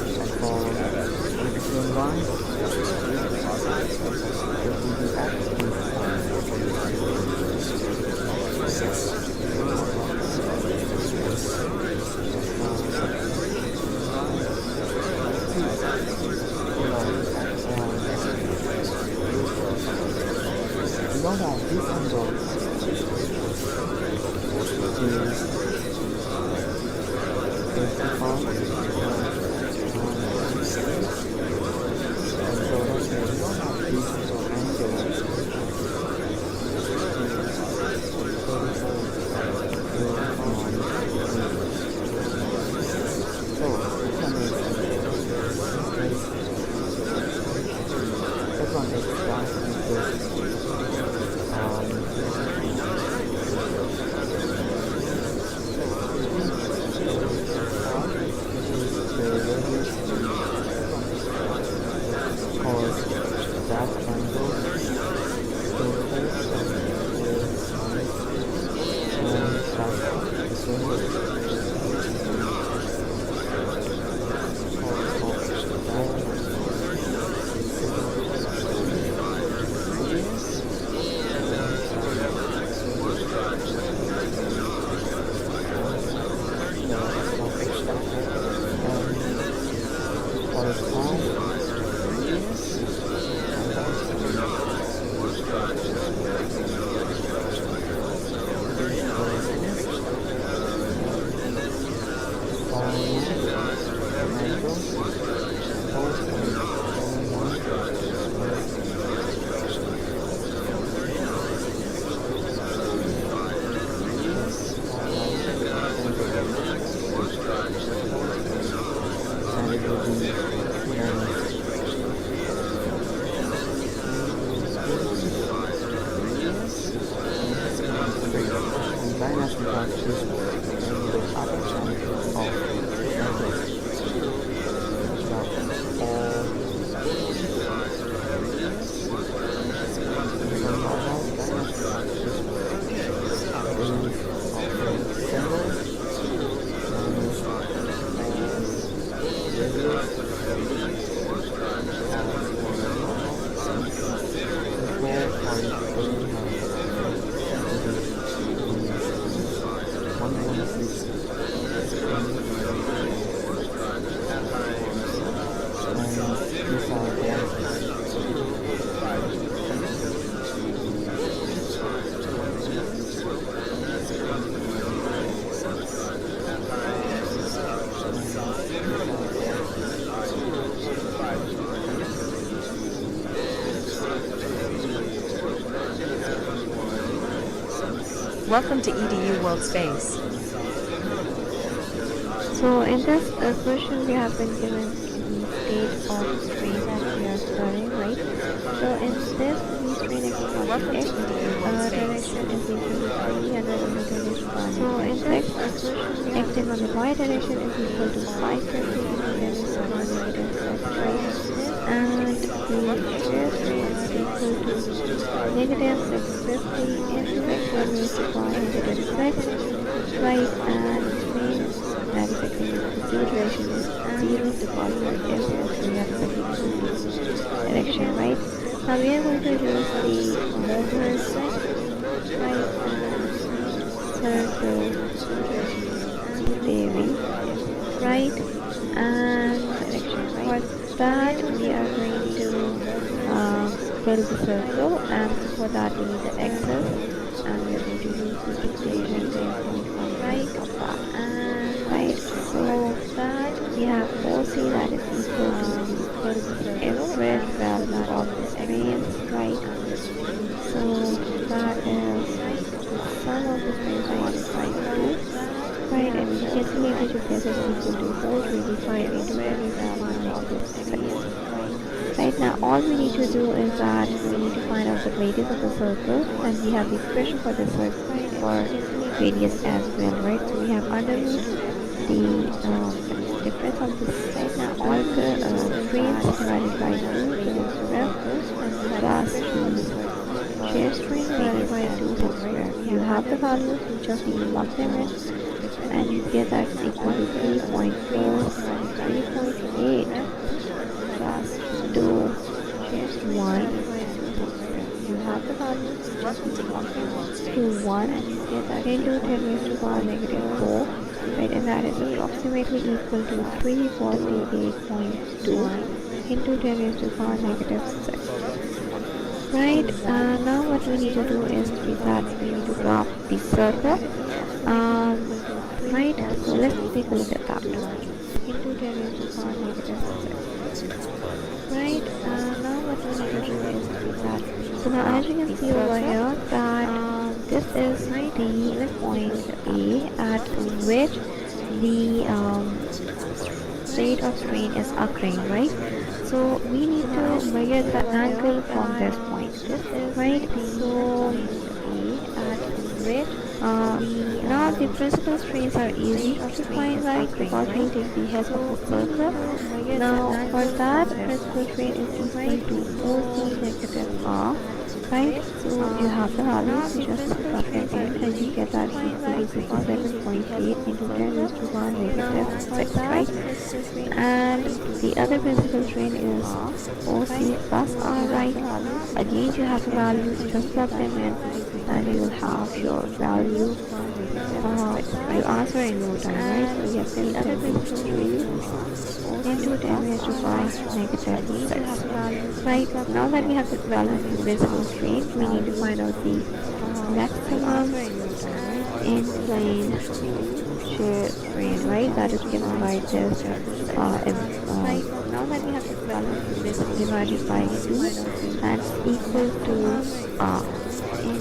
You know that this angle is 5. Welcome to EDU World Space. So in this question we have been given the state of strain that we are studying, right? So in this we strain acting on the x direction is equal to 300 is 1. So in this question acting on the y direction is equal to 550 is 1 right? And the shift is equal to negative 650 into x raised to 506, right? And means that is the duration is 0 to positive f, so we have the direction, right? Now we are going to use the motor set, right? And circle theory, right? And direction, right? For that we are going to fill the circle, and for that we need the axis, and we are going to use the equation from right of that. And right, so that we have 4c that is equal to f with value of the strains, right? So that is the sum of the strains is 5, right? calculated together is equal to 425 into any value of this seconds. Right now, all we need to do is that we need to find out the radius of the circle, and we have the expression for the circle for radius as well, right? So we have under root the difference of this. Right now, all the trains divided by 2 is square, plus the share string divided by 2 whole square. You have the values, you just need to plug them in, and you get that is equal to 3.4, 3.8 plus 2 shares 1. You have the values, just need to plug them to 1, and you get that into 10 raised to the power negative 4. Right, and that is approximately equal to 348.2 into 10 raised to the power negative 6. Right, now what we need to do is that we need to graph the circle. Right, so let's take a look at that. Into 10 raised to the power negative 6. Right, now what we need to do is that. So now as you can see over here that this is the point A at which the rate of strain is occurring, right? So we need to measure the angle from this point, right? So A at which now the principal strains are easy to find, right? Because we take the head of the circle. Now for that, principal strain is equal to 4p negative r. Right, so you have the values, you just plug them in and you get that equal to 57.8 into 10 raised to 1 negative 6, right? And the other principal strain is OC plus R, right? Again, you have the values, just plug them in and you will have your value, your answer in no time, right? So you have the other principal strain into 10 raised to 5 negative 6. Right, now that we have the value of the principal strain, we need to find out the maximum in-plane shear strain, right? That is given by this now that we have the value of this divided by 2 and equal to r.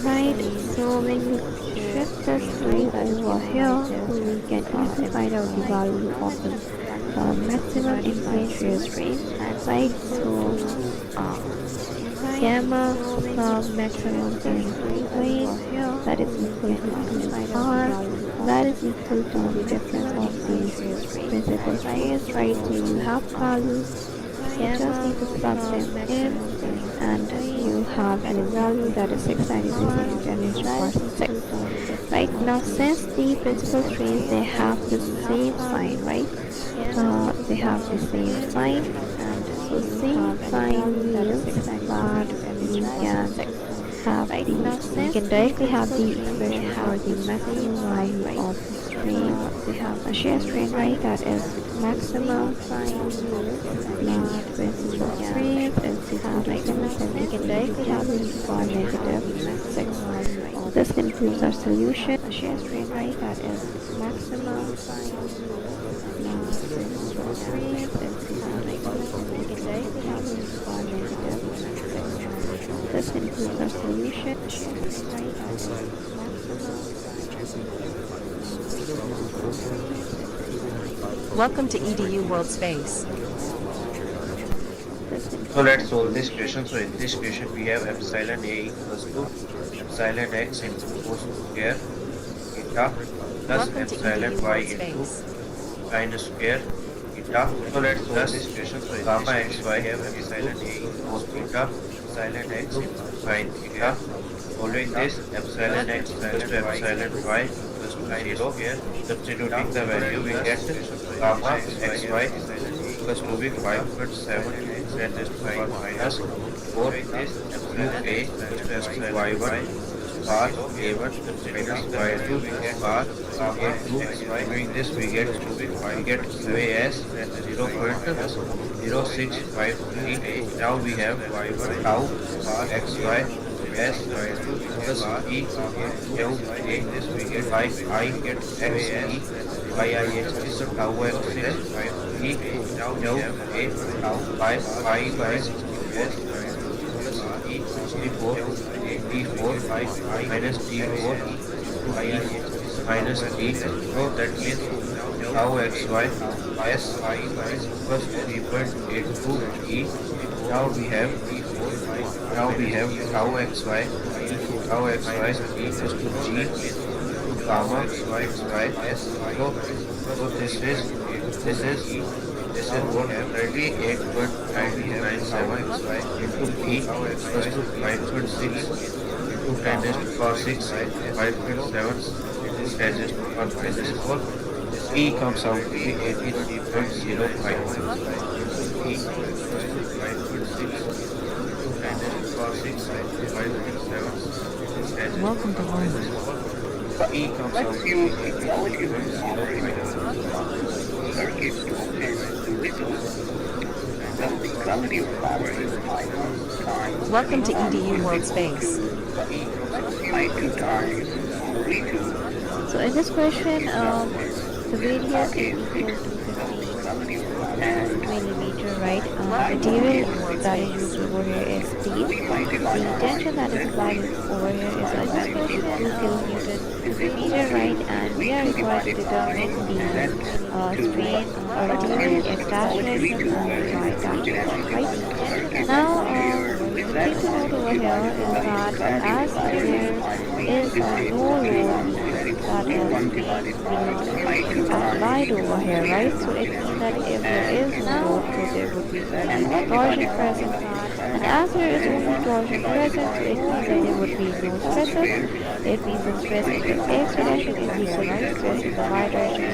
Right, so when you shift the strain over here, we can easily find out the value of the maximum in-plane shear strain, right? So gamma sub maximum in plane, that is equal to r, that is equal to the difference of the principal strains, right? So you have values, you just need to plug them in and you have a value that is 696 into 10 raised to the power 6. Right, now since the principal strains, they have the same sign, right? They have the same sign, and so same sign means that you can have you can directly have the expression for the maximum value of the strain. We have a shear strain, right? That is maximum sign the principal strain is equal to 7, we can directly have the for negative 6. This concludes our solution. A shear strain, right? That is maximum sign the principal strain is equal to 7, we can directly have the for negative 6. This concludes our solution. Welcome to EDU World Space. So let's solve this question. So in this question we have epsilon A equals to epsilon x into cos square eta plus epsilon y into sin square eta. So let's solve this question. So in gamma xy have epsilon A cos theta epsilon x into sin theta. Following this, epsilon x equals to epsilon y equals to 0 here. Substituting the value, we get gamma xy equals to be 5.7 and this 5 minus 4 this epsilon a equals to y1 bar a1 minus y2 bar a2. Doing this, we get qa as 0.0653. Now we have y1 tau xy as plus e tau a. This we get I get x e y I x is tau x is e tau a tau by by s plus e d4 d4 minus d4 to e minus d. So that means tau xy s equals to 3.82 e. Now we have tau xy equals to g gamma xy s. So this is 138.997 into p equals to 5.6 into 10 raised to power 6 5.7 is 10 raised to power 4. E comes out to be 83.05 into p equals to 5.6 into 10 raised to power 6 5.7 is 10 raised to Welcome to power Homeland. 4. E comes out to be 83.05. Circuits to open the windows. The quality of power is high times. Welcome to EDU World Space. High 2 times 42. So in this question, the radius is equal to 50 millimeter, right? Material that is used over here is steel. The tension that is applied over here is a 2 kilonewton per meter, right? And we are required to determine the strain or material attachment and dry attachment, right? Now, the thing to note over here is that as there is no load that is being applied over here, right? So it means that if there is no load, so there would be only torsion present. And as there is only torsion present, so it means that there would be no stresses. It means the stress in the x direction is zero, right? Stress in the y direction is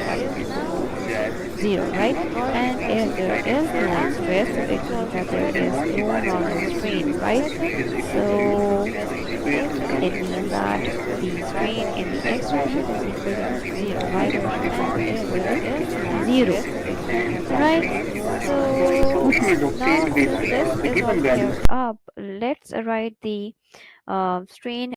zero, right? And if there is no stress, so it means that there is no normal strain, right? So it means that the strain in the x direction is equal to zero, right? And if there is zero, right? So now since this is all cleared up, let's write the strain